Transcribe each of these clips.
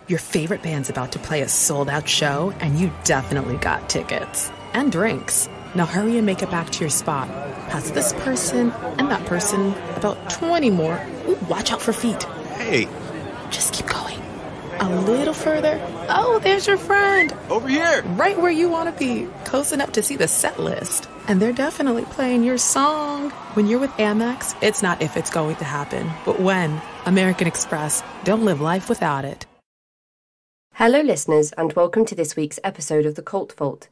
Your favorite band's about to play a sold-out show, and you definitely got tickets. And drinks. Now hurry and make it back to your spot. Past this person and that person, about 20 more. Ooh, watch out for feet. Hey. Just keep going. A little further. Oh, there's your friend. Over here. Right where you want to be. Close enough to see the set list. And they're definitely playing your song. When you're with Amex, it's not if it's going to happen, but when. American Express. Don't live life without it. Hello listeners, and welcome to this week's episode of The Cult Vault.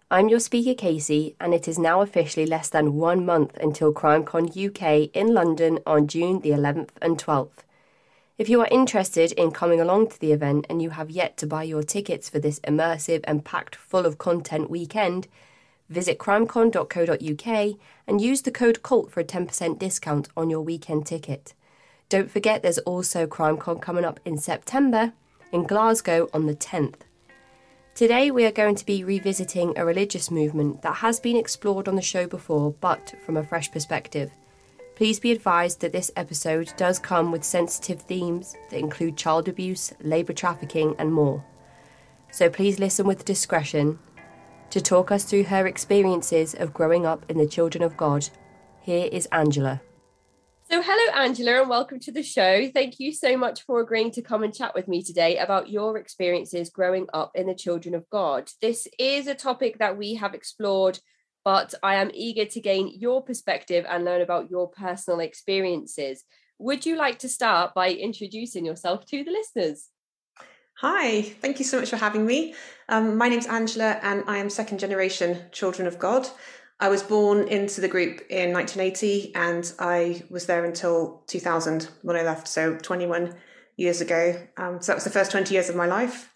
I'm your speaker Casey, and it is now officially less than 1 month until CrimeCon UK in London on June the 11th and 12th. If you are interested in coming along to the event and you have yet to buy your tickets for this immersive and packed full of content weekend, visit crimecon.co.uk and use the code CULT for a 10% discount on your weekend ticket. Don't forget there's also CrimeCon coming up in September in Glasgow on the 10th. Today we are going to be revisiting a religious movement that has been explored on the show before, but from a fresh perspective. Please be advised that this episode does come with sensitive themes that include child abuse, labour trafficking and more. So please listen with discretion. To talk us through her experiences of growing up in the Children of God, here is Angela. So hello Angela and welcome to the show. Thank you so much for agreeing to come and chat with me today about your experiences growing up in the Children of God. This is a topic that we have explored, but I am eager to gain your perspective and learn about your personal experiences. Would you like to start by introducing yourself to the listeners? Hi, thank you so much for having me. My name's Angela and I am second generation Children of God. I was born into the group in 1980 and I was there until 2000 when I left, so 21 years ago. So that was the first 20 years of my life.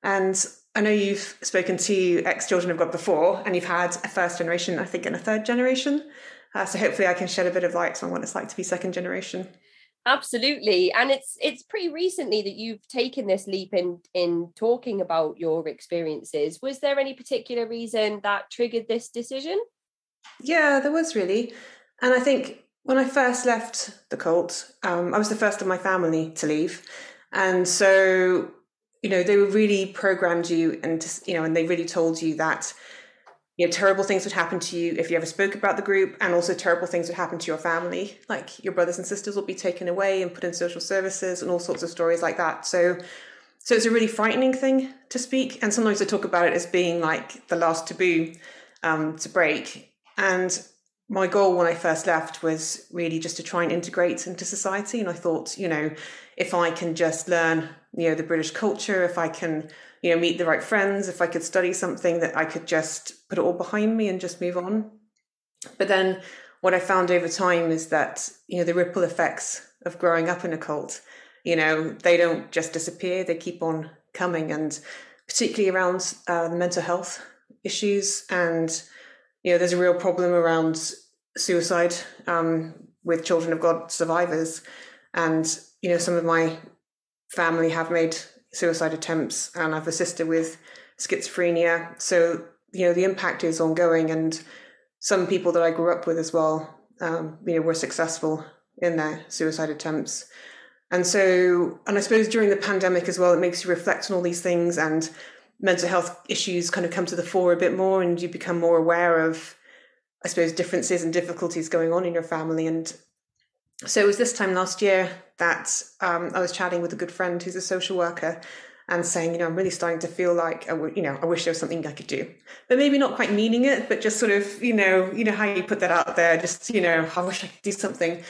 And I know you've spoken to ex-Children of God before and you've had a first generation, I think, and a third generation. So hopefully I can shed a bit of light on what it's like to be second generation. Absolutely. And it's pretty recently that you've taken this leap in talking about your experiences. Was there any particular reason that triggered this decision? Yeah, there was really. And I think when I first left the cult, I was the first of my family to leave. And so, they really programmed you and, and they really told you that, terrible things would happen to you if you ever spoke about the group, and also terrible things would happen to your family. Like your brothers and sisters would be taken away and put in social services and all sorts of stories like that. So it's a really frightening thing to speak. And sometimes I talk about it as being like the last taboo to break. And my goal when I first left was really just to try and integrate into society. And I thought, if I can just learn, the British culture, if I can, meet the right friends, if I could study something, that I could just put it all behind me and just move on. But then what I found over time is that, the ripple effects of growing up in a cult, they don't just disappear, they keep on coming. And particularly around mental health issues, and there's a real problem around suicide with Children of God survivors. And, some of my family have made suicide attempts, and I have a sister with schizophrenia. So, the impact is ongoing. And some people that I grew up with as well, were successful in their suicide attempts. And I suppose during the pandemic as well, it makes you reflect on all these things, and mental health issues kind of come to the fore a bit more, and you become more aware of, I suppose, differences and difficulties going on in your family. And so it was this time last year that I was chatting with a good friend who's a social worker and saying, I'm really starting to feel like, I wish there was something I could do, but maybe not quite meaning it, but just sort of, how you put that out there, just, I wish I could do something.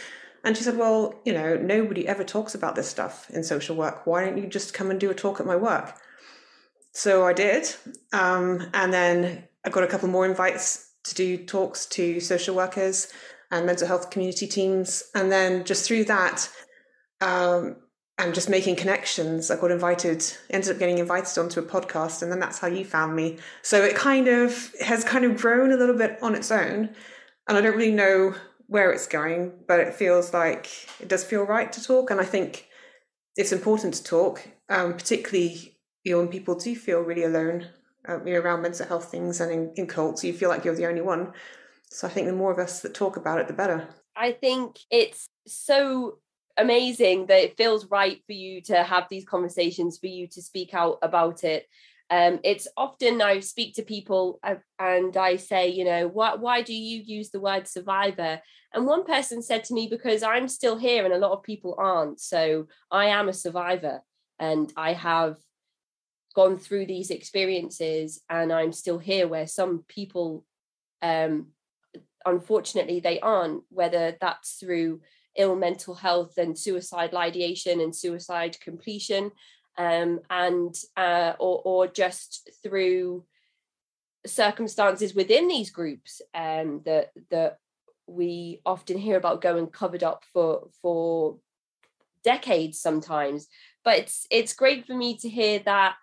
And she said, well, nobody ever talks about this stuff in social work. Why don't you just come and do a talk at my work? So I did. And then I got a couple more invites to do talks to social workers and mental health community teams. And then just through that, and just making connections, I ended up getting invited onto a podcast, and then that's how you found me. So it has grown a little bit on its own, and I don't really know where it's going, but it feels like it does feel right to talk. And I think it's important to talk, particularly when people do feel really alone, around mental health things and in cults, you feel like you're the only one. So I think the more of us that talk about it, the better. I think it's so amazing that it feels right for you to have these conversations, for you to speak out about it. It's often I speak to people and I say, you know, why do you use the word survivor? And one person said to me, because I'm still here and a lot of people aren't. So I am a survivor and I have gone through these experiences and I'm still here, where some people, unfortunately, they aren't, whether that's through ill mental health and suicidal ideation and suicide completion, or just through circumstances within these groups that we often hear about going covered up for decades sometimes. But it's great for me to hear that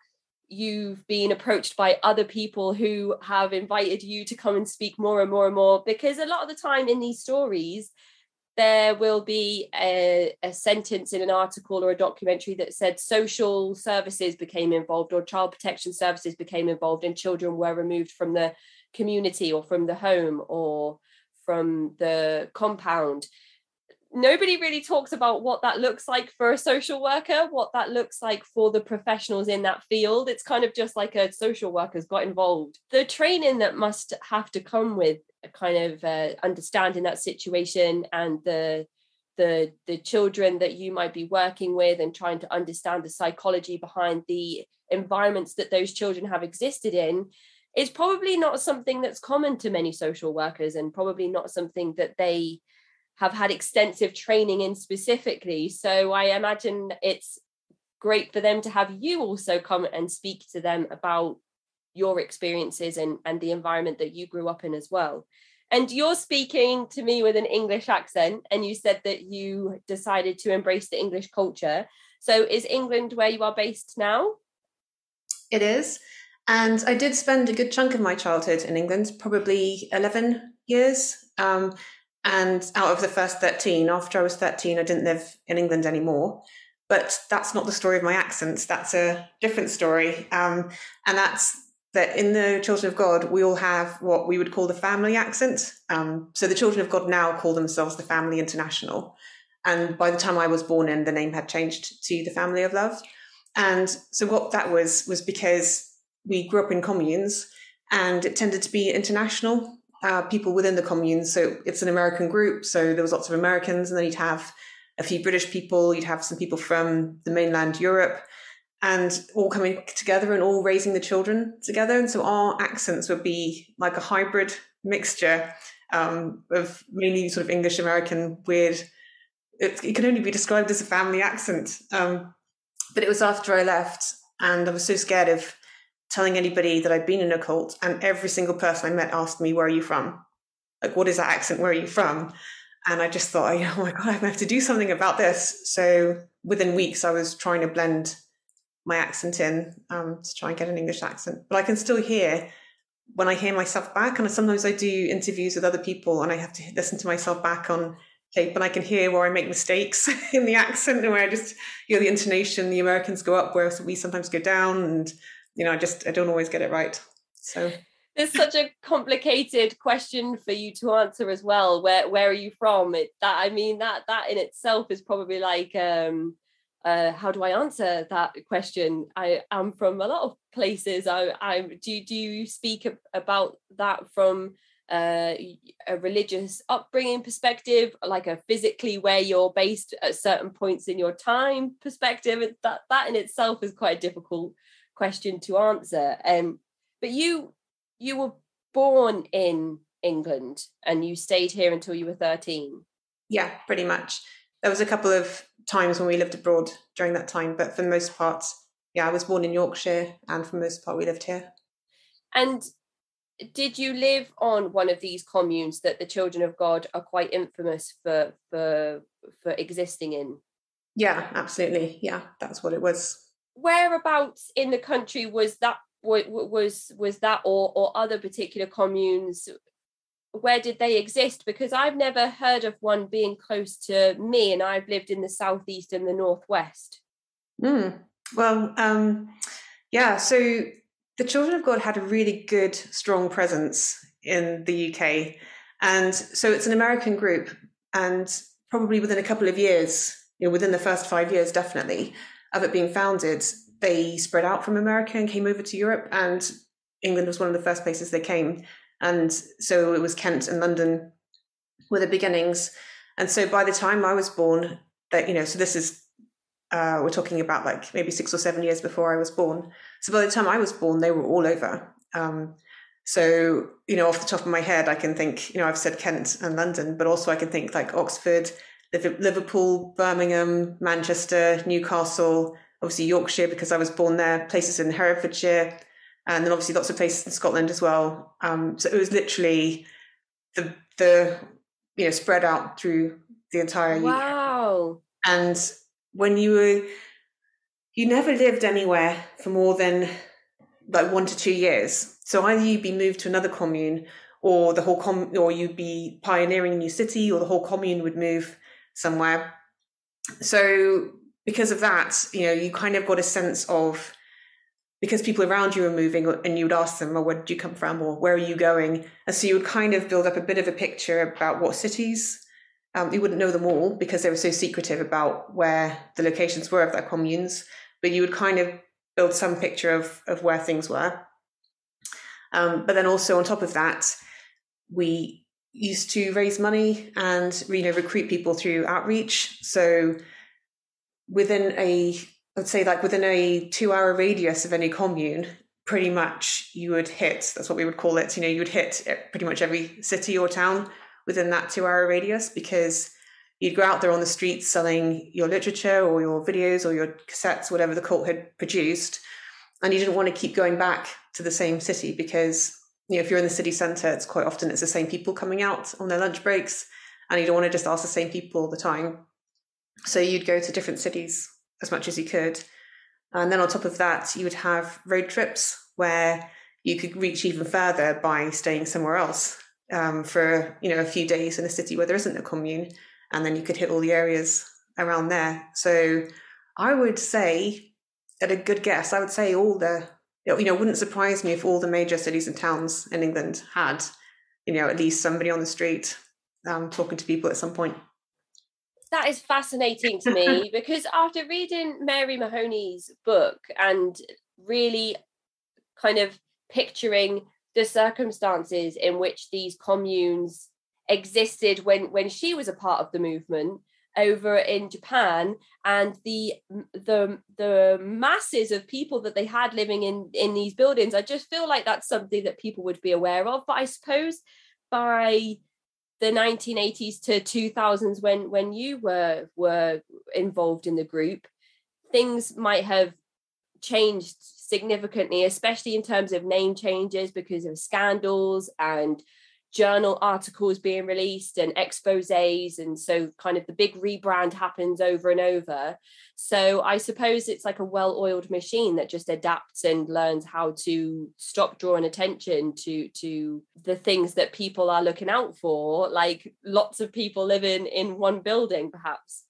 you've been approached by other people who have invited you to come and speak more and more and more, because a lot of the time in these stories there will be a sentence in an article or a documentary that said social services became involved or child protection services became involved and children were removed from the community or from the home or from the compound. Nobody really talks about what that looks like for a social worker, what that looks like for the professionals in that field. It's kind of just like a social worker's got involved. The training that must have to come with a kind of understanding that situation and the children that you might be working with and trying to understand the psychology behind the environments that those children have existed in is probably not something that's common to many social workers, and probably not something that they have had extensive training in specifically. So I imagine it's great for them to have you also come and speak to them about your experiences and the environment that you grew up in as well. And you're speaking to me with an English accent, and you said that you decided to embrace the English culture. So is England where you are based now? It is. And I did spend a good chunk of my childhood in England, probably 11 years. And out of the first 13, after I was 13, I didn't live in England anymore. But that's not the story of my accents. That's a different story. And that's that in the Children of God, we all have what we would call the family accent. So the Children of God now call themselves the Family International. And by the time I was born in, the name had changed to the Family of Love. And so what that was because we grew up in communes and it tended to be international. People within the commune. So it's an American group. So there was lots of Americans, and then you'd have a few British people, you'd have some people from the mainland Europe, and all coming together and all raising the children together. And so our accents would be like a hybrid mixture of mainly sort of English American weird. It can only be described as a family accent. But it was after I left, and I was so scared of telling anybody that I'd been in a cult, and every single person I met asked me, where are you from? Like, what is that accent? Where are you from? And I just thought, oh my God, I'm going to have to do something about this. So within weeks, I was trying to blend my accent in to try and get an English accent. But I can still hear when I hear myself back, and sometimes I do interviews with other people and I have to listen to myself back on tape, and I can hear where I make mistakes in the accent and where I just, the intonation, the Americans go up where we sometimes go down, and I don't always get it right. So there's such a complicated question for you to answer as well. Where are you from? That in itself is probably like, how do I answer that question? I am from a lot of places. Do you speak about that from a religious upbringing perspective, like a physically where you're based at certain points in your time perspective? That in itself is quite a difficult question to answer. But you were born in England and you stayed here until you were 13. Yeah, pretty much. There was a couple of times when we lived abroad during that time, but for the most part, I was born in Yorkshire, and for the most part we lived here. And did you live on one of these communes that the Children of God are quite infamous for existing in? Yeah, absolutely. Yeah, that's what it was. Whereabouts in the country was that or other particular communes? Where did they exist? Because I've never heard of one being close to me, and I've lived in the southeast and the northwest. Well, so the Children of God had a really good, strong presence in the UK. And so it's an American group, and probably within a couple of years, within the first 5 years, definitely, of it being founded, they spread out from America and came over to Europe, and England was one of the first places they came. And so it was Kent and London were the beginnings. And so by the time I was born, that, so this is, we're talking about like maybe 6 or 7 years before I was born. So by the time I was born, they were all over. So, off the top of my head, I can think, I've said Kent and London, but also I can think like Oxford, Liverpool, Birmingham, Manchester, Newcastle, obviously Yorkshire, because I was born there, places in Herefordshire, and then obviously lots of places in Scotland as well. So it was literally the spread out through the entire UK. Wow. And when you never lived anywhere for more than like 1 to 2 years. So either you'd be moved to another commune, or the whole or you'd be pioneering a new city, or the whole commune would move somewhere. So because of that, you kind of got a sense of, because people around you were moving, and you would ask them, where did you come from, or where are you going? And so you would kind of build up a bit of a picture about what cities. You wouldn't know them all because they were so secretive about where the locations were of their communes, but you would kind of build some picture of where things were. But then also on top of that, we used to raise money and recruit people through outreach. So within a 2-hour radius of any commune, pretty much you would hit, that's what we would call it, you would hit pretty much every city or town within that 2-hour radius, because you'd go out there on the streets selling your literature or your videos or your cassettes, whatever the cult had produced. And you didn't want to keep going back to the same city, because, if you're in the city centre, it's quite often it's the same people coming out on their lunch breaks, and you don't want to just ask the same people all the time. So you'd go to different cities as much as you could. And then on top of that, you would have road trips where you could reach even further by staying somewhere else for, a few days in a city where there isn't a commune. And then you could hit all the areas around there. So I would say, at a good guess, I would say all the, it wouldn't surprise me if all the major cities and towns in England had, at least somebody on the street talking to people at some point. That is fascinating to me, because after reading Mary Mahoney's book and really kind of picturing the circumstances in which these communes existed when she was a part of the movement over in Japan, and the masses of people that they had living in these buildings, I just feel like that's something that people would be aware of. But I suppose by the 1980s to 2000s, when you were involved in the group, things might have changed significantly, especially in terms of name changes because of scandals and journal articles being released and exposés, and so kind of the big rebrand happens over and over. So I suppose it's like a well-oiled machine that just adapts and learns how to stop drawing attention to the things that people are looking out for, like lots of people living in one building perhaps.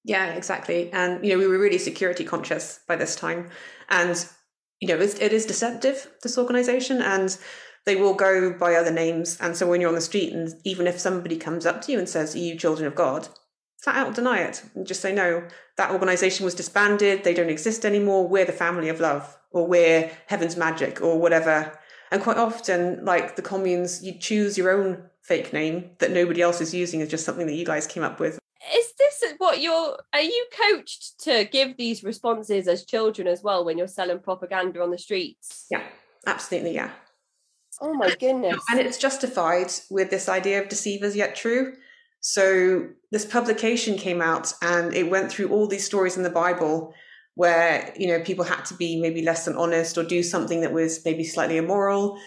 Yeah, exactly. And we were really security conscious by this time, and it is deceptive, this organization, and they will go by other names. And so when you're on the street, and even if somebody comes up to you and says, "Are you children of God?" flat out deny it and just say, "No, that organization was disbanded. They don't exist anymore. We're the family of love, or we're heaven's magic, or whatever." And quite often, like the communes, you choose your own fake name that nobody else is using, as just something that you guys came up with. Is this what are you coached to give these responses as children as well when you're selling propaganda on the streets? Yeah, absolutely. Yeah. Oh my goodness. And it's justified with this idea of deceivers yet true. So this publication came out and it went through all these stories in the Bible where, people had to be maybe less than honest or do something that was maybe slightly immoral.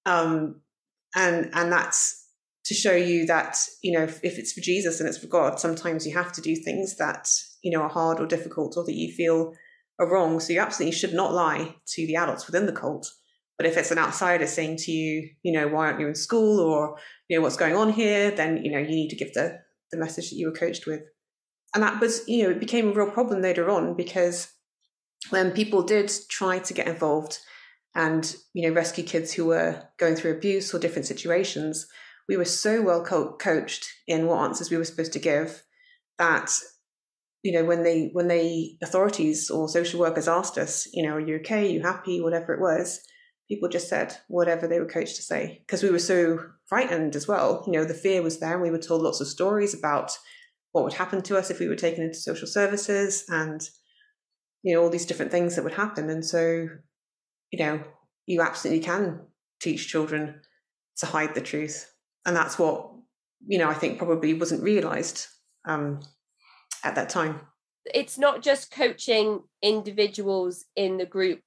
And that's to show you that, if it's for Jesus and it's for God, sometimes you have to do things that, are hard or difficult or that you feel are wrong. So you absolutely should not lie to the adults within the cult. But if it's an outsider saying to you, why aren't you in school, or, what's going on here, then, you need to give the message that you were coached with. And that was, it became a real problem later on, because when people did try to get involved and, rescue kids who were going through abuse or different situations, we were so well coached in what answers we were supposed to give that when they authorities or social workers asked us, are you okay? Are you happy? Whatever it was, people just said whatever they were coached to say, because we were so frightened as well. The fear was there, and we were told lots of stories about what would happen to us if we were taken into social services, and all these different things that would happen. And so, you absolutely can teach children to hide the truth, and that's what I think probably wasn't realized at that time. It's not just coaching individuals in the group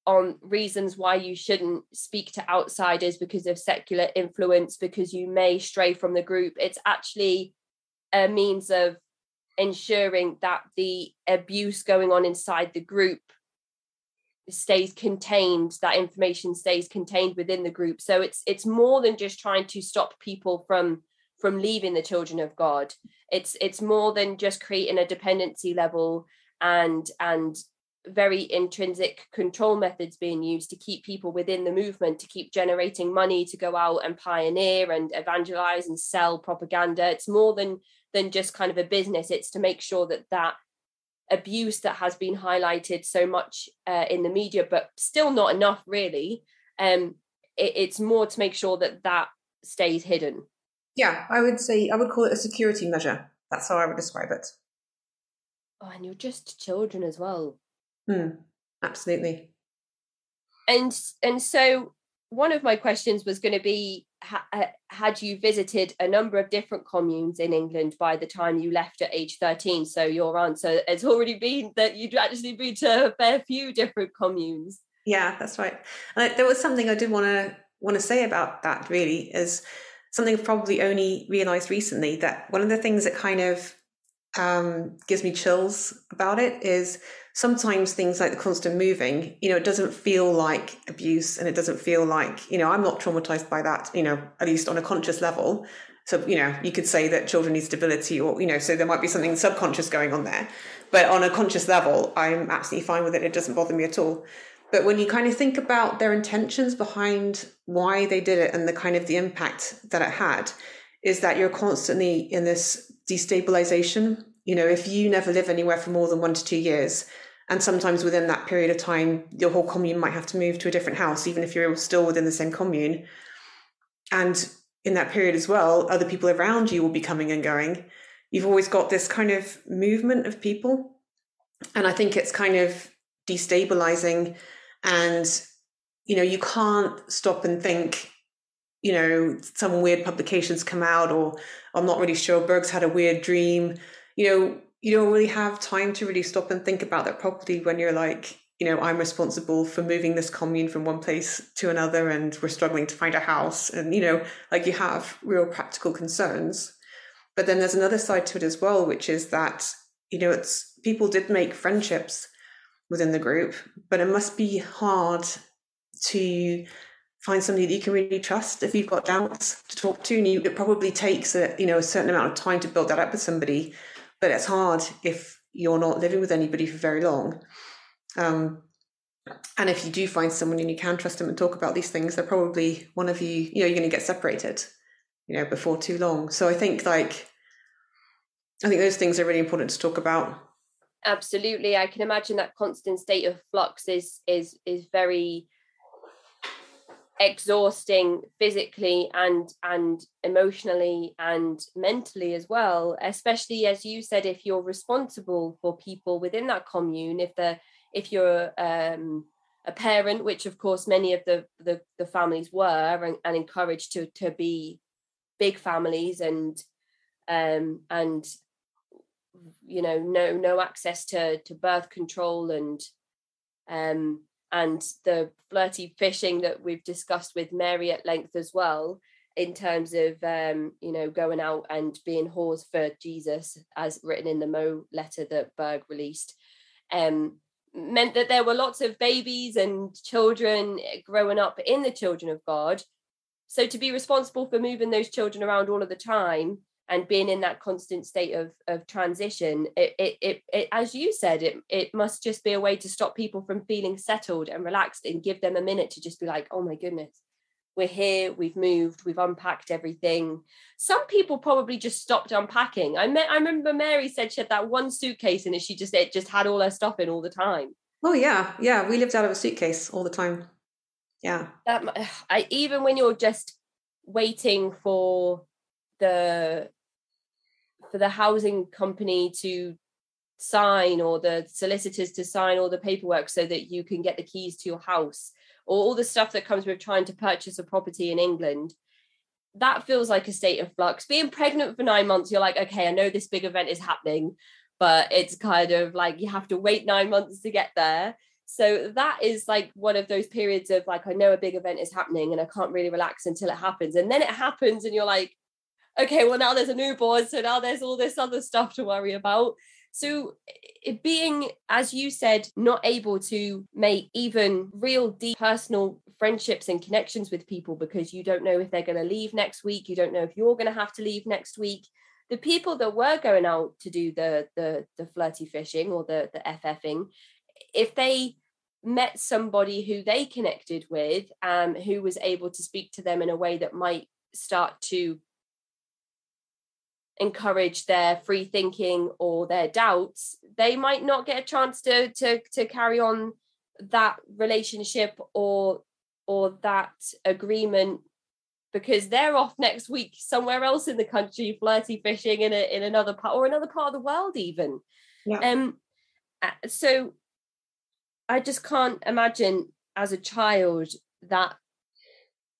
on reasons why you shouldn't speak to outsiders because of secular influence, because you may stray from the group. It's actually a means of ensuring that the abuse going on inside the group stays contained, that information stays contained within the group. So it's more than just trying to stop people from leaving the children of God. It's more than just creating a dependency level and very intrinsic control methods being used to keep people within the movement, to keep generating money to go out and pioneer and evangelize and sell propaganda. It's more than just kind of a business. It's to make sure that abuse that has been highlighted so much in the media, but still not enough really. It's more to make sure that stays hidden. Yeah, I would call it a security measure. That's how I would describe it. Oh, and you're just children as well. Absolutely. And so one of my questions was going to be, had you visited a number of different communes in England by the time you left at age 13? So your answer has already been that you'd actually been to a fair few different communes. Yeah, that's right. And there was something I did want to say about that, really, is something I've probably only realized recently, that one of the things that kind of gives me chills about it is sometimes things like the constant moving, it doesn't feel like abuse, and it doesn't feel like, I'm not traumatized by that, at least on a conscious level. So, you could say that children need stability, or, so there might be something subconscious going on there. But on a conscious level, I'm absolutely fine with it. It doesn't bother me at all. But when you kind of think about their intentions behind why they did it and the kind of the impact that it had, is that you're constantly in this destabilisation. If you never live anywhere for more than 1 to 2 years, and sometimes within that period of time, your whole commune might have to move to a different house, even if you're still within the same commune. And in that period as well, other people around you will be coming and going. You've always got this kind of movement of people. And I think it's kind of destabilising. And, you can't stop and think, some weird publications come out, or I'm not really sure, Berg's had a weird dream. You don't really have time to really stop and think about that properly when you're like, I'm responsible for moving this commune from one place to another, and we're struggling to find a house. And, you have real practical concerns. But then there's another side to it as well, which is that, it's people did make friendships within the group, but it must be hard to find somebody that you can really trust if you've got doubts to talk to. And it probably takes a certain amount of time to build that up with somebody, but it's hard if you're not living with anybody for very long. And if you do find someone and you can trust them and talk about these things, they're probably one of you, you're going to get separated, before too long. So I think those things are really important to talk about. Absolutely. I can imagine that constant state of flux is very exhausting physically and emotionally and mentally as well, especially, as you said, if you're responsible for people within that commune, if you're a parent, which of course many of the families were, and encouraged to be big families, and no access to birth control and the flirty fishing that we've discussed with Mary at length as well, in terms of going out and being whores for Jesus, as written in the Mo letter that Berg released, meant that there were lots of babies and children growing up in the children of God. So to be responsible for moving those children around all of the time and being in that constant state of transition, it as you said, it must just be a way to stop people from feeling settled and relaxed, and give them a minute to just be like, oh my goodness, we're here, we've moved, we've unpacked everything. Some people probably just stopped unpacking. I remember Mary said she had that one suitcase and it just had all her stuff in all the time. Oh yeah, we lived out of a suitcase all the time. Yeah. Even when you're just waiting for the housing company to sign, or the solicitors to sign all the paperwork so that you can get the keys to your house, or all the stuff that comes with trying to purchase a property in England, that feels like a state of flux. Being pregnant for 9 months, you're like, okay, I know this big event is happening, but it's kind of like you have to wait 9 months to get there. So that is like one of those periods of like, I know a big event is happening and I can't really relax until it happens. And then it happens and you're like, okay, well, now there's a newborn, so now there's all this other stuff to worry about. So it being, as you said, not able to make even real deep personal friendships and connections with people because you don't know if they're going to leave next week. You don't know if you're going to have to leave next week. The people that were going out to do the flirty fishing or the FFing, if they met somebody who they connected with, who was able to speak to them in a way that might start to encourage their free thinking or their doubts, they might not get a chance to carry on that relationship or that agreement because they're off next week somewhere else in the country flirty fishing in another part of the world even. Yeah. So I just can't imagine as a child that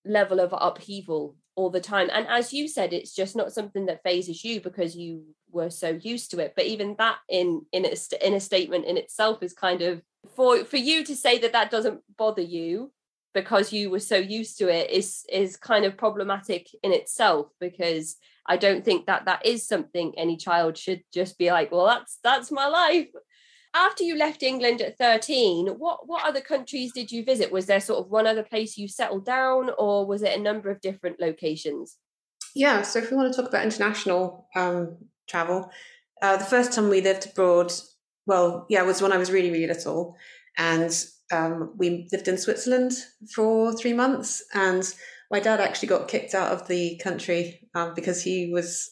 level of upheaval all the time. And as you said, it's just not something that phases you because you were so used to it. But even that in a statement in itself is kind of, for you to say that doesn't bother you because you were so used to it is kind of problematic in itself, because I don't think that is something any child should just be like, well, that's my life. After you left England at 13, what other countries did you visit? Was there sort of one other place you settled down, or was it a number of different locations? Yeah, so if we want to talk about international travel, the first time we lived abroad, was when I was really, really little. And we lived in Switzerland for 3 months. And my dad actually got kicked out of the country because he was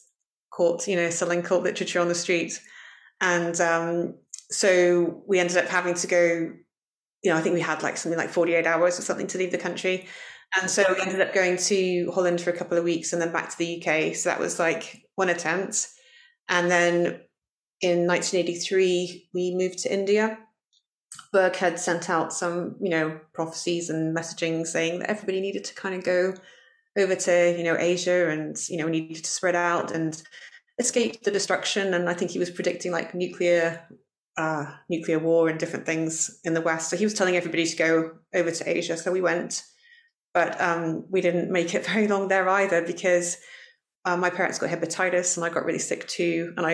caught, selling cult literature on the street. And so we ended up having to go, I think we had like something like 48 hours or something to leave the country. And so we ended up going to Holland for a couple of weeks and then back to the UK. So that was like one attempt. And then in 1983, we moved to India. Berg had sent out some, prophecies and messaging saying that everybody needed to kind of go over to, Asia, and, we needed to spread out and escape the destruction. And I think he was predicting like nuclear war and different things in the West. So he was telling everybody to go over to Asia. So we went, but we didn't make it very long there either, because my parents got hepatitis and I got really sick too. And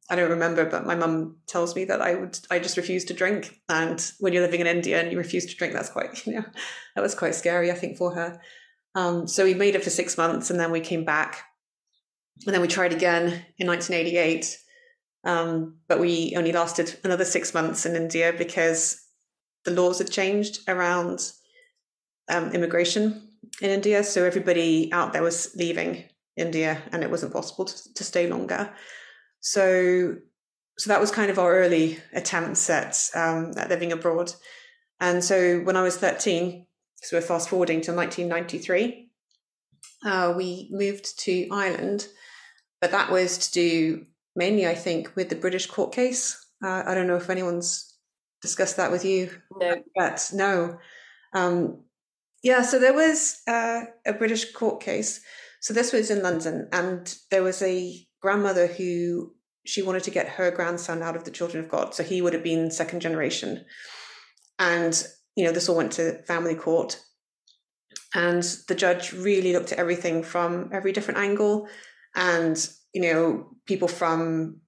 I don't remember, but my mum tells me that I just refused to drink. And when you're living in India and you refuse to drink, that's quite, that was quite scary, I think, for her. So we made it for 6 months and then we came back, and then we tried again in 1988. But we only lasted another 6 months in India because the laws had changed around immigration in India. So everybody out there was leaving India and it wasn't possible to stay longer. So that was kind of our early attempts at living abroad. And so when I was 13, so we're fast forwarding to 1993, we moved to Ireland, but that was to do mainly, I think, with the British court case. I don't know if anyone's discussed that with you. No. But no. So there was a British court case. So this was in London, and there was a grandmother who, she wanted to get her grandson out of the Children of God. So he would have been second generation. And, this all went to family court. And the judge really looked at everything from every different angle. And, people from,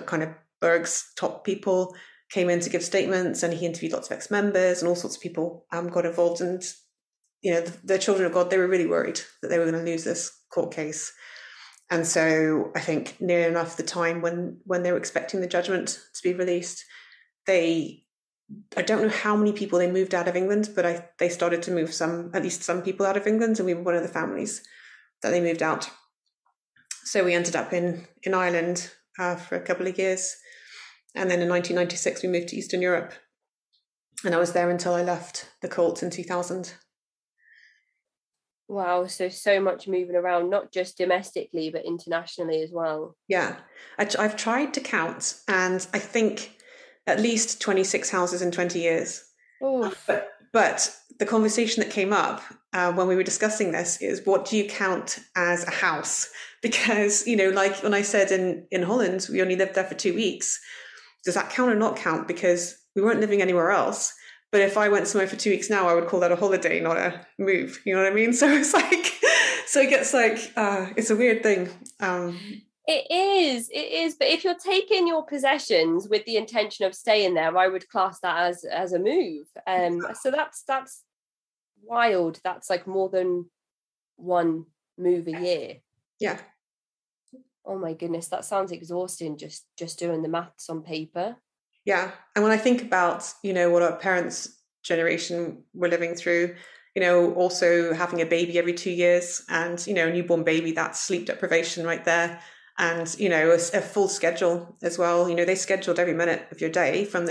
kind of Berg's top people came in to give statements, and he interviewed lots of ex-members, and all sorts of people got involved. And, the Children of God, they were really worried that they were going to lose this court case. And so I think near enough the time when they were expecting the judgment to be released, they I don't know how many people they moved out of England, but they started to move at least some people out of England, and we were one of the families that they moved out. So we ended up in Ireland for a couple of years. And then in 1996, we moved to Eastern Europe. And I was there until I left the cult in 2000. Wow, so much moving around, not just domestically, but internationally as well. Yeah, I've tried to count, and I think at least 26 houses in 20 years. Oh. But the conversation that came up when we were discussing this is, what do you count as a house? Because, like when I said in Holland, we only lived there for 2 weeks. Does that count or not count? Because we weren't living anywhere else. But if I went somewhere for 2 weeks now, I would call that a holiday, not a move. You know what I mean? So it's like, so it gets like, it's a weird thing. It is. But if you're taking your possessions with the intention of staying there, I would class that as a move. So that's wild. That's like more than one move a year. Yeah. Oh my goodness, that sounds exhausting. Just doing the maths on paper. Yeah. And when I think about, what our parents' generation were living through, also having a baby every 2 years and, a newborn baby, that's sleep deprivation right there. And, a full schedule as well. They scheduled every minute of your day from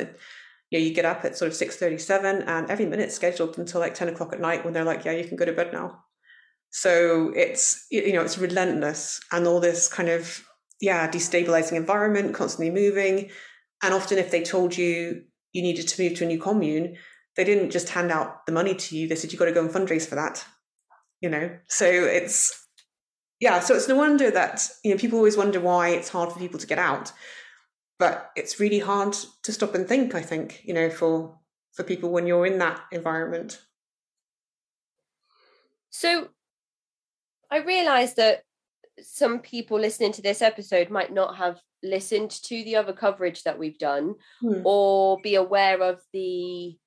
you get up at sort of 6:37 and every minute's scheduled until like 10 o'clock at night when they're like, yeah, you can go to bed now. So it's, it's relentless, and all this kind of, destabilizing environment, constantly moving. And often if they told you you needed to move to a new commune, they didn't just hand out the money to you. They said, you've got to go and fundraise for that, So it's, so it's no wonder that, people always wonder why it's hard for people to get out. But it's really hard to stop and think, I think, for people when you're in that environment. So I realise that some people listening to this episode might not have listened to the other coverage that we've done or be aware of the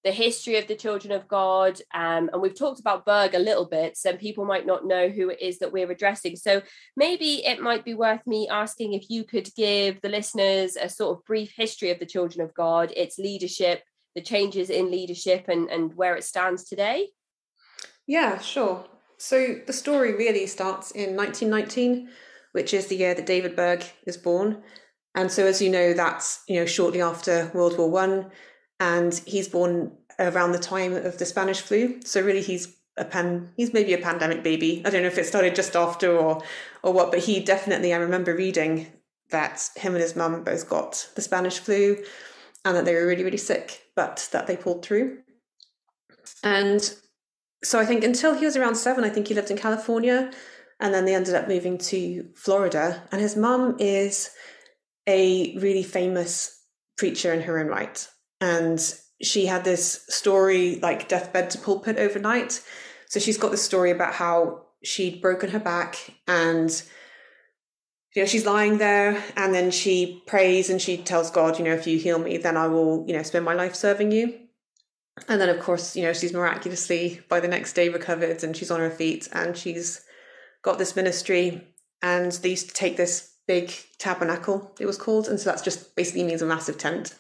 history of the Children of God. And we've talked about Berg a little bit. Some people might not know who it is that we're addressing. So maybe it might be worth me asking if you could give the listeners a sort of brief history of the Children of God, its leadership, the changes in leadership and where it stands today. Yeah, sure. So the story really starts in 1919, which is the year that David Berg is born. And so, as you know, that's, shortly after World War One, and he's born around the time of the Spanish flu. So really he's maybe a pandemic baby. I don't know if it started just after or what, but he definitely, I remember reading that him and his mum both got the Spanish flu and that they were really, really sick, but that they pulled through. And so I think until he was around 7, I think he lived in California, and then they ended up moving to Florida. And his mum is a really famous preacher in her own right. And she had this story like deathbed to pulpit overnight. So she's got this story about how she'd broken her back and, she's lying there, and then she prays and she tells God, if you heal me, then I will, spend my life serving you. And then, of course, she's miraculously by the next day recovered, and she's on her feet, and she's got this ministry. And they used to take this big tabernacle, it was called. And so that's just basically means a massive tent.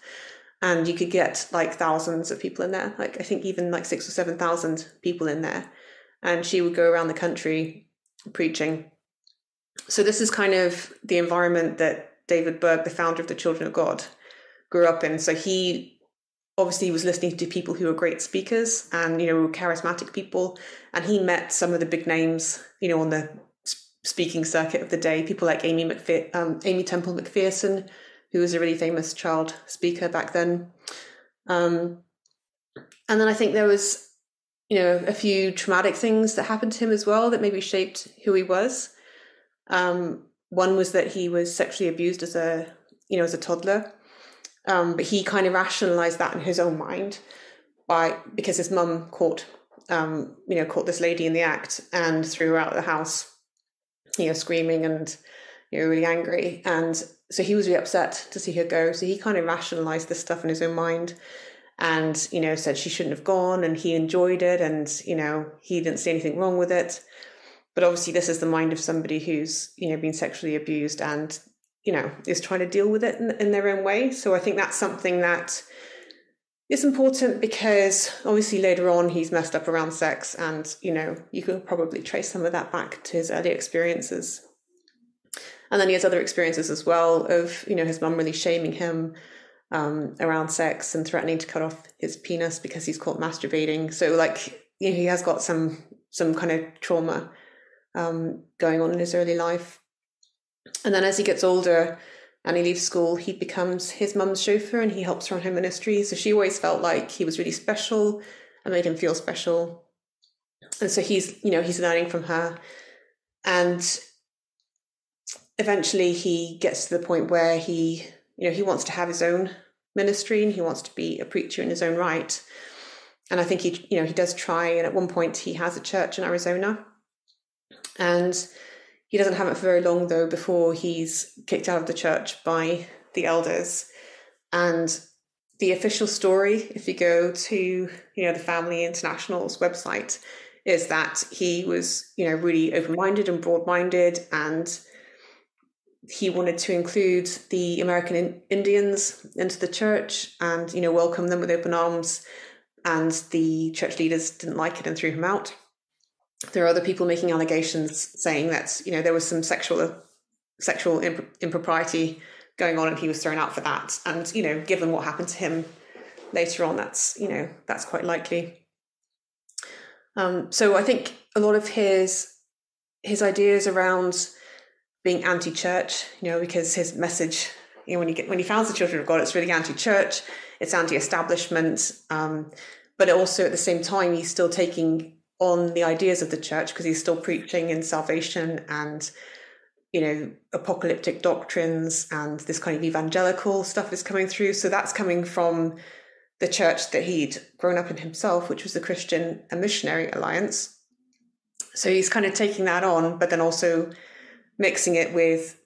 And you could get like thousands of people in there, like I think even like 6,000 or 7,000 people in there. And she would go around the country preaching. So this is kind of the environment that David Berg, the founder of the Children of God, grew up in. So he obviously was listening to people who were great speakers and, charismatic people. And he met some of the big names, on the speaking circuit of the day, people like Amy Temple McPherson, who was a really famous child speaker back then. And then I think there was, a few traumatic things that happened to him as well that maybe shaped who he was. One was that he was sexually abused as a toddler. But he kind of rationalized that in his own mind because his mum caught this lady in the act and threw her out of the house, screaming and, really angry. And so he was really upset to see her go. So he kind of rationalized this stuff in his own mind and, said she shouldn't have gone, and he enjoyed it. And, he didn't see anything wrong with it. But obviously this is the mind of somebody who's, been sexually abused and, is trying to deal with it in their own way. So I think that's something that It's important because obviously later on he's messed up around sex, and, you know, you could probably trace some of that back to his early experiences. And then he has other experiences as well of, you know, his mum really shaming him around sex and threatening to cut off his penis because he's caught masturbating. So, like, you know, he has got some kind of trauma going on in his early life. And then as he gets older and he leaves school, he becomes his mum's chauffeur and he helps her on her ministry. So she always felt like he was really special and made him feel special. And so he's learning from her. And eventually he gets to the point where he wants to have his own ministry and he wants to be a preacher in his own right. And I think he does try. And at one point he has a church in Arizona. And he doesn't have it for very long, though, before he's kicked out of the church by the elders. And the official story, if you go to, the Family International's website, is that he was, really open-minded and broad-minded, and he wanted to include the American Indians into the church and, welcome them with open arms. And the church leaders didn't like it and threw him out. There are other people making allegations saying that, there was some sexual impropriety going on and he was thrown out for that. And, given what happened to him later on, that's quite likely. So I think a lot of his ideas around being anti-church, because his message, when he founds the Children of God, it's really anti-church, it's anti-establishment. But also at the same time, he's still taking on the ideas of the church because he's still preaching in salvation and, apocalyptic doctrines, and this kind of evangelical stuff is coming through. So that's coming from the church that he'd grown up in himself, which was the Christian and Missionary Alliance. So he's kind of taking that on, but then also mixing it with,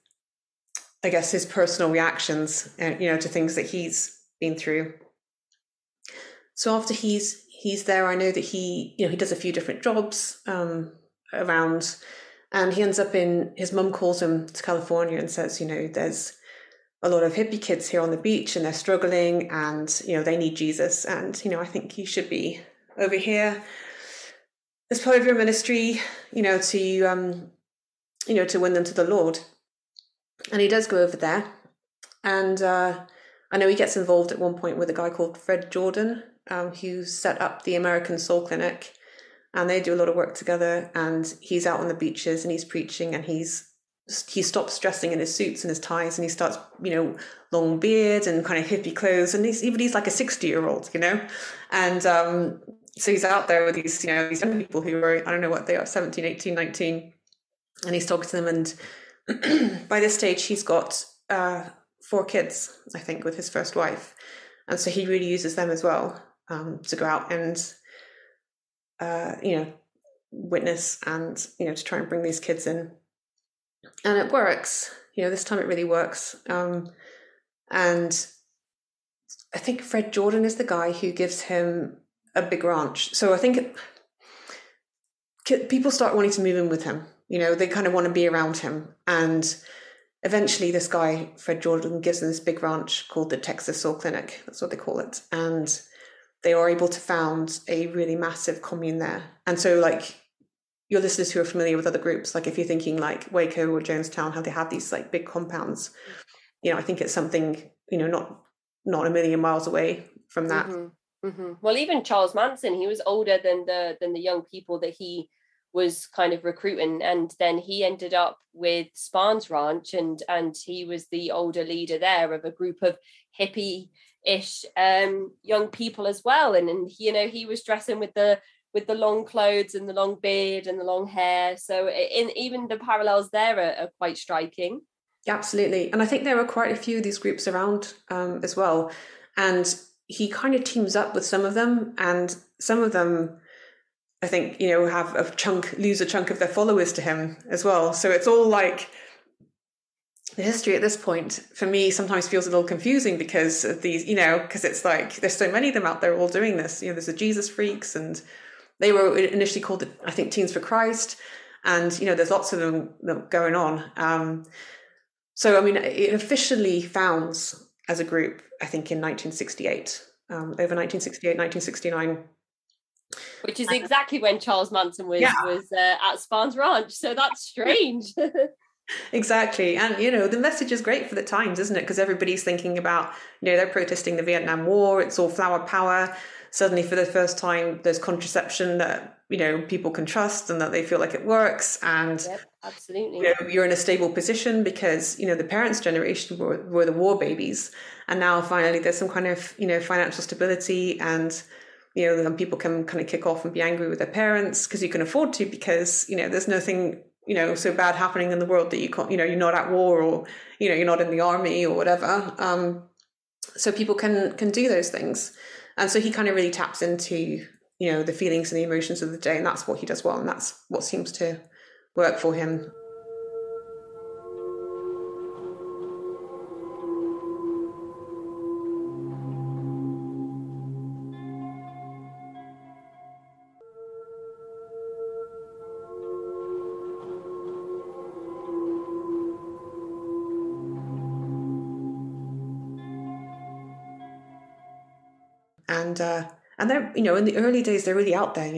I guess, his personal reactions, to things that he's been through. So after he's there, I know that he does a few different jobs around, and he ends up his mum calls him to California and says, there's a lot of hippie kids here on the beach and they're struggling and, they need Jesus. And, I think you should be over here as part of your ministry, to win them to the Lord. And he does go over there. And I know he gets involved at one point with a guy called Fred Jordan, who set up the American Soul Clinic, and they do a lot of work together. And he's out on the beaches and he's preaching, and he stops dressing in his suits and his ties, and he starts, long beard and kind of hippie clothes, and he's like a 60-year-old, and so he's out there with these these young people who are, I don't know what they are, 17, 18, 19, and he's talking to them. And by this stage he's got 4 kids, I think, with his first wife, and so he really uses them as well to go out and witness and to try and bring these kids in. And it works, this time it really works. And I think Fred Jordan is the guy who gives him a big ranch. So I think people start wanting to move in with him. They kind of want to be around him. And eventually this guy, Fred Jordan, gives them this big ranch called the Texas Soul Clinic. That's what they call it. And they are able to found a really massive commune there. And so, like, your listeners who are familiar with other groups, like if you're thinking like Waco or Jonestown, how they have these like big compounds, I think it's something, not a million miles away from that. Mm-hmm. Mm-hmm. Well, even Charles Manson, he was older than the young people that he was kind of recruiting, and then he ended up with Spahn's Ranch, and he was the older leader there of a group of hippie-ish young people as well, and he was dressing with the long clothes and the long beard and the long hair. So even the parallels there are quite striking. Absolutely. And I think there are quite a few of these groups around as well. And he kind of teams up with some of them, and some of them, I think, have lose a chunk of their followers to him as well. So it's all like the history at this point, for me, sometimes feels a little confusing because of these, because it's like there's so many of them out there all doing this. There's the Jesus freaks, and they were initially called, I think, Teens for Christ. And, there's lots of them going on. So, I mean, it officially founds as a group, I think, in 1968. over 1968, 1969. Which is exactly when Charles Manson was at Spahn's Ranch. So that's strange. Exactly. And, the message is great for the times, isn't it? Because everybody's thinking about, they're protesting the Vietnam War. It's all flower power. Suddenly, for the first time, there's contraception that, people can trust and that they feel like it works. And, yep, absolutely. You're in a stable position because, the parents' generation were the war babies. And now finally there's some kind of, financial stability and, then people can kind of kick off and be angry with their parents because you can afford to, because, there's nothing, so bad happening in the world that you can't, you're not at war, or, you're not in the army or whatever. So people can do those things. And so he kind of really taps into, the feelings and the emotions of the day. And that's what he does well. And that's what seems to work for him. And they're, in the early days, they're really out there,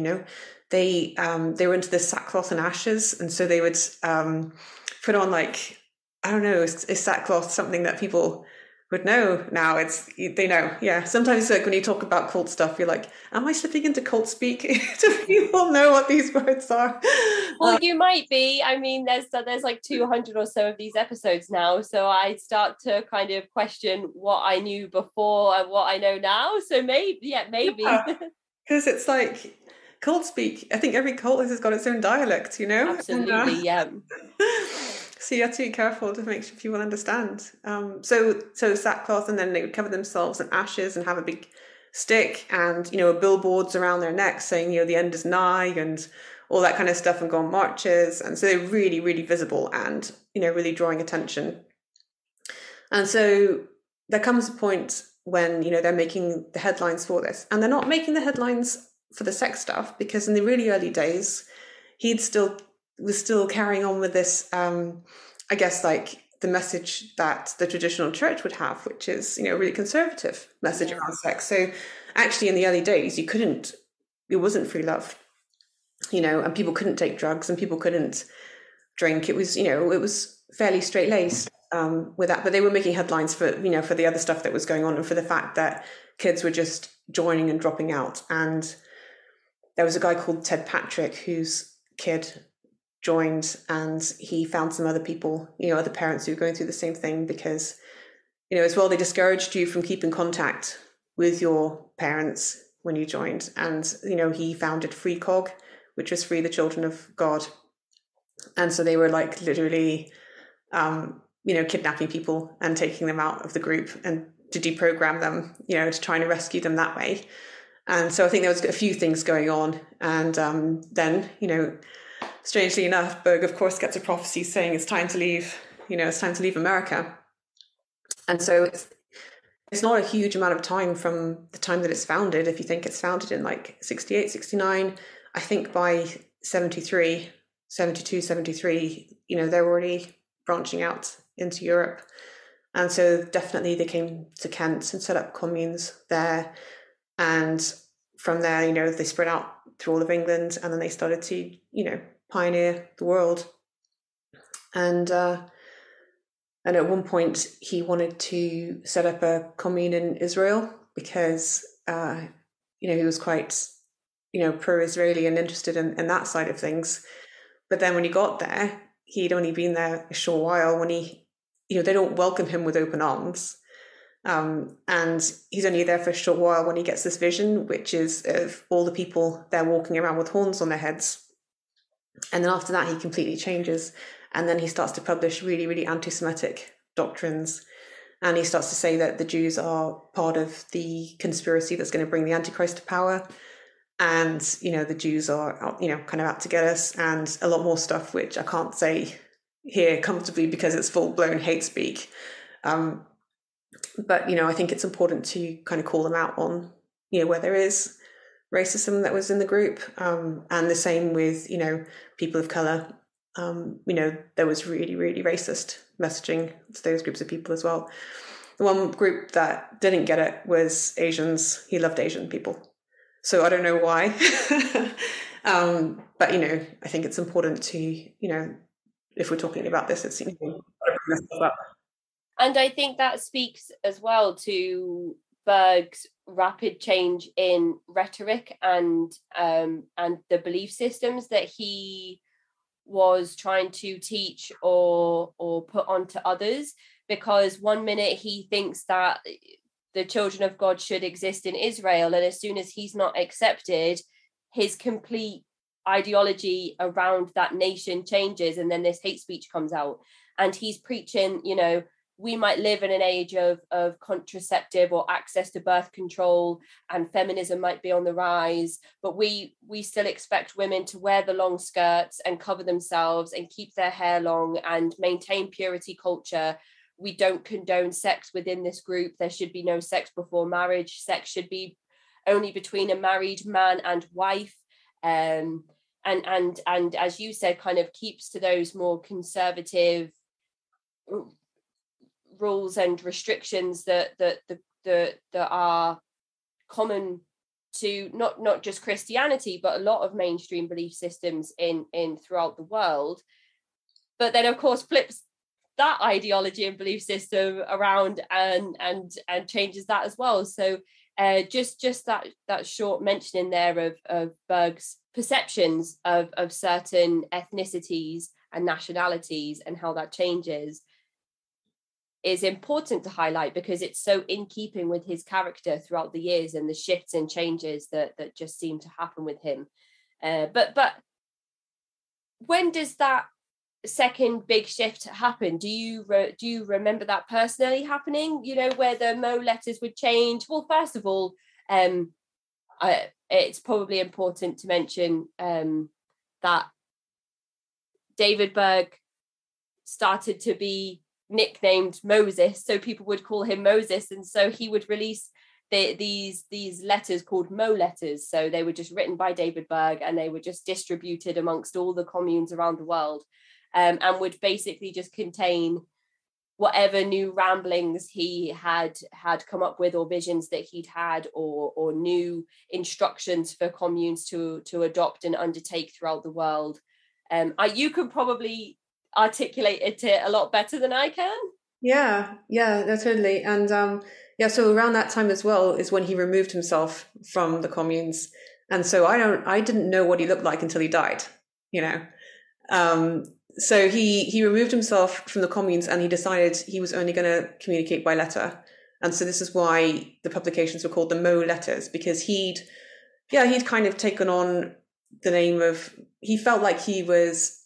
they were into this sackcloth and ashes. And so they would put on, like, I don't know, is sackcloth something that people would know now? They know. Yeah. Sometimes, like, when you talk about cult stuff, you're like, am I slipping into cult speak? Do people know what these words are? Well, you might be. I mean, there's like 200 or so of these episodes now. So I start to kind of question what I knew before and what I know now. So maybe. Because it's like cult speak. I think every cult has got its own dialect, Absolutely, yeah. So you have to be careful to make sure people understand. So sackcloth, and then they would cover themselves in ashes and have a big stick and, billboards around their necks saying, the end is nigh and all that kind of stuff, and go on marches. And so they're really, really visible and, really drawing attention. And so there comes a point when, they're making the headlines for this, and they're not making the headlines for the sex stuff, because in the really early days, he was still carrying on with this, I guess, like the message that the traditional church would have, which is, a really conservative message around sex. So actually in the early days, it wasn't free love, and people couldn't take drugs and people couldn't drink. It was, it was fairly straight-laced with that, but they were making headlines for, for the other stuff that was going on, and for the fact that kids were just joining and dropping out. And there was a guy called Ted Patrick whose kid joined, and he found some other people, other parents who were going through the same thing, because, as well, they discouraged you from keeping contact with your parents when you joined. And, he founded Free Cog, which was Free the Children of God. And so they were like literally, kidnapping people and taking them out of the group and to deprogram them, to try and rescue them that way. And so I think there was a few things going on. And then, strangely enough, Berg, of course, gets a prophecy saying it's time to leave, it's time to leave America. And so it's not a huge amount of time from the time that it's founded. If you think it's founded in like 68, 69, I think by 72, 73, they're already branching out into Europe. And so definitely they came to Kent and set up communes there. And from there, they spread out through all of England, and then they started to, pioneer the world. And at one point he wanted to set up a commune in Israel because, he was quite, pro-Israeli and interested in that side of things. But then when he got there, he'd only been there a short while when they don't welcome him with open arms. And he's only there for a short while when he gets this vision, which is of all the people there walking around with horns on their heads. And then after that, he completely changes. And then he starts to publish really, really anti-Semitic doctrines. And he starts to say that the Jews are part of the conspiracy that's going to bring the Antichrist to power. And, the Jews are, kind of out to get us, and a lot more stuff, which I can't say here comfortably because it's full-blown hate speak. But, I think it's important to kind of call them out on, where there is racism that was in the group. And the same with, people of colour. There was really, really racist messaging to those groups of people as well. The one group that didn't get it was Asians. He loved Asian people. So I don't know why. But, I think it's important to, if we're talking about this, it's, And I think that speaks as well to Berg's rapid change in rhetoric and the belief systems that he was trying to teach or put onto others. Because one minute he thinks that the children of God should exist in Israel, and as soon as he's not accepted, his complete ideology around that nation changes, and then this hate speech comes out, and he's preaching, we might live in an age of contraceptive or access to birth control, and feminism might be on the rise, but we still expect women to wear the long skirts and cover themselves and keep their hair long and maintain purity culture. We don't condone sex within this group. There should be no sex before marriage. Sex should be only between a married man and wife. And as you said, kind of keeps to those more conservative rules and restrictions that are common to not just Christianity, but a lot of mainstream belief systems in throughout the world. But then, of course, flips that ideology and belief system around and changes that as well. So just that short mentioning there of Berg's perceptions of certain ethnicities and nationalities and how that changes is important to highlight, because it's so in keeping with his character throughout the years and the shifts and changes that just seem to happen with him. But when does that second big shift happen? Do you remember that personally happening, where the Mo letters would change? Well, first of all, it's probably important to mention that David Berg started to be nicknamed Moses, so people would call him Moses, and so he would release these letters called Mo letters. So they were just written by David Berg, and they were just distributed amongst all the communes around the world, and would basically just contain whatever new ramblings he had come up with, or visions that he'd had, or new instructions for communes to adopt and undertake throughout the world. You could probably articulate it a lot better than I can. Yeah, no, totally. And so around that time as well is when he removed himself from the communes, and so I didn't know what he looked like until he died. So he removed himself from the communes, and he decided he was only going to communicate by letter. And so this is why the publications were called the Mo letters, because he'd kind of taken on the name of, he felt like he was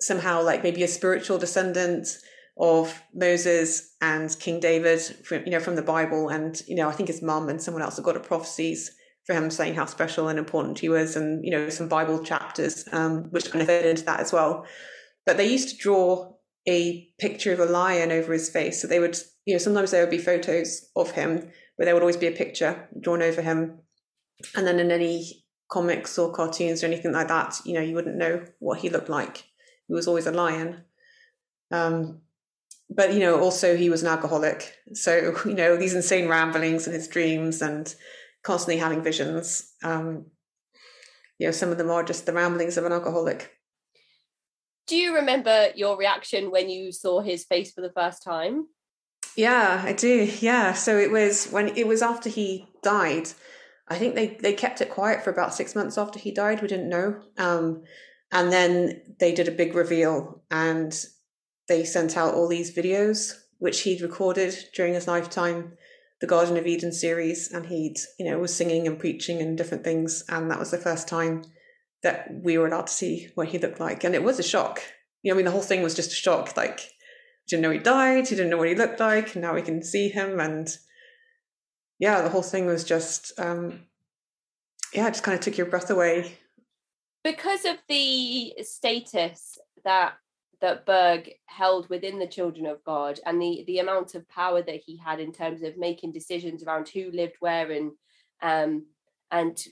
somehow like maybe a spiritual descendant of Moses and King David from the Bible. And, I think his mum and someone else had got prophecies for him saying how special and important he was, and, some Bible chapters, which kind of fit into that as well. But they used to draw a picture of a lion over his face. So they would, sometimes there would be photos of him, but there would always be a picture drawn over him. And then in any comics or cartoons or anything like that, you wouldn't know what he looked like. He was always a lion. But, also he was an alcoholic. So, these insane ramblings in his dreams and constantly having visions. Some of them are just the ramblings of an alcoholic. Do you remember your reaction when you saw his face for the first time? Yeah, I do. Yeah. So it was after he died. I think they kept it quiet for about 6 months after he died. We didn't know. And then they did a big reveal, and they sent out all these videos, which he'd recorded during his lifetime, the Garden of Eden series. And he'd, was singing and preaching and different things. And that was the first time that we were allowed to see what he looked like. And it was a shock. The whole thing was just a shock. Like, didn't know he died. He didn't know what he looked like. And now we can see him. And yeah, the whole thing was just, it just kind of took your breath away. Because of the status that Berg held within the children of God, and the amount of power that he had in terms of making decisions around who lived where, and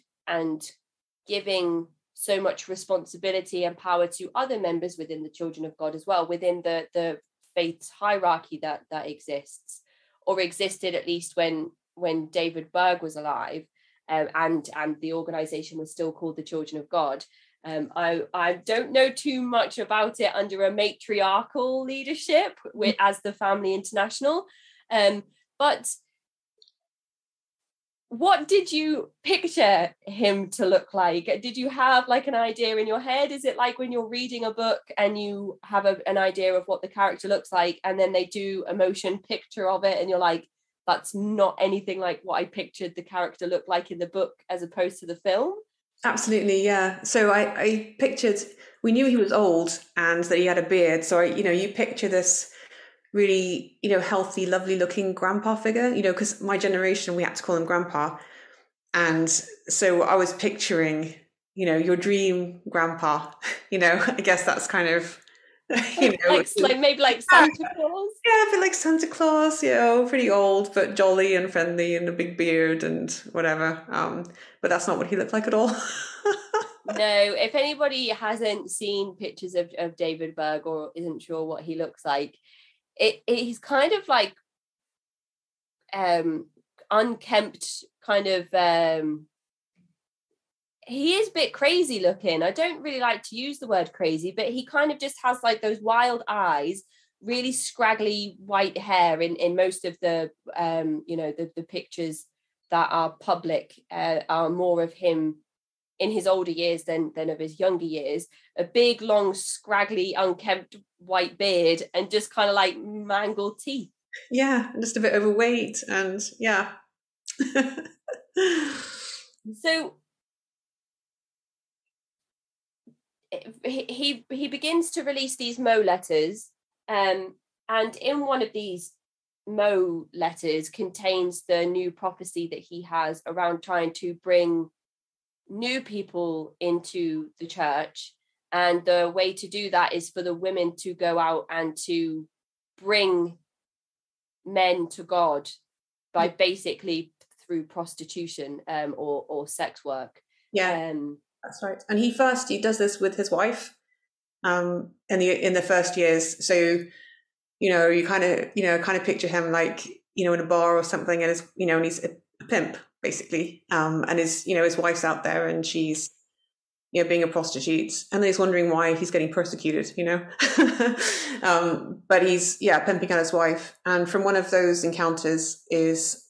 giving so much responsibility and power to other members within the children of God as well, within the faith's hierarchy that exists. or existed at least when David Berg was alive, and the organization was still called the Children of God. I don't know too much about it under a matriarchal leadership as the Family International, but what did you picture him to look like? Did you have like an idea in your head? Is it like when you're reading a book and you have an idea of what the character looks like, and then they do a motion picture of it and you're like, that's not anything like what I pictured the character looked like in the book as opposed to the film? Absolutely, yeah. So I pictured, we knew he was old and that he had a beard. So you picture this really, healthy, lovely looking grandpa figure, because my generation, we had to call him grandpa. And so I was picturing, your dream grandpa, I guess that's kind of, like maybe like Santa Claus. Yeah, a bit like Santa Claus, pretty old, but jolly and friendly and a big beard and whatever. But that's not what he looked like at all. No, if anybody hasn't seen pictures of David Berg or isn't sure what he looks like, he's kind of like unkempt, kind of he is a bit crazy looking. I don't really like to use the word crazy, but he kind of just has like those wild eyes, really scraggly white hair in most of the the pictures that are public are more of him in his older years than of his younger years. A big, long, scraggly, unkempt white beard and just kind of like mangled teeth. Yeah, just a bit overweight and yeah. So he begins to release these Mo letters, and in one of these Mo letters contains the new prophecy that he has around trying to bring new people into the church, and the way to do that is for the women to go out and to bring men to God by basically through prostitution or sex work. That's right. And he does this with his wife in the first years. So you kind of picture him like in a bar or something, and and he's a pimp basically, and his wife's out there and she's being a prostitute, and then he's wondering why he's getting persecuted, but he's pimping out his wife. And from one of those encounters is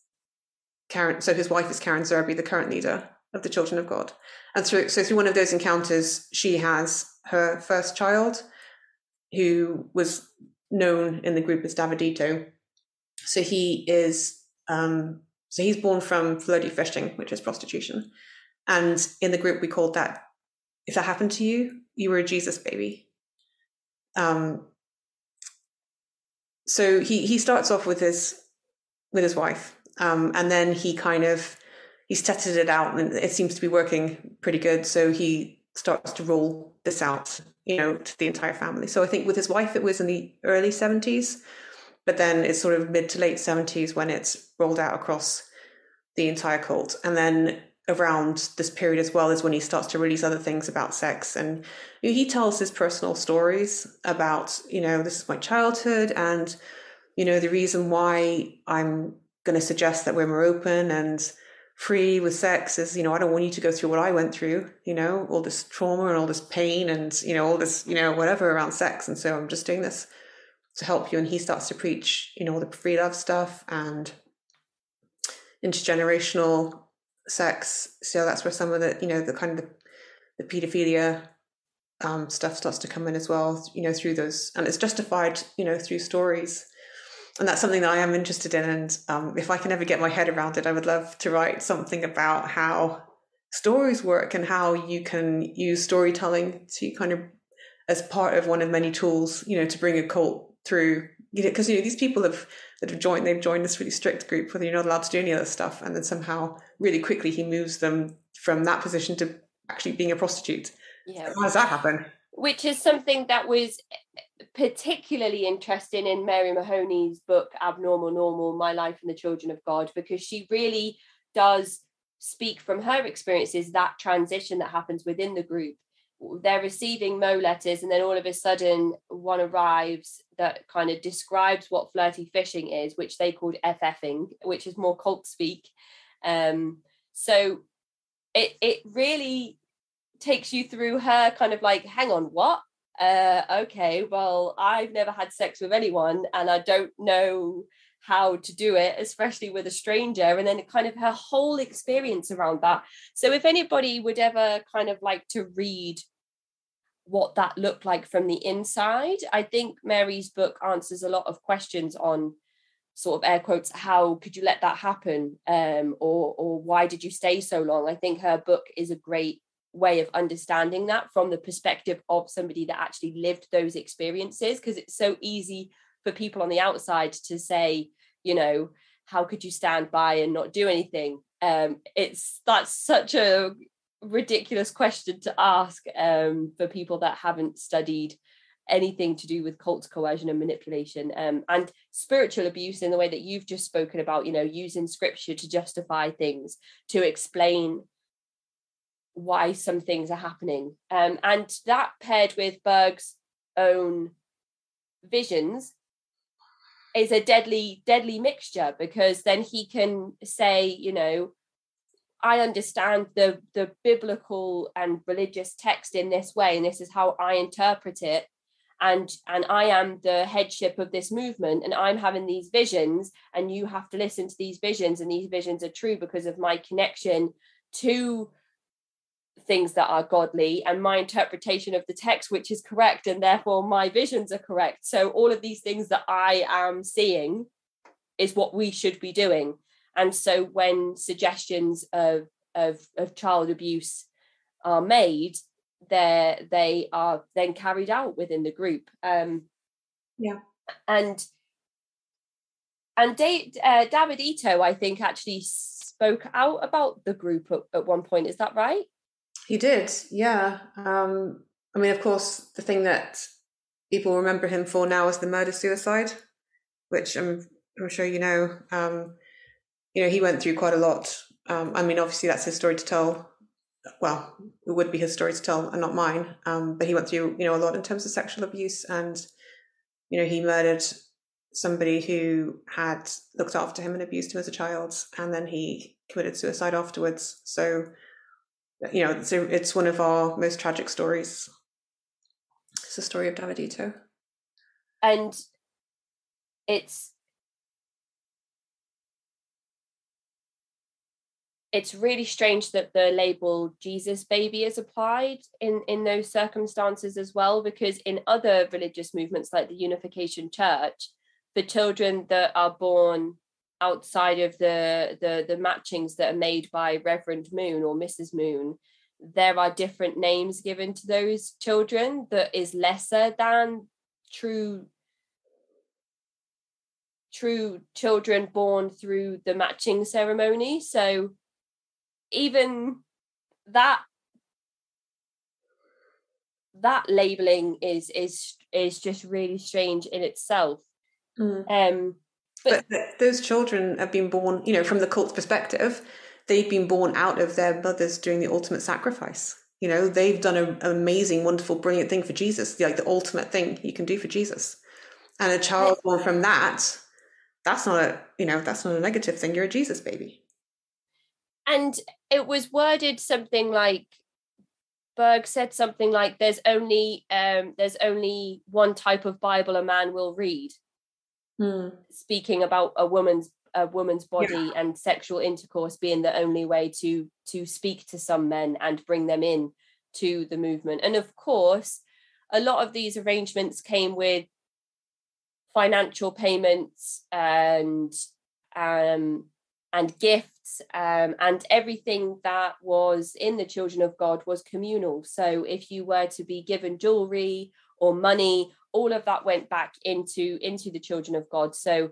Karen. So his wife is Karen Zerby, the current leader of the Children of God. And so through one of those encounters, she has her first child, who was known in the group as Davidito. So he is he's born from flirty fishing, which is prostitution. And in the group we called that, if that happened to you, you were a Jesus baby. So he starts off with his wife, and then he's tested it out and it seems to be working pretty good. So he starts to roll this out, to the entire family. So I think with his wife, it was in the early 70s, but then it's sort of mid to late 70s when it's rolled out across the entire cult. And then around this period as well is when he starts to release other things about sex. And he tells his personal stories about, this is my childhood, and, the reason why I'm going to suggest that we're more open and free with sex is, I don't want you to go through what I went through, all this trauma and all this pain and, all this, whatever around sex. And so I'm just doing this to help you. And he starts to preach, all the free love stuff and intergenerational sex. So that's where some of the, the kind of the pedophilia stuff starts to come in as well, through those. And it's justified, through stories. And that's something that I am interested in. And if I can ever get my head around it, I would love to write something about how stories work and how you can use storytelling to kind of as part of one of many tools, to bring a cult through, because, these people they've joined this really strict group where you're not allowed to do any of this stuff. And then somehow really quickly he moves them from that position to actually being a prostitute. Yeah. So how does that happen? Which is something that was particularly interesting in Mary Mahoney's book, Abnormal Normal, My Life and the Children of God, because she really does speak from her experiences, that transition that happens within the group they're receiving Mo letters, and then all of a sudden one arrives that kind of describes what flirty fishing is, which they called FFing, which is more cult speak. So it really takes you through her kind of like, hang on, what? Okay, well, I've never had sex with anyone and I don't know how to do it, especially with a stranger. And then kind of her whole experience around that. So if anybody would ever kind of like to read what that looked like from the inside, I think Mary's book answers a lot of questions on sort of air quotes, how could you let that happen? Or why did you stay so long? I think her book is a great way of understanding that from the perspective of somebody that actually lived those experiences, because it's so easy for people on the outside to say, you know, how could you stand by and not do anything? That's such a ridiculous question to ask for people that haven't studied anything to do with cult coercion and manipulation, and spiritual abuse in the way that you've just spoken about, you know, using scripture to justify things, to explain why some things are happening. And that paired with Berg's own visions is a deadly mixture, because then he can say, you know, I understand the biblical and religious text in this way, and this is how I interpret it. And I am the headship of this movement, and I'm having these visions, and you have to listen to these visions, and these visions are true because of my connection to things that are godly and my interpretation of the text, which is correct, and therefore my visions are correct. So all of these things that I am seeing is what we should be doing. And so when suggestions of child abuse are made, they are then carried out within the group. And Davidito, I think, actually spoke out about the group at one point. Is that right? He did, yeah. I mean, of course, the thing that people remember him for now is the murder-suicide, which I'm sure you know. You know, he went through quite a lot. I mean, obviously, that's his story to tell. Well, it would be his story to tell and not mine. But he went through, you know, a lot in terms of sexual abuse, and, you know, he murdered somebody who had looked after him and abused him as a child, and then he committed suicide afterwards. So, you know, it's one of our most tragic stories. It's the story of Davidito. And it's really strange that the label Jesus baby is applied in those circumstances as well, because in other religious movements like the Unification Church, for children that are born outside of the matchings that are made by Reverend Moon or Mrs. Moon, there are different names given to those children that is lesser than true children born through the matching ceremony. So even that labeling is just really strange in itself. But those children have been born, you know, from the cult's perspective, they've been born out of their mothers doing the ultimate sacrifice. You know, they've done an amazing, wonderful, brilliant thing for Jesus, like the ultimate thing you can do for Jesus. And a child born from that's not a negative thing. You're a Jesus baby. And it was worded something like, Berg said something like, there's only one type of Bible a man will read. Speaking about a woman's body and sexual intercourse being the only way to speak to some men and bring them in to the movement. And of course, a lot of these arrangements came with financial payments and gifts, and everything that was in the Children of God was communal. So if you were to be given jewelry or money, all of that went back into the Children of God. So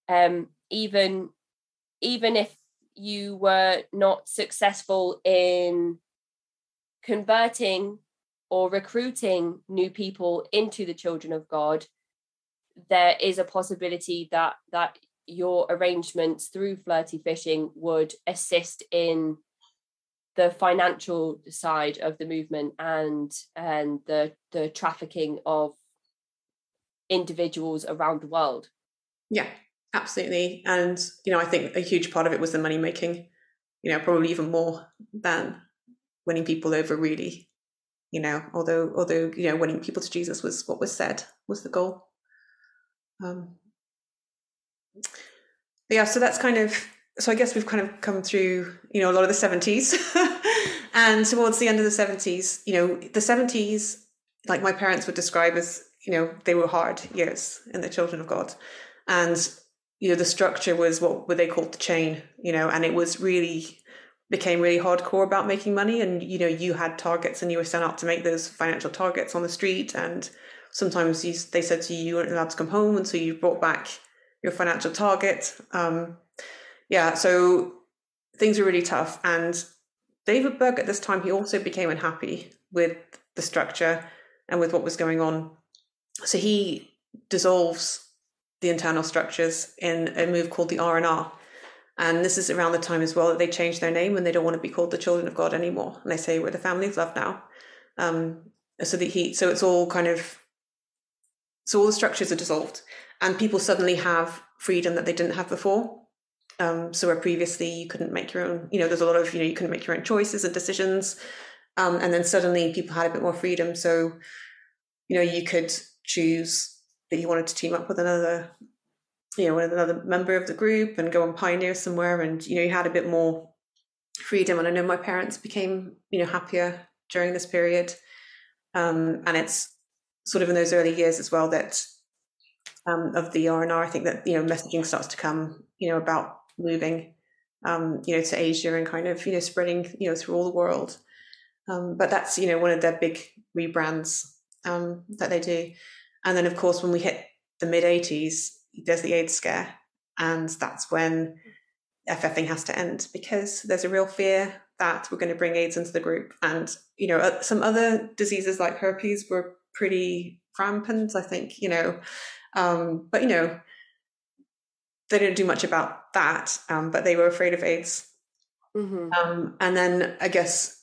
even if you were not successful in converting or recruiting new people into the Children of God, there is a possibility that your arrangements through flirty fishing would assist in the financial side of the movement and the trafficking of individuals around the world. Yeah, absolutely. And, I think a huge part of it was the money making, probably even more than winning people over, really, although, winning people to Jesus was what was said was the goal. Yeah, so that's so I guess we've kind of come through, a lot of the 70s and towards the end of the 70s, the 70s, like my parents would describe as, they were hard years in the children of God. And, the structure was what they called the chain, and it was became really hardcore about making money. And, you had targets and you were sent out to make those financial targets on the street. And sometimes they said to you weren't allowed to come home. And so you brought back your financial target. So things were really tough. And David Berg at this time, he also became unhappy with the structure and with what was going on. So he dissolves the internal structures in a move called the R&R. And this is around the time as well that they changed their name and they don't want to be called the Children of God anymore. And they say we're the family of love now. So it's all so all the structures are dissolved and people suddenly have freedom that they didn't have before. So where previously you couldn't make your own, there's a lot of, you couldn't make your own choices and decisions. And then suddenly people had a bit more freedom. So, you could choose that you wanted to team up with another member of the group and go and pioneer somewhere. And, you had a bit more freedom. And I know my parents became, happier during this period. And it's sort of in those early years as well that of the R&R, I think that, messaging starts to come, about moving, to Asia and kind of, spreading, through all the world. But that's, one of their big rebrands that they do. And then, of course, when we hit the mid-80s, there's the AIDS scare. And that's when FFing has to end because there's a real fear that we're going to bring AIDS into the group. And, some other diseases like herpes were pretty rampant, I think, but, they didn't do much about that, but they were afraid of AIDS. Mm-hmm. And then I guess,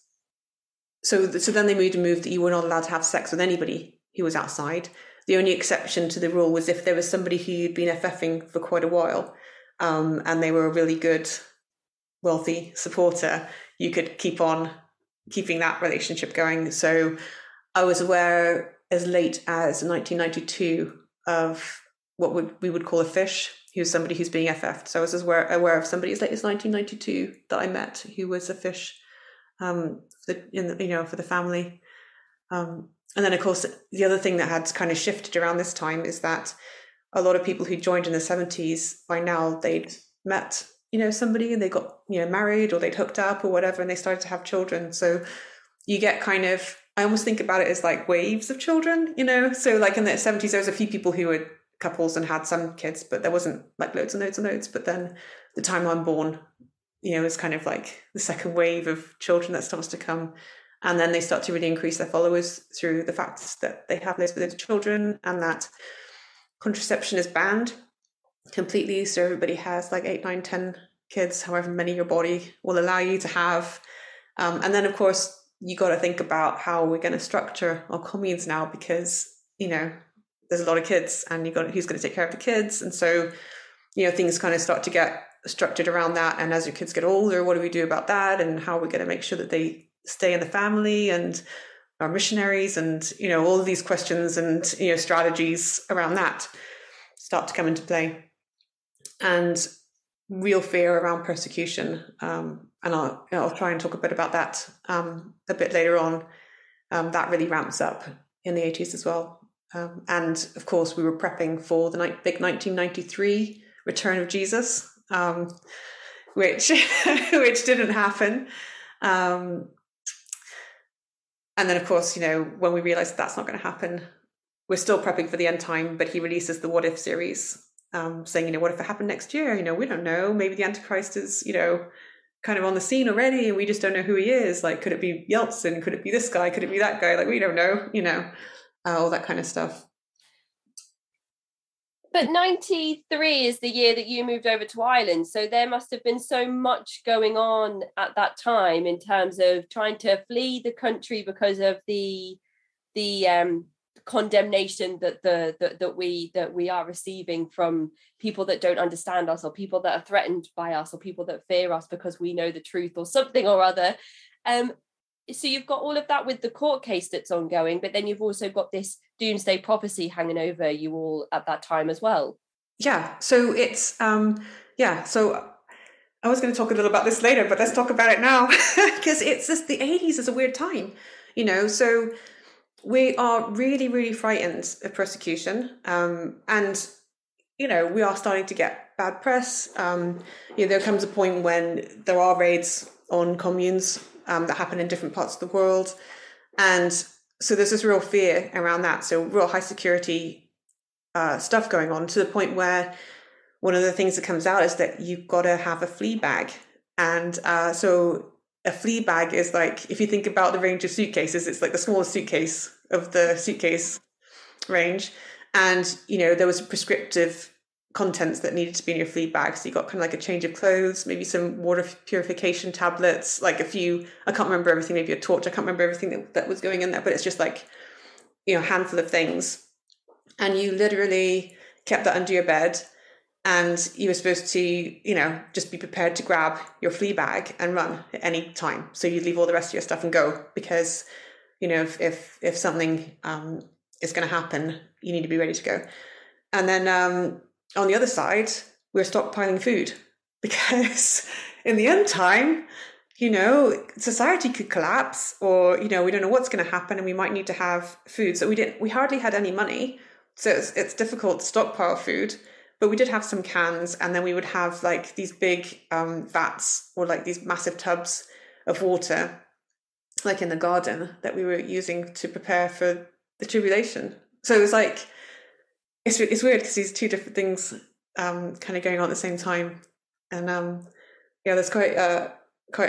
so then they moved that you were not allowed to have sex with anybody who was outside. The only exception to the rule was if there was somebody who'd been FFing for quite a while, and they were a really good, wealthy supporter, you could keep on keeping that relationship going. So I was aware as late as 1992 of what we would call a fish, who's somebody who's being FF'd. So I was aware of somebody as late as 1992 that I met who was a fish for the family. And then, of course, the other thing that had kind of shifted around this time is that a lot of people who joined in the 70s, by now they'd met, somebody and they got, married or they'd hooked up or whatever, and they started to have children. So you get I almost think about it as like waves of children, So like in the 70s, there was a few people who were couples and had some kids, but there wasn't like loads and loads and loads. But then the time I'm born, is kind of like the second wave of children that starts to come. And then they start to really increase their followers through the fact that they have loads of children and that contraception is banned completely. So everybody has like 8, 9, 10 kids, however many your body will allow you to have. And then, of course, you got to think about how we're going to structure our communes now because, there's a lot of kids and who's going to take care of the kids. And so, things kind of start to get structured around that. And as your kids get older, what do we do about that? And how are we going to make sure that they stay in the family and are missionaries and, all of these questions and, strategies around that start to come into play. And real fear around persecution. And I'll try and talk a bit about that a bit later on. That really ramps up in the 80s as well. And of course, we were prepping for the big 1993 return of Jesus, which didn't happen. And then, of course, when we realized that's not going to happen, we're still prepping for the end time. But he releases the What If series, saying, what if it happened next year? We don't know. Maybe the Antichrist is, kind of on the scene already, and we just don't know who he is. Like, could it be Yeltsin? Could it be this guy? Could it be that guy? Like, we don't know. All that kind of stuff. But 93 is the year that you moved over to Ireland. So there must have been so much going on at that time in terms of trying to flee the country because of the condemnation that we are receiving from people that don't understand us, or people that are threatened by us, or people that fear us because we know the truth or something or other. So you've got all of that with the court case that's ongoing, but then you've also got this doomsday prophecy hanging over you all at that time as well. Yeah. So it's, so I was going to talk a little about this later, but let's talk about it now, because it's just, the 80s is a weird time, so we are really, really frightened of persecution. And, we are starting to get bad press. There comes a point when there are raids on communes that happen in different parts of the world. And so there's this real fear around that. So real high security stuff going on, to the point where one of the things that comes out is that you've got to have a flea bag. And so a flea bag is like, if you think about the range of suitcases, it's like the smallest suitcase of the suitcase range. And, there was prescriptive contents that needed to be in your flea bag. So you got kind of like a change of clothes, maybe some water purification tablets, like I can't remember everything, maybe a torch. I can't remember everything that was going in there, but it's just like, a handful of things. And you literally kept that under your bed, and you were supposed to, just be prepared to grab your flea bag and run at any time. So you leave all the rest of your stuff and go, because, if something is going to happen, you need to be ready to go. And then on the other side, we're stockpiling food, because in the end time, society could collapse, or, we don't know what's going to happen, and we might need to have food. So we hardly had any money. So it's difficult to stockpile food, but we did have some cans, and then we would have like these big vats, or like these massive tubs of water, like in the garden, that we were using to prepare for the tribulation. So it was like, it's weird, because these two different things kind of going on at the same time. And there's quite a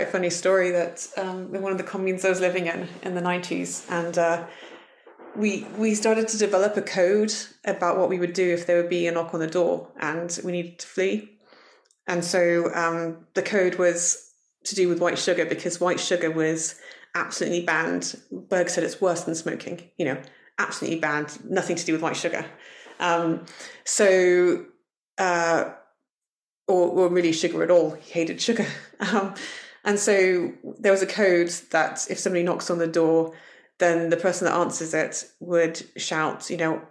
funny story that in one of the communes I was living in the 90s, and we started to develop a code about what we would do if there would be a knock on the door and we needed to flee. And so the code was to do with white sugar, because white sugar was absolutely banned. Berg said it's worse than smoking, absolutely banned, nothing to do with white sugar. Or really sugar at all. He hated sugar. And so there was a code that if somebody knocks on the door, then the person that answers it would shout, can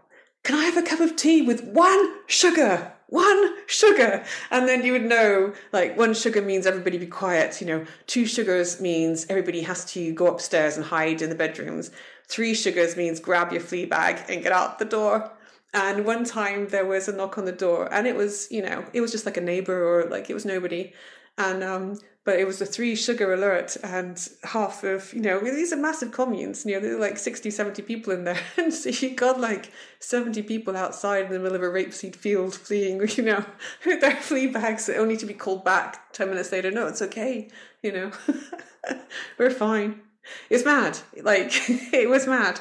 I have a cup of tea with one sugar? And then you would know, like, 1 sugar means everybody be quiet. 2 sugars means everybody has to go upstairs and hide in the bedrooms. 3 sugars means grab your flea bag and get out the door. And one time there was a knock on the door, and it was, it was just like a neighbor, or like it was nobody. And, but it was a 3 sugar alert, and half of, these are massive communes, there were like 60, 70 people in there. And so you got like 70 people outside in the middle of a rapeseed field fleeing, with their flea bags that only to be called back 10 minutes later. No, it's okay. We're fine. It's mad. Like, it was mad.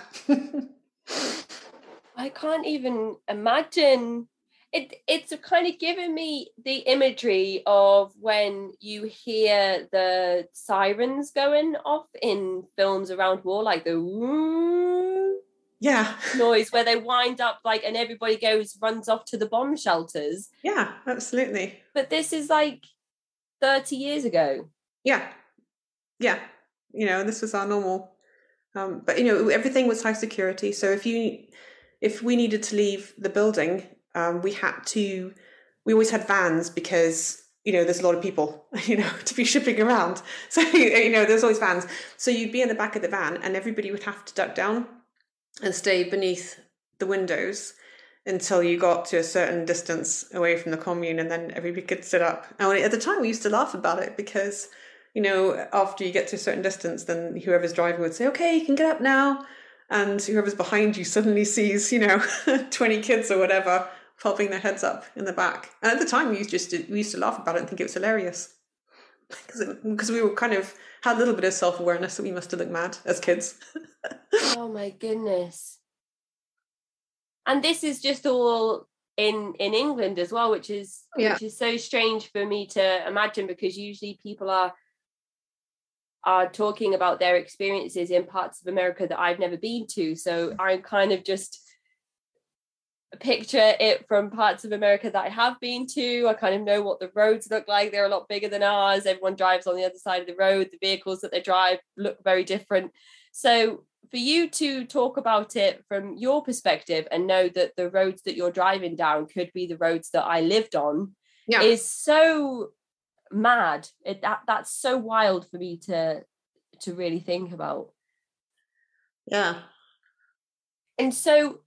I can't even imagine. It's kind of given me the imagery of when you hear the sirens going off in films around war, like the woo noise where they wind up, like, and everybody runs off to the bomb shelters. Yeah, absolutely. But this is like 30 years ago. Yeah. This was our normal. But everything was high security. So if we needed to leave the building, we always had vans, because, there's a lot of people, to be shipping around. So, there's always vans. So you'd be in the back of the van, and everybody would have to duck down and stay beneath the windows until you got to a certain distance away from the commune, and then everybody could sit up. And at the time we used to laugh about it, because, after you get to a certain distance, then whoever's driving would say, okay, you can get up now. And whoever's behind you suddenly sees, 20 kids or whatever popping their heads up in the back. And at the time, we used to laugh about it and think it was hilarious, because we were kind of had a little bit of self-awareness that we must have looked mad as kids. Oh my goodness! And this is just all in England as well, which is so strange for me to imagine, because usually people are talking about their experiences in parts of America that I've never been to. So I kind of just picture it from parts of America that I have been to. I kind of know what the roads look like. They're a lot bigger than ours. Everyone drives on the other side of the road. The vehicles that they drive look very different. So for you to talk about it from your perspective and know that the roads that you're driving down could be the roads that I lived on is so mad. That's so wild for me to really think about. Yeah. And so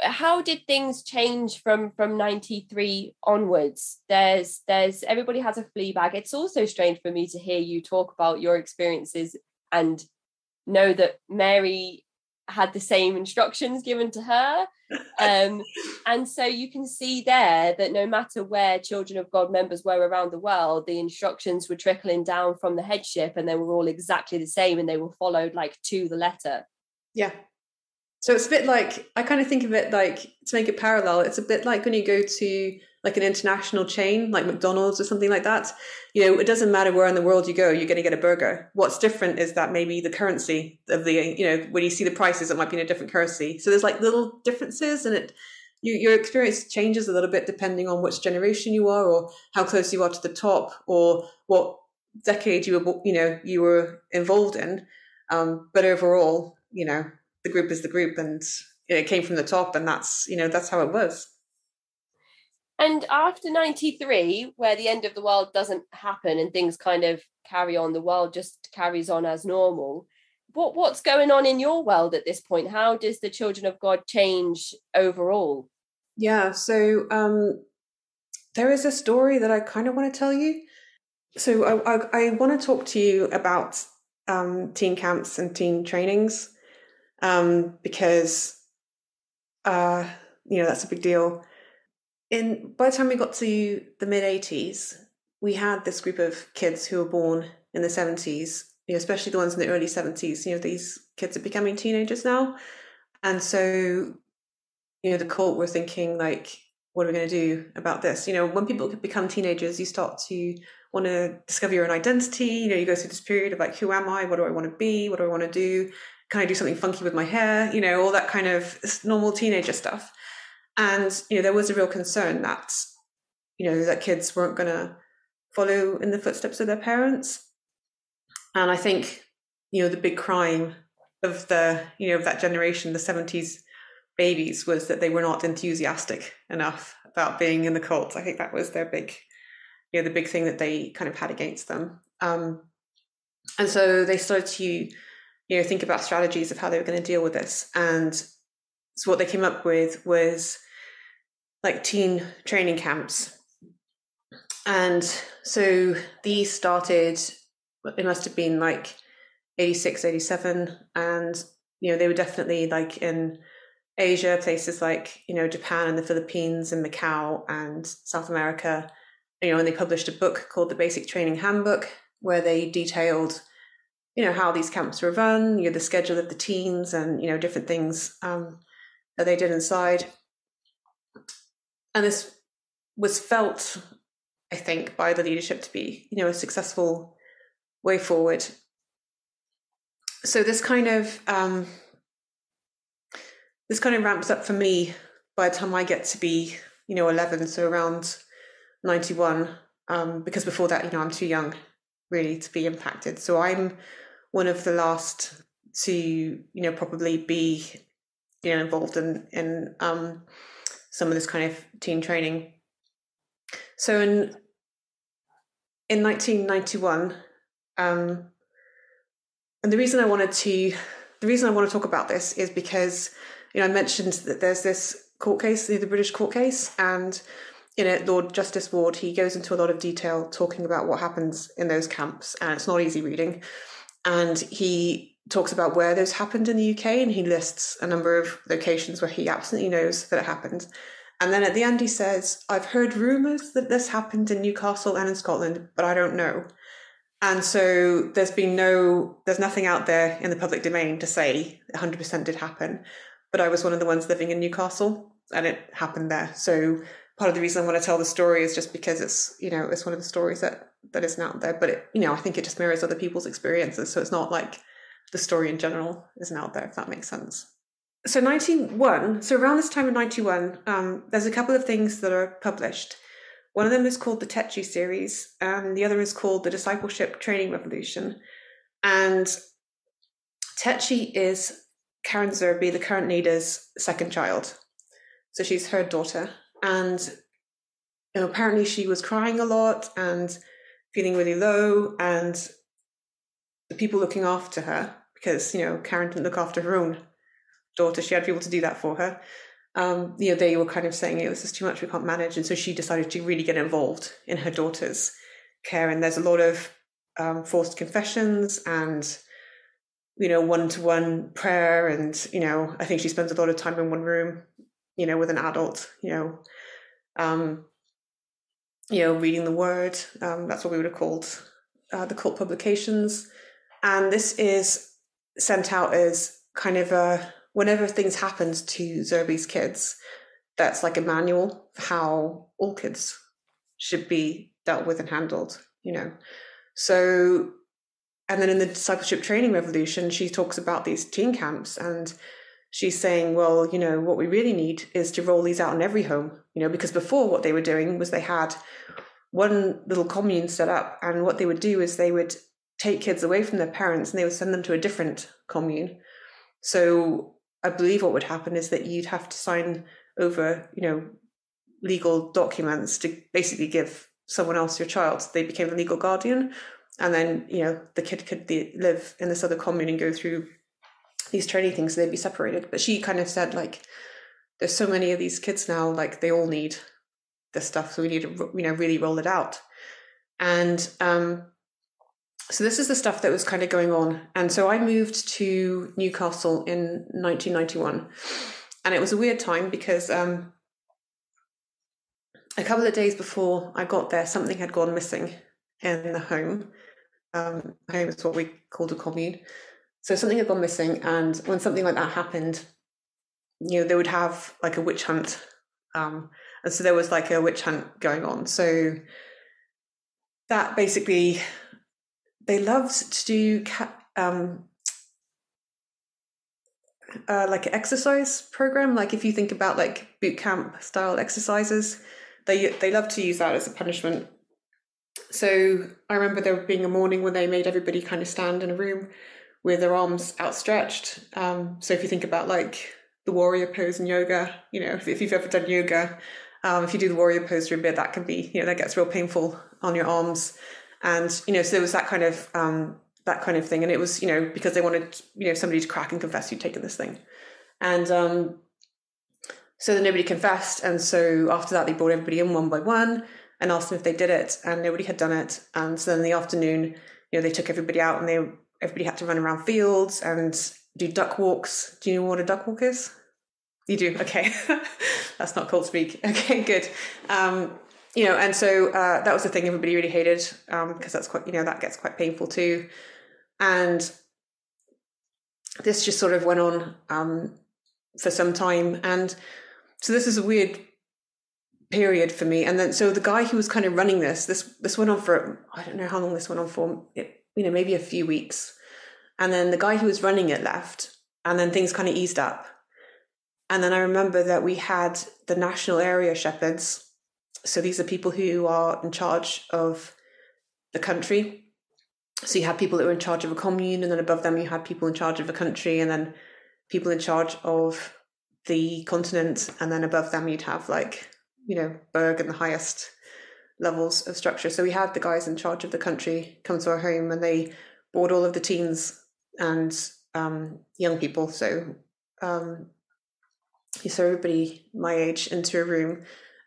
how did things change from 93 onwards? There's everybody has a flea bag. It's also strange for me to hear you talk about your experiences and know that Mary had the same instructions given to her. And so you can see there that no matter where Children of God members were around the world, the instructions were trickling down from the headship, and they were all exactly the same, and they were followed like to the letter. Yeah. So it's a bit like, I kind of think of it like, to make it parallel, it's a bit like when you go to like an international chain, like McDonald's or something like that. You know, it doesn't matter where in the world you go, you're going to get a burger. What's different is that maybe the currency of the, you know, when you see the prices, it might be in a different currency. So there's like little differences, and your experience changes a little bit depending on which generation you are, or how close you are to the top, or what decade you were involved in. But overall, you know, the group is the group, and it came from the top, and that's how it was. And after 93, where the end of the world doesn't happen and things kind of carry on, the world just carries on as normal. What's going on in your world at this point? How does the Children of God change overall? Yeah, so there is a story that I kind of want to tell you. So I want to talk to you about teen camps and teen trainings, because that's a big deal. By the time we got to the mid-80s, we had this group of kids who were born in the 70s, especially the ones in the early 70s. These kids are becoming teenagers now. And so, the cult were thinking, like, what are we going to do about this? When people become teenagers, you start to want to discover your own identity. You go through this period of like, who am I? What do I want to be? What do I want to do? Can I do something funky with my hair? All that kind of normal teenager stuff. And, there was a real concern that, that kids weren't going to follow in the footsteps of their parents. And I think, the big crime of of that generation, the 70s babies, was that they were not enthusiastic enough about being in the cult. I think that was their big, the big thing that they kind of had against them. And so they started to, think about strategies of how they were going to deal with this. And so what they came up with was like teen training camps. And so these started, it must have been like 86, 87. And, they were definitely like in Asia, places like, Japan and the Philippines and Macau and South America, and they published a book called The Basic Training Handbook, where they detailed, how these camps were run, the schedule of the teens and, different things that they did inside. And this was felt, I think, by the leadership to be, a successful way forward. So this kind of ramps up for me by the time I get to be, 11, so around 91, because before that, I'm too young really to be impacted. So I'm one of the last to, probably be, involved in some of this kind of teen training. So in 1991, and the reason I want to talk about this is because, I mentioned that there's this court case, the British court case, and in it, Lord Justice Ward, he goes into a lot of detail talking about what happens in those camps, and it's not easy reading. And he talks about where those happened in the UK, and he lists a number of locations where he absolutely knows that it happened. And then at the end he says, I've heard rumours that this happened in Newcastle and in Scotland, but I don't know. And so there's nothing out there in the public domain to say 100% did happen. But I was one of the ones living in Newcastle. and it happened there. So part of the reason I want to tell the story is just because it's, it's one of the stories that isn't out there, but I think it just mirrors other people's experiences. So it's not like the story in general isn't out there, if that makes sense. So around this time of 91, there's a couple of things that are published. One of them is called the Tetchy series, and the other is called the Discipleship Training Revolution. And Tetchy is Karen Zerby, the current leader's second child. So she's her daughter. And apparently she was crying a lot and feeling really low, and the people looking after her, because, Karen didn't look after her own daughter, she had people to do that for her. They were kind of saying, this is too much, we can't manage. And so she decided to really get involved in her daughter's care. And there's a lot of forced confessions and, one-to-one prayer. And, I think she spends a lot of time in one room, with an adult, reading the word. That's what we would have called the cult publications. And this is sent out as kind of whenever things happened to Zerby's kids, that's like a manual for how all kids should be dealt with and handled, So, and then in the Discipleship Training Revolution, she talks about these teen camps, and she's saying, well, what we really need is to roll these out in every home, because before what they were doing was they had one little commune set up, and what they would do is they would take kids away from their parents and they would send them to a different commune. So I believe what would happen is that you'd have to sign over, legal documents to basically give someone else your child. They became the legal guardian, and then, the kid could live in this other commune and go through these training things, so they'd be separated. But she kind of said, like, there's so many of these kids now, like, they all need this stuff, so we need to, really roll it out. And so this is the stuff that was kind of going on. And so I moved to Newcastle in 1991. And it was a weird time because a couple of days before I got there, something had gone missing in the home. Home is what we called a commune. So something had gone missing. And when something like that happened, they would have like a witch hunt. And so there was like a witch hunt going on. So that basically... They loved to do like an exercise program. Like if you think about like boot camp style exercises, they love to use that as a punishment. So I remember there being a morning when they made everybody kind of stand in a room with their arms outstretched. So if you think about like the warrior pose in yoga, if you've ever done yoga, if you do the warrior pose for a bit, that can be, that gets real painful on your arms. And, so there was that kind of thing. And it was, because they wanted, somebody to crack and confess you'd taken this thing. And so then nobody confessed. And so after that, they brought everybody in one by one and asked them if they did it. And nobody had done it. And so then in the afternoon, they took everybody out and everybody had to run around fields and do duck walks. Do you know what a duck walk is? You do? Okay. That's not cult speak. Okay, good. And so that was the thing everybody really hated, because that's quite, that gets quite painful too. And this just sort of went on for some time. And so this is a weird period for me. And then, so the guy who was kind of running this went on for, I don't know how long this went on for, maybe a few weeks. And then the guy who was running it left, and then things kind of eased up. And then I remember that we had the national area shepherds. So these are people who are in charge of the country. So you had people that were in charge of a commune, and then above them you had people in charge of a country, and then people in charge of the continent, and then above them you'd have like, Berg and the highest levels of structure. So we had the guys in charge of the country come to our home, and they brought all of the teens and young people. So everybody my age into a room.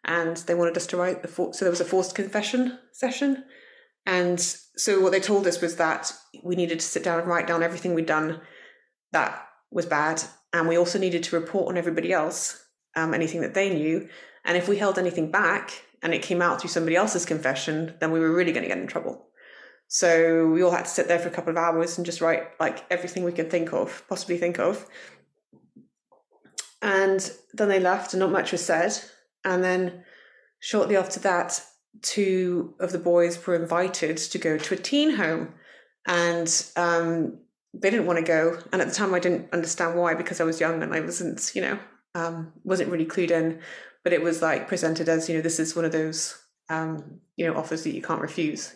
And they wanted us to write so there was a forced confession session. And so what they told us was that we needed to sit down and write down everything we'd done that was bad. And we also needed to report on everybody else, anything that they knew. And if we held anything back and it came out through somebody else's confession, then we were really going to get in trouble. So we all had to sit there for a couple of hours and just write like everything we could possibly think of. And then they left and not much was said. And then shortly after that, 2 of the boys were invited to go to a teen home. And they didn't want to go. And at the time I didn't understand why, because I was young and I wasn't, wasn't really clued in. But it was like presented as, this is one of those, offers that you can't refuse,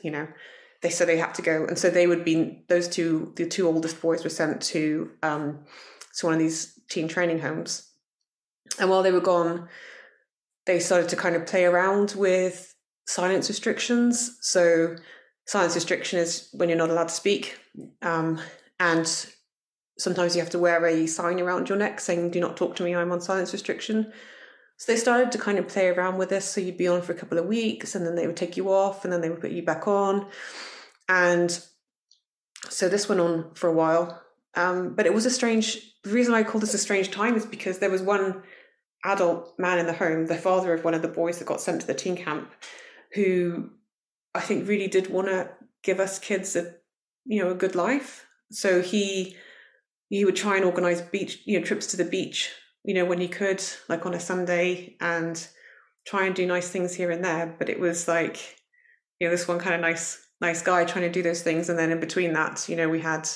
They said they had to go. And so they would be, the 2 oldest boys were sent to one of these teen training homes. And while they were gone, they started to kind of play around with silence restrictions. So silence restriction is when you're not allowed to speak. And sometimes you have to wear a sign around your neck saying, do not talk to me, I'm on silence restriction. So they started to kind of play around with this. So you'd be on for a couple of weeks and then they would take you off and then they would put you back on. And so this went on for a while. But it was the reason I call this a strange time is because there was one adult man in the home, the father of one of the boys that got sent to the teen camp, who I think really did want to give us kids a good life. So he would try and organize trips to the beach, when he could, like on a Sunday, and try and do nice things here and there. But it was like, this one kind of nice guy trying to do those things. And then in between that, we had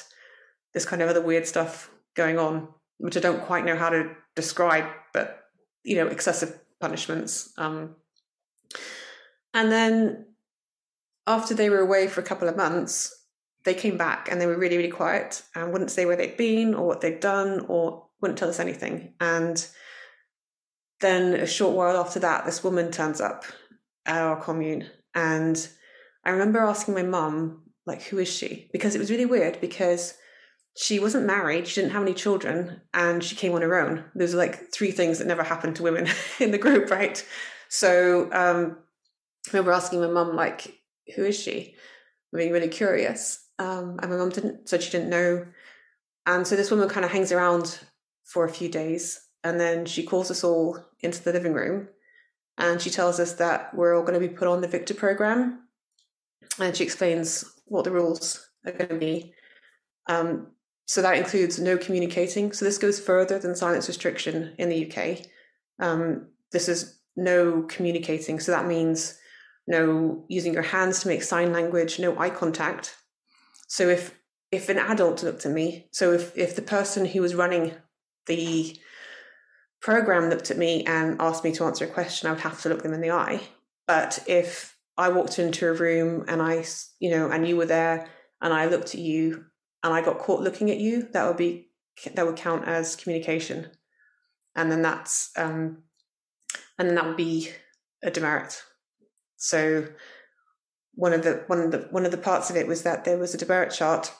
this kind of other weird stuff going on, which I don't quite know how to describe, but, excessive punishments. And then after they were away for a couple of months, they came back and they were really, really quiet and wouldn't say where they'd been or what they'd done or wouldn't tell us anything. And then a short while after that, this woman turns up at our commune. And I remember asking my mum, like, who is she? Because it was really weird because she wasn't married, she didn't have any children, and she came on her own. There's like 3 things that never happened to women in the group, right? So I remember asking my mum, like, who is she? Being really curious. And my mum said she didn't know. And so this woman kind of hangs around for a few days, and then she calls us all into the living room, and she tells us that we're all going to be put on the Victor program, and she explains what the rules are going to be. So that includes no communicating. So this goes further than silence restriction in the UK. This is no communicating. So that means no using your hands to make sign language, no eye contact. So if an adult looked at me, so if the person who was running the program looked at me and asked me to answer a question, I would have to look them in the eye. But if I walked into a room and and you were there and I looked at you and I got caught looking at you, that would count as communication. And then that would be a demerit. So one of the parts of it was that there was a demerit chart,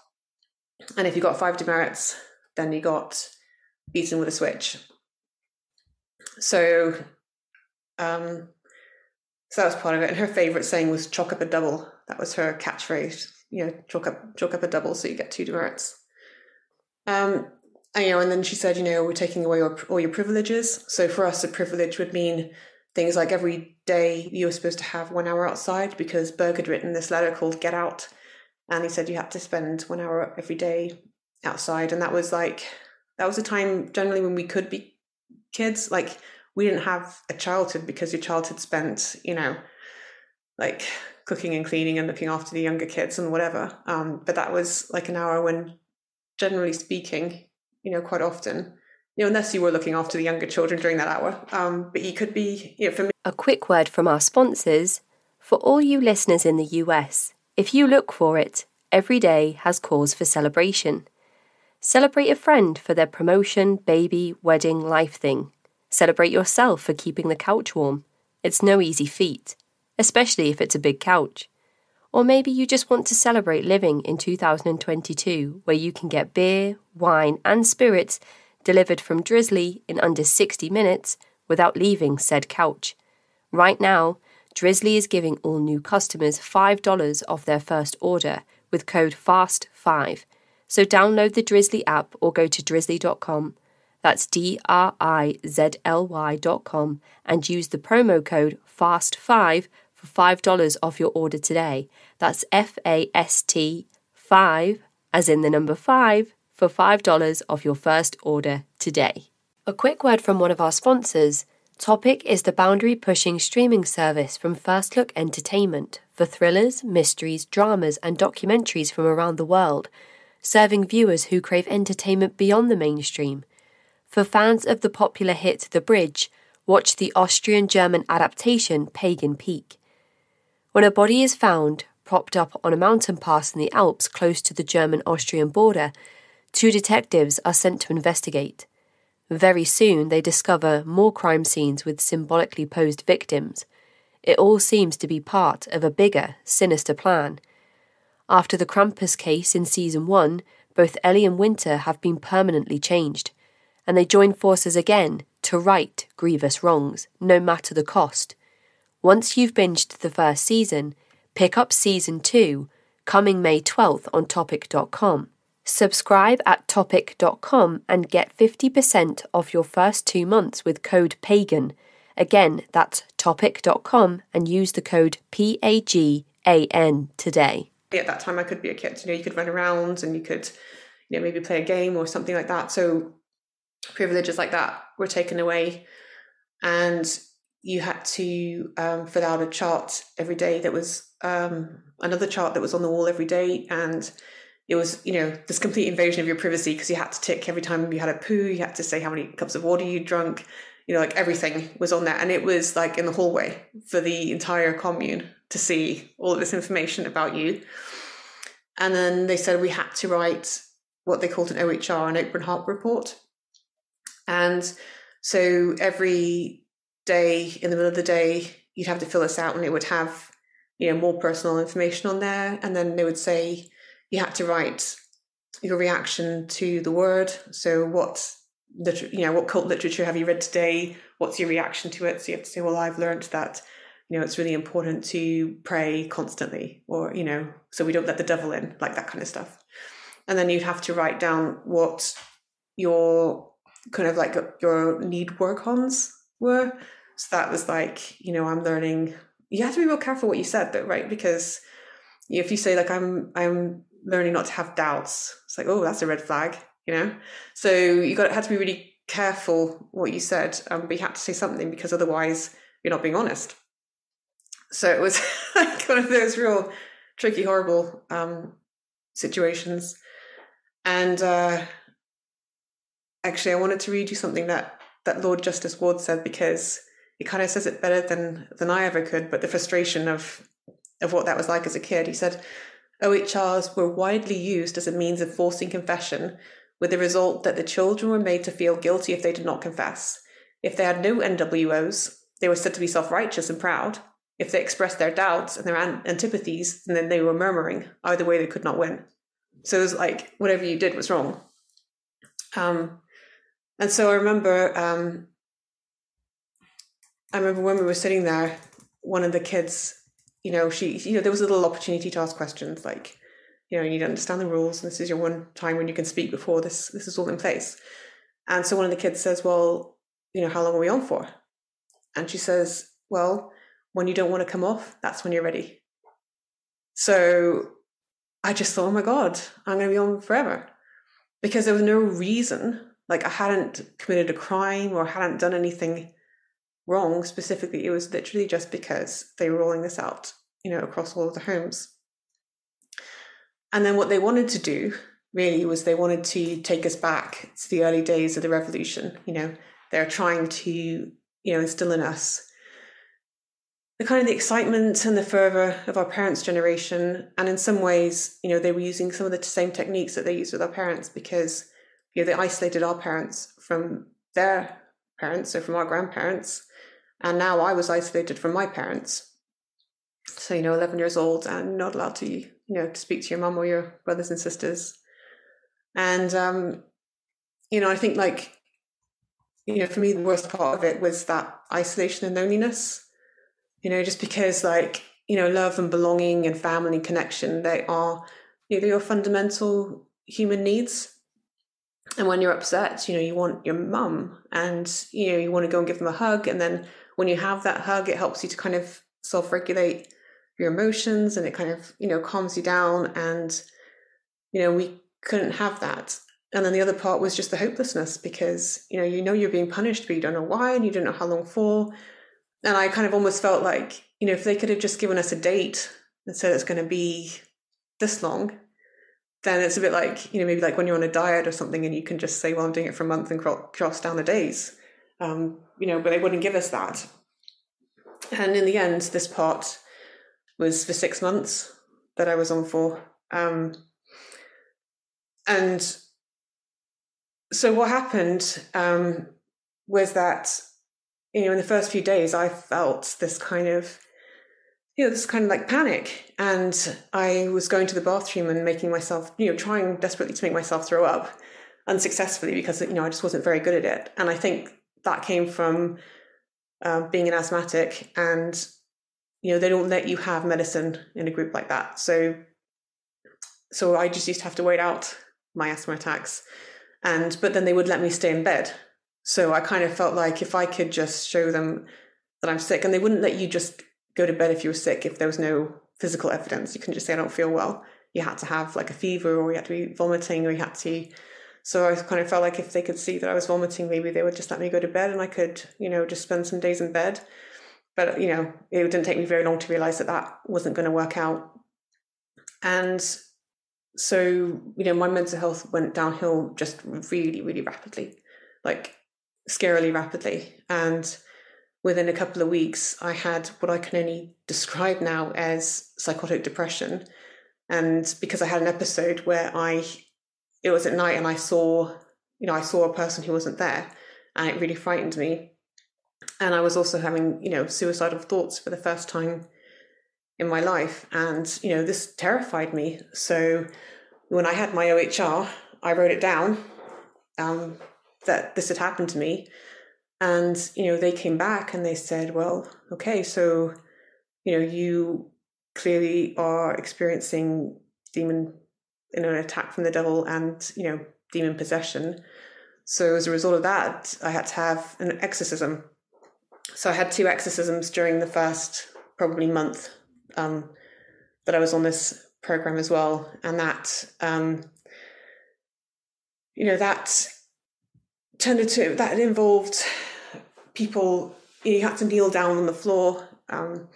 and if you got 5 demerits, then you got beaten with a switch. So that was part of it. And her favourite saying was "chalk up a double." That was her catchphrase. Chalk up a double, so you get 2 demerits. And then she said, we're taking away all your privileges. So for us, a privilege would mean things like every day you were supposed to have 1 hour outside, because Berg had written this letter called Get Out, and he said you had to spend 1 hour every day outside. And that was a time generally when we could be kids. Like, we didn't have a childhood because your childhood spent, like cooking and cleaning and looking after the younger kids and whatever. But that was like an hour when, generally speaking, quite often, unless you were looking after the younger children during that hour. But you could be, for me. A quick word from our sponsors. For all you listeners in the US, if you look for it, every day has cause for celebration. Celebrate a friend for their promotion, baby, wedding, life thing. Celebrate yourself for keeping the couch warm. It's no easy feat, especially if it's a big couch. Or maybe you just want to celebrate living in 2022, where you can get beer, wine and spirits delivered from Drizzly in under 60 minutes without leaving said couch. Right now, Drizzly is giving all new customers $5 off their first order with code FAST5. So download the Drizzly app or go to drizzly.com. That's DRIZLY.com and use the promo code FAST5 for $5 off your order today. That's FAST 5, as in the number 5, for $5 off your first order today. A quick word from one of our sponsors. Topic is the boundary-pushing streaming service from First Look Entertainment for thrillers, mysteries, dramas and documentaries from around the world, serving viewers who crave entertainment beyond the mainstream. For fans of the popular hit The Bridge, watch the Austrian-German adaptation Pagan Peak. When a body is found, propped up on a mountain pass in the Alps close to the German-Austrian border, 2 detectives are sent to investigate. Very soon they discover more crime scenes with symbolically posed victims. It all seems to be part of a bigger, sinister plan. After the Krampus case in Season 1, both Ellie and Winter have been permanently changed, and they join forces again to right grievous wrongs, no matter the cost. Once you've binged the first season, pick up Season 2, coming May 12th on topic.com. Subscribe at topic.com and get 50% off your first 2 months with code PAGAN. Again, that's topic.com and use the code PAGAN today. At that time, I could be a kid. You could run around and you could, maybe play a game or something like that. So privileges like that were taken away, and you had to fill out a chart every day that was another chart that was on the wall every day, and it was, this complete invasion of your privacy, because you had to tick every time you had a poo, you had to say how many cups of water you'd drunk, everything was on there. And it was like in the hallway for the entire commune to see all of this information about you. And then they said we had to write what they called an OHR, an open heart report. And so every day, in the middle of the day, you'd have to fill this out, and it would have, more personal information on there. And then they would say you had to write your reaction to the word. So what cult literature have you read today? What's your reaction to it? So you have to say, well, I've learned that, it's really important to pray constantly, or, so we don't let the devil in, like that kind of stuff. And then you'd have to write down what your kind of like your need work-ons were. So that was like, I'm learning. You have to be real careful what you said though, right? Because if you say like, I'm learning not to have doubts, it's like, oh, that's a red flag, So you had to be really careful what you said, but you had to say something, because otherwise you're not being honest. So it was like one of those real tricky, horrible situations. And actually, I wanted to read you something that Lord Justice Ward said, because he kind of says it better than I ever could, but the frustration of what that was like as a kid. He said, OHRs were widely used as a means of forcing confession, with the result that the children were made to feel guilty if they did not confess. If they had no NWOs, they were said to be self-righteous and proud. If they expressed their doubts and their antipathies, then they were murmuring. Either way, they could not win. So it was like, whatever you did was wrong. And so I remember when we were sitting there, one of the kids, there was a little opportunity to ask questions, like, you need to understand the rules, and this is your one time when you can speak before this is all in place. And so one of the kids says, well, how long are we on for? And she says, well, when you don't want to come off, that's when you're ready. So I just thought, oh my God, I'm going to be on forever. Because there was no reason, like I hadn't committed a crime or hadn't done anything wrong specifically. It was literally just because they were rolling this out, across all of the homes. And then what they wanted to do really was they wanted to take us back to the early days of the revolution. They're trying to, instill in us the kind of the excitement and the fervor of our parents' generation. And in some ways, they were using some of the same techniques that they used with our parents, because, they isolated our parents from their parents, so from our grandparents. And now I was isolated from my parents. So, 11 years old and not allowed to, to speak to your mum or your brothers and sisters. And, I think like, for me, the worst part of it was that isolation and loneliness, just because like, love and belonging and family and connection, they are, your fundamental human needs. And when you're upset, you want your mum, and, you want to go and give them a hug. And then when you have that hug, it helps you to kind of self-regulate your emotions, and it kind of, calms you down. And, we couldn't have that. And then the other part was just the hopelessness, because, you're being punished, but you don't know why, and you don't know how long for. And I kind of almost felt like, if they could have just given us a date and said it's going to be this long, then it's a bit like, maybe like when you're on a diet or something and you can just say, well, I'm doing it for a month and cross down the days. But they wouldn't give us that. And in the end, this part was for 6 months that I was on for. And so what happened was that, in the first few days, I felt this kind of like panic. And I was going to the bathroom and making myself, trying desperately to make myself throw up, unsuccessfully, because, I just wasn't very good at it. And I think that came from being an asthmatic, and, they don't let you have medicine in a group like that. So I just used to have to wait out my asthma attacks. But then they would let me stay in bed. So I kind of felt like if I could just show them that I'm sick, and they wouldn't let you just go to bed if you were sick, if there was no physical evidence. You couldn't just say, I don't feel well. You had to have like a fever, or you had to be vomiting, or you had to. So I kind of felt like if they could see that I was vomiting, maybe they would just let me go to bed, and I could, just spend some days in bed. But, it didn't take me very long to realize that that wasn't going to work out. And so, my mental health went downhill just really, really rapidly, like scarily rapidly. And within a couple of weeks, I had what I can only describe now as psychotic depression. And because I had an episode where it was at night, and I saw a person who wasn't there, and it really frightened me. And I was also having, suicidal thoughts for the first time in my life. And, this terrified me. So when I had my OHR, I wrote it down, that this had happened to me. And, they came back and they said, well, okay, so, you clearly are experiencing an attack from the devil and, demon possession. So as a result of that, I had to have an exorcism. So I had 2 exorcisms during the first probably month that I was on this program as well. And that, that involved people. You had to kneel down on the floor, and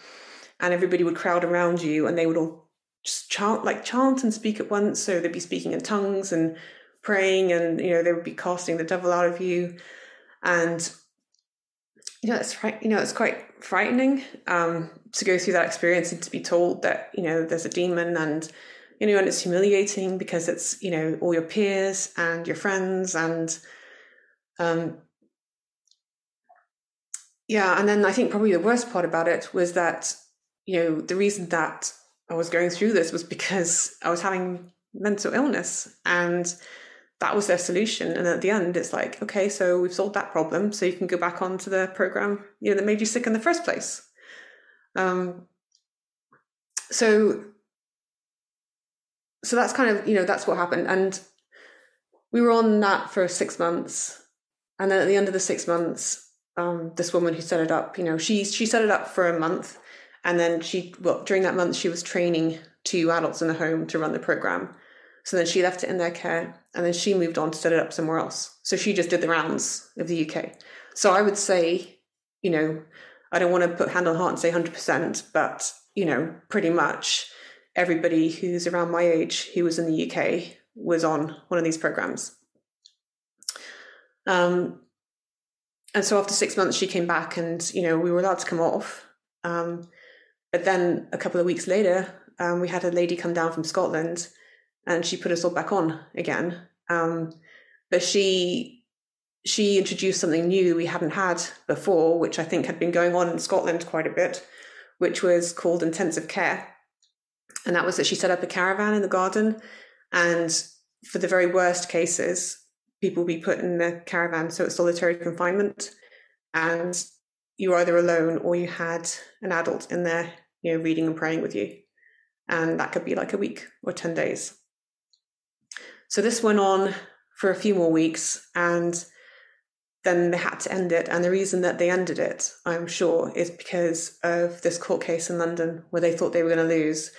everybody would crowd around you, and they would all just chant and speak at once. So they'd be speaking in tongues and praying, and they would be casting the devil out of you. And it's quite frightening to go through that experience and to be told that there's a demon, and and it's humiliating because it's all your peers and your friends, and and then I think probably the worst part about it was that the reason that I was going through this was because I was having mental illness, and that was their solution. And at the end, it's like, okay, so we've solved that problem, so you can go back onto the program, that made you sick in the first place. So that's kind of, that's what happened. And we were on that for 6 months. And then at the end of the 6 months, this woman who set it up, she set it up for a month. And then during that month, she was training 2 adults in the home to run the program. So then she left it in their care, and then she moved on to set it up somewhere else. So she just did the rounds of the UK. So I would say, I don't want to put hand on heart and say 100%, but, pretty much everybody who's around my age who was in the UK was on one of these programs. And so after 6 months, she came back, and, we were allowed to come off. But then a couple of weeks later, we had a lady come down from Scotland, and she put us all back on again. But she introduced something new we hadn't had before, which I think had been going on in Scotland quite a bit, which was called intensive care. And that was that she set up a caravan in the garden, and for the very worst cases, people would be put in the caravan, so it's solitary confinement, and you were either alone or you had an adult in there, reading and praying with you. And that could be like a week or 10 days. So this went on for a few more weeks, and then they had to end it. And the reason that they ended it, I'm sure, is because of this court case in London where they thought they were going to lose.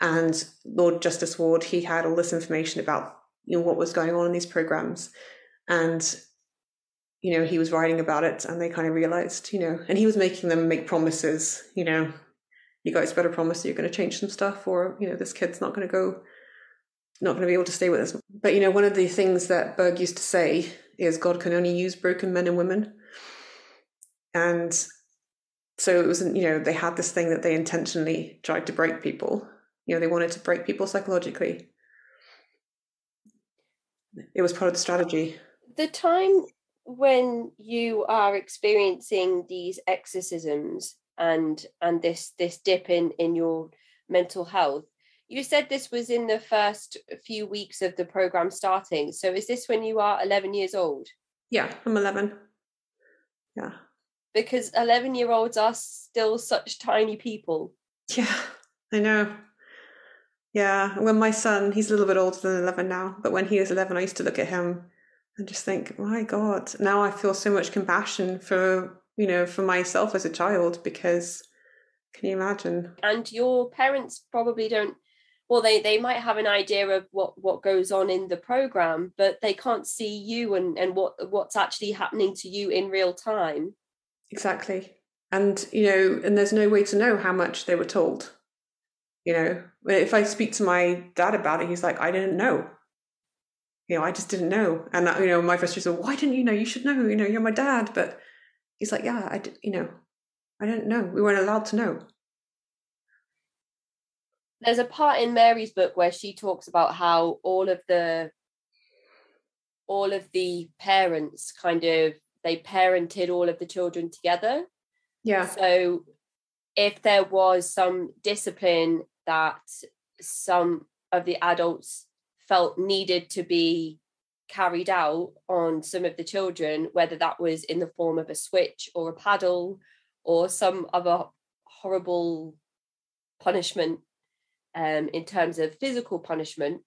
And Lord Justice Ward, he had all this information about what was going on in these programs. And, he was writing about it, and they kind of realized, and he was making them make promises, you guys better promise that you're going to change some stuff, or, this kid's not going to be able to stay with us. But, one of the things that Berg used to say is God can only use broken men and women. And so it wasn't, they had this thing that they intentionally tried to break people. They wanted to break people psychologically. It was part of the strategy. The time when you are experiencing these exorcisms and this dip in your mental health, you said this was in the first few weeks of the program starting. So is this when you are 11 years old? Yeah, I'm 11. Yeah. Because 11-year-olds are still such tiny people. Yeah, I know. Yeah, when my son, he's a little bit older than 11 now, but when he was 11, I used to look at him and just think, my God, now I feel so much compassion for myself as a child, because can you imagine? And your parents probably don't, well, they might have an idea of what goes on in the program, but they can't see you and what's actually happening to you in real time. Exactly. And, and there's no way to know how much they were told. If I speak to my dad about it, he's like, I didn't know. I just didn't know. And, my first is, why didn't you know? You should know, you're my dad. But he's like, yeah, I didn't know. We weren't allowed to know. There's a part in Mary's book where she talks about how all of the parents they parented all of the children together. Yeah. So if there was some discipline that some of the adults felt needed to be carried out on some of the children, whether that was in the form of a switch or a paddle or some other horrible punishment, in terms of physical punishment,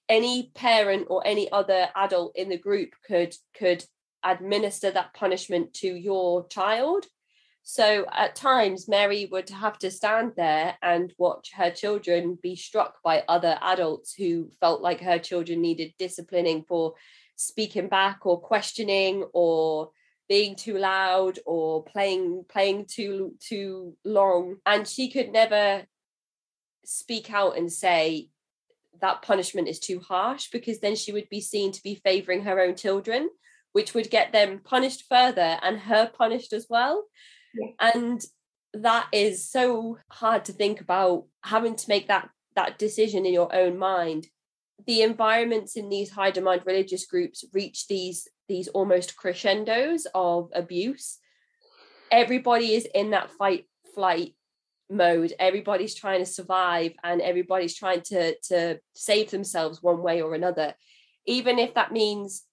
any parent or any other adult in the group could administer that punishment to your child. So at times, Mary would have to stand there and watch her children be struck by other adults who felt like her children needed disciplining for speaking back or questioning or being too loud or playing too long. And she could never speak out and say that punishment is too harsh, because then she would be seen to be favouring her own children, which would get them punished further and her punished as well. Yeah. And that is so hard to think about, having to make that decision in your own mind. The environments in these high demand religious groups reach these almost crescendos of abuse. Everybody is in that fight flight mode. Everybody's trying to survive, and everybody's trying to save themselves one way or another, even if that means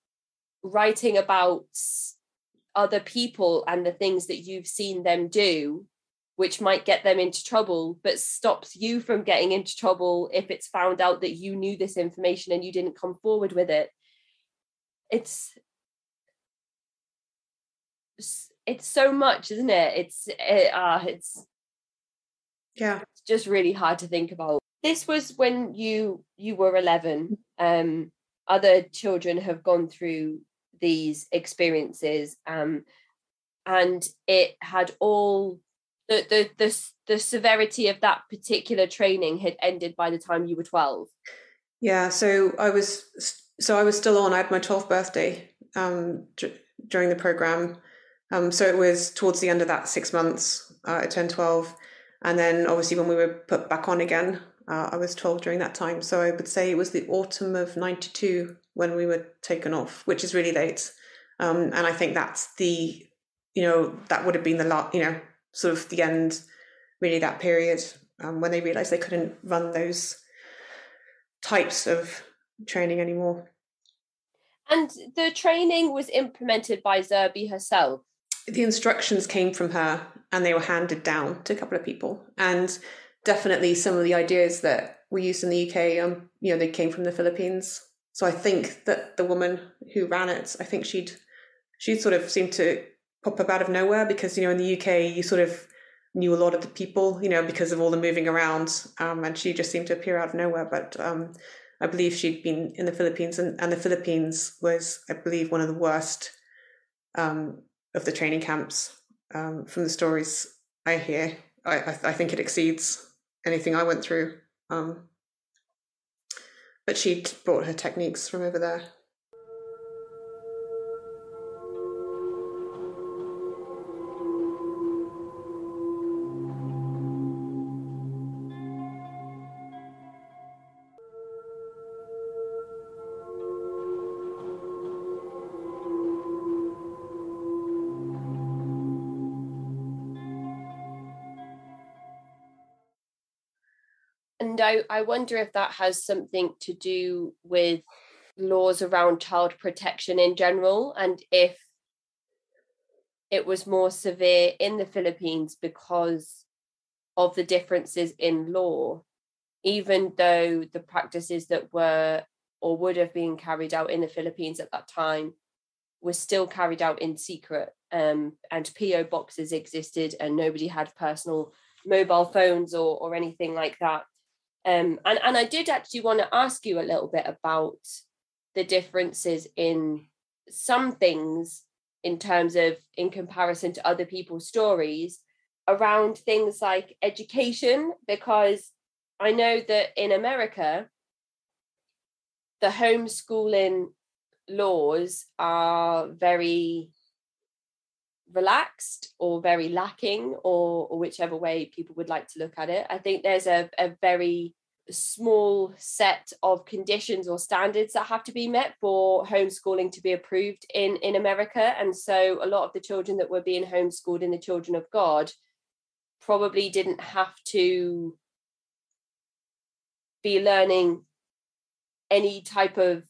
writing about other people and the things that you've seen them do, which might get them into trouble, but stops you from getting into trouble if it's found out that you knew this information and you didn't come forward with it. It's so much, isn't it? It's just really hard to think about. This was when you were 11. Other children have gone through these experiences, and it had all the severity of that particular training had ended by the time you were 12. Yeah, so I was still on. I had my 12th birthday during the program. So it was towards the end of that 6 months. I turned 12. And then obviously when we were put back on again, I was 12 during that time. So I would say it was the autumn of 92 when we were taken off, which is really late. And I think that's that would have been the sort of the end, really, that period when they realized they couldn't run those types of training anymore. And the training was implemented by Zerby herself? The instructions came from her, and they were handed down to a couple of people. And definitely some of the ideas that were used in the UK, they came from the Philippines. So I think that the woman who ran it, I think she'd sort of seemed to pop up out of nowhere, because, in the UK, you sort of knew a lot of the people, because of all the moving around. And she just seemed to appear out of nowhere. But I believe she'd been in the Philippines, and the Philippines was, I believe, one of the worst of the training camps. From the stories I hear, I think it exceeds anything I went through. But she'd brought her techniques from over there. And I wonder if that has something to do with laws around child protection in general, and if it was more severe in the Philippines because of the differences in law, even though the practices that were or would have been carried out in the Philippines at that time were still carried out in secret, and PO boxes existed and nobody had personal mobile phones or anything like that. And I did actually want to ask you a little bit about the differences in some things in terms of, in comparison to other people's stories, around things like education, because I know that in America, the homeschooling laws are very relaxed or very lacking, or whichever way people would like to look at it. I think there's a very small set of conditions or standards that have to be met for homeschooling to be approved in America. And so a lot of the children that were being homeschooled in the Children of God probably didn't have to be learning any type of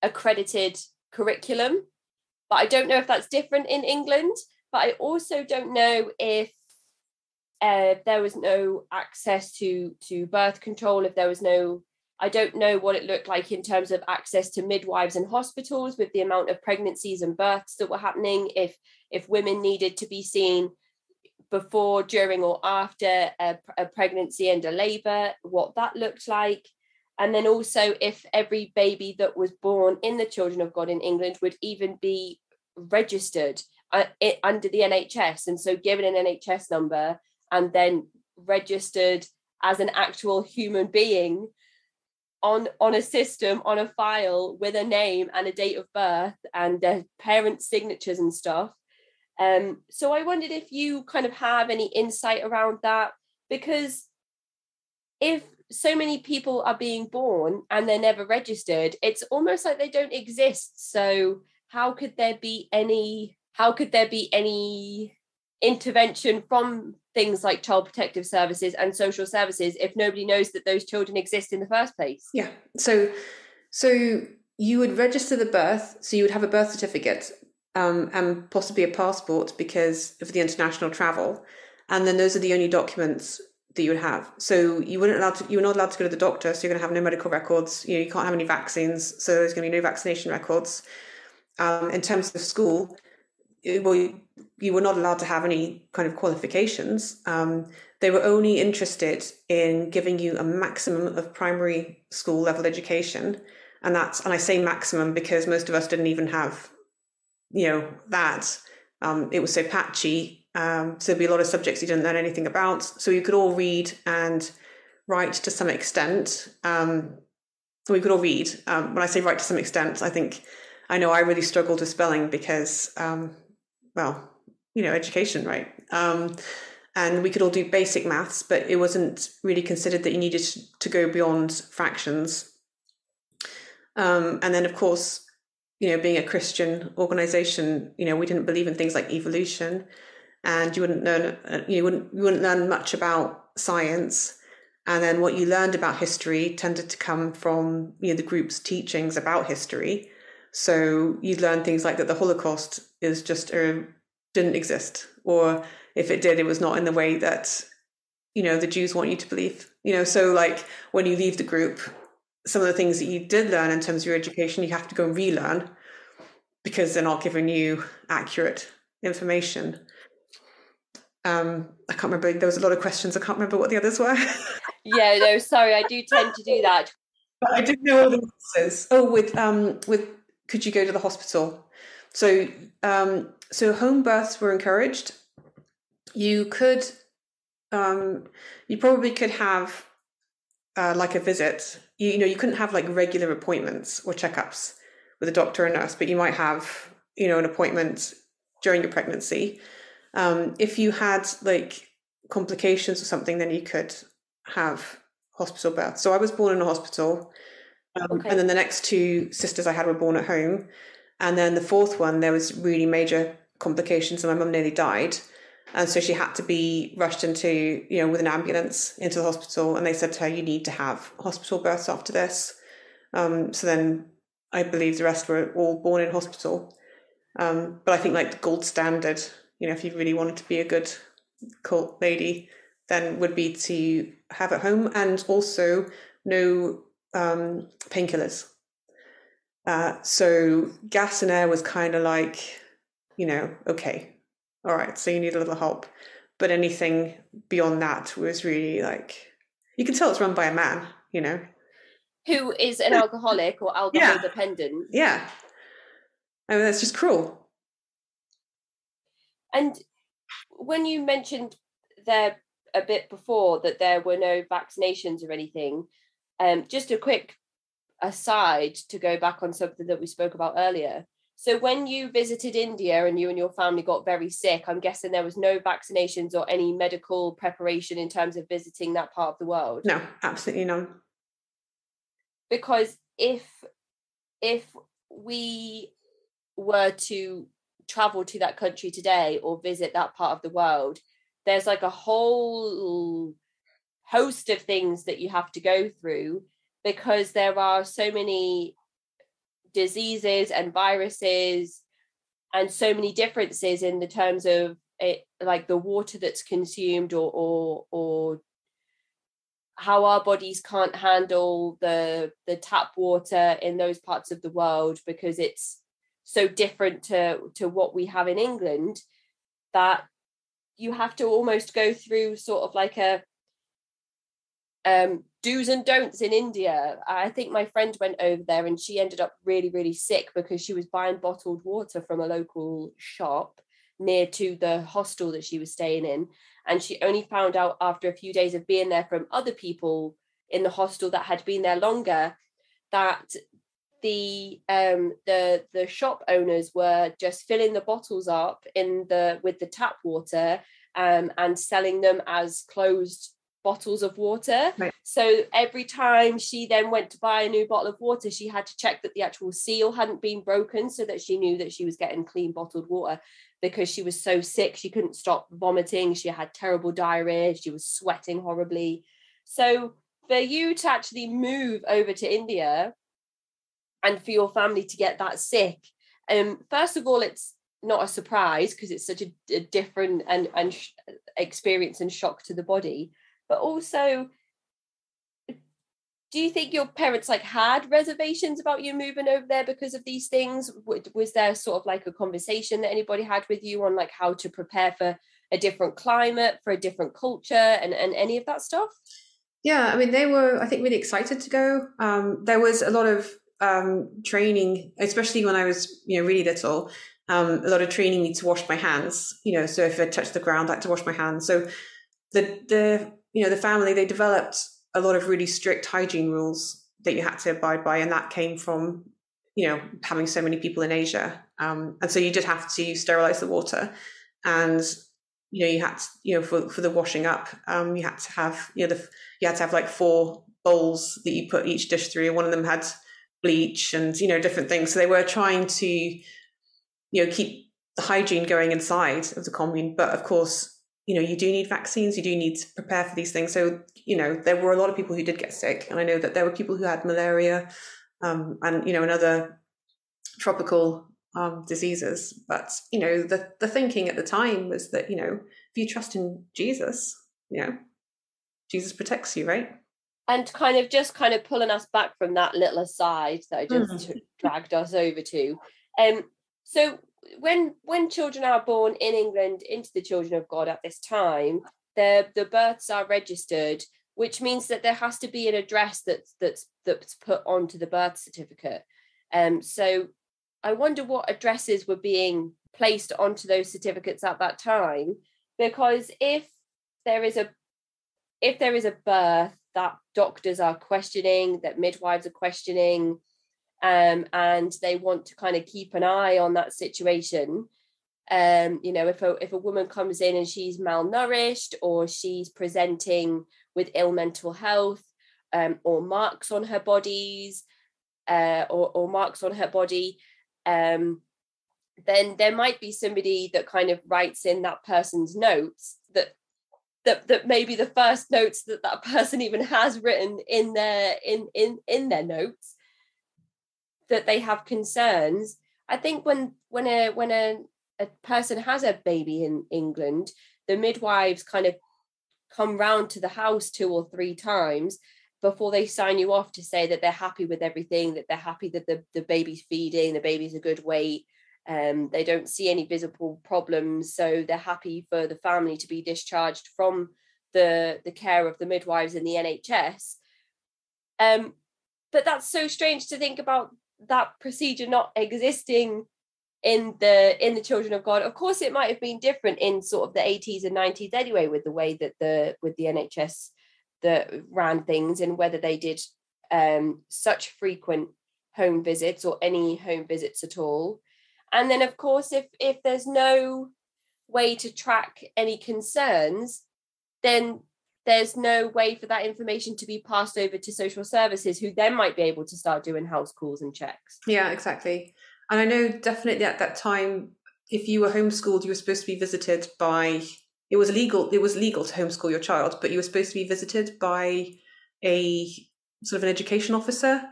accredited curriculum. But I don't know if that's different in England. But I also don't know if there was no access to birth control, if there was no, I don't know what it looked like in terms of access to midwives and hospitals with the amount of pregnancies and births that were happening, if women needed to be seen before, during or after a pregnancy and a labour, what that looked like. And then also if every baby that was born in the Children of God in England would even be registered under the NHS, and so given an NHS number and then registered as an actual human being on a system, on a file with a name and a date of birth and their parents' signatures and stuff. So I wondered if you kind of have any insight around that, because if so many people are being born and they're never registered, it's almost like they don't exist. So how could there be any intervention from things like Child Protective Services and social services if nobody knows that those children exist in the first place? Yeah. So you would register the birth, so you would have a birth certificate and possibly a passport because of the international travel. And then those are the only documents that you would have. So you were not allowed to go to the doctor, so you're going to have no medical records. You can't have any vaccines, so there's going to be no vaccination records. In terms of school, you were not allowed to have any kind of qualifications. They were only interested in giving you a maximum of primary school level education. And I say maximum because most of us didn't even have, that. It was so patchy. So there'd be a lot of subjects you didn't learn anything about. So you could all read and write to some extent. We could all read. When I say write to some extent, I know I really struggled with spelling because, education, right? And we could all do basic maths, but it wasn't really considered that you needed to go beyond fractions. And then, of course, being a Christian organization, we didn't believe in things like evolution, and you wouldn't learn much about science. And then what you learned about history tended to come from, the group's teachings about history. So you'd learn things like that the Holocaust is just didn't exist, or if it did, it was not in the way that, the Jews want you to believe. So like when you leave the group, some of the things that you did learn in terms of your education, you have to go and relearn because they're not giving you accurate information. I can't remember. There was a lot of questions. I can't remember what the others were. Yeah, no, sorry, I do tend to do that. But I didn't know all the answers. Oh, with could you go to the hospital? So so home births were encouraged. You could you probably could have like a visit. You know, you couldn't have like regular appointments or checkups with a doctor or nurse, but you might have, you know, an appointment during your pregnancy. If you had like complications or something, then you could have hospital birth. So I was born in a hospital, Okay. and then the next two sisters I had were born at home, and then the fourth one there was really major complications, and my mum nearly died, and so she had to be rushed into, you know, with an ambulance into the hospital, and they said to her, "You need to have hospital births after this." So then I believe the rest were all born in hospital. But I think like the gold standard, you know, if you really wanted to be a good cult lady, then would be to have at home, and also no painkillers. So gas and air was kind of like, you know, okay, all right, so you need a little help. But anything beyond that was really like, you can tell it's run by a man, you know. Who is an alcoholic or alcohol Yeah. dependent. Yeah. I mean, that's just cruel. And when you mentioned there a bit before that there were no vaccinations or anything, just a quick aside to go back on something that we spoke about earlier. So when you visited India and you and your family got very sick, I'm guessing there was no vaccinations or any medical preparation in terms of visiting that part of the world? No, absolutely none. Because if we were to travel to that country today or visit that part of the world, there's like a whole host of things that you have to go through, because there are so many diseases and viruses and so many differences in the terms of it, like the water that's consumed, or how our bodies can't handle the tap water in those parts of the world, because it's so different to what we have in England, that you have to almost go through sort of like a do's and don'ts in India. I think my friend went over there and she ended up really, really sick because she was buying bottled water from a local shop near to the hostel that she was staying in. And she only found out after a few days of being there from other people in the hostel that had been there longer, that the shop owners were just filling the bottles up with the tap water, and selling them as closed bottles of water. Right. So every time she then went to buy a new bottle of water, she had to check that the actual seal hadn't been broken, so that she knew that she was getting clean bottled water, because she was so sick she couldn't stop vomiting, she had terrible diarrhea, she was sweating horribly. So for you to actually move over to India and for your family to get that sick, first of all, it's not a surprise because it's such a different and experience and shock to the body. But also, do you think your parents like had reservations about you moving over there because of these things? Was there sort of like a conversation that anybody had with you on like how to prepare for a different climate, for a different culture, and any of that stuff? Yeah, I mean, they were, I think, really excited to go. There was a lot of training, especially when I was, you know, really little. A lot of training me to wash my hands. You know, so if I touched the ground, I had to wash my hands. So the you know, the family, they developed a lot of really strict hygiene rules that you had to abide by, and that came from, you know, having so many people in Asia. And so you did have to sterilize the water, and you know, you had to, you know, for the washing up, you had to have, you know, you had to have like 4 bowls that you put each dish through. One of them had bleach and, you know, different things. So they were trying to, you know, keep the hygiene going inside of the commune. But of course, you know, you do need vaccines, you do need to prepare for these things. So, you know, there were a lot of people who did get sick. And I know that there were people who had malaria, and, you know, and other tropical diseases. But, you know, the thinking at the time was that, you know, if you trust in Jesus, you know, Jesus protects you, right? And kind of pulling us back from that little aside that I just dragged us over to. So when children are born in England into the Children of God at this time, the births are registered, which means that there has to be an address that's put onto the birth certificate. So I wonder what addresses were being placed onto those certificates at that time, because if there is a birth that doctors are questioning, that midwives are questioning, and they want to kind of keep an eye on that situation. If a woman comes in and she's malnourished, or she's presenting with ill mental health, or marks on her bodies, or marks on her body, then there might be somebody that kind of writes in that person's notes that maybe the first notes that person even has written in their notes, that they have concerns. I think when a person has a baby in England, the midwives kind of come round to the house 2 or 3 times before they sign you off to say that they're happy with everything, that they're happy that the baby's feeding, the baby's a good weight, they don't see any visible problems, so they're happy for the family to be discharged from the care of the midwives in the NHS. But that's so strange to think about that procedure not existing in the Children of God. Of course, it might have been different in sort of the 80s and 90s anyway, with the way that the NHS that ran things, and whether they did such frequent home visits or any home visits at all. And then, of course, if there's no way to track any concerns, then there's no way for that information to be passed over to social services, who then might be able to start doing house calls and checks. Yeah, exactly. And I know definitely at that time, if you were homeschooled, you were supposed to be visited by, it was legal to homeschool your child, but you were supposed to be visited by a sort of an education officer.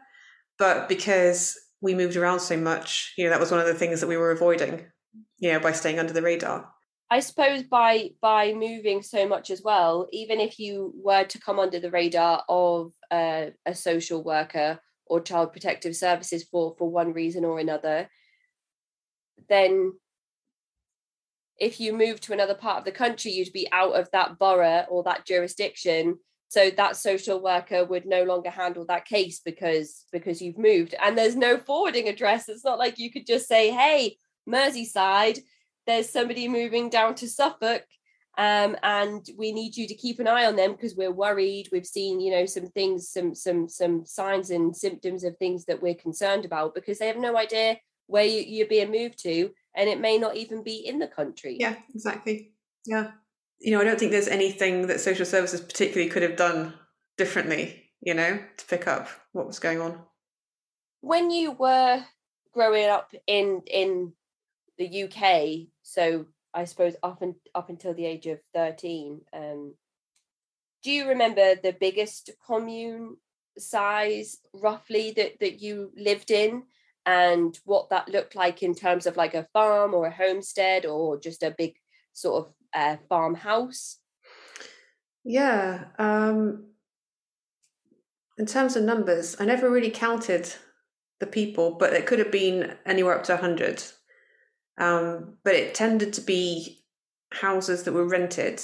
But because we moved around so much, that was one of the things that we were avoiding, by staying under the radar. I suppose by moving so much as well, even if you were to come under the radar of a social worker or child protective services for one reason or another, then if you moved to another part of the country, you'd be out of that borough or that jurisdiction. So that social worker would no longer handle that case because you've moved. And there's no forwarding address. It's not like you could just say, hey, Merseyside, there's somebody moving down to Suffolk, and we need you to keep an eye on them because we're worried. We've seen, some things, some signs and symptoms of things that we're concerned about, because they have no idea where you're being moved to, and it may not even be in the country. Yeah, exactly. Yeah. I don't think there's anything that social services particularly could have done differently, to pick up what was going on. When you were growing up in the UK, so I suppose up until the age of 13, do you remember the biggest commune size roughly that you lived in, and what that looked like in terms of like a farm or a homestead or just a big sort of farmhouse? Yeah. In terms of numbers, I never really counted the people, but it could have been anywhere up to 100. But it tended to be houses that were rented,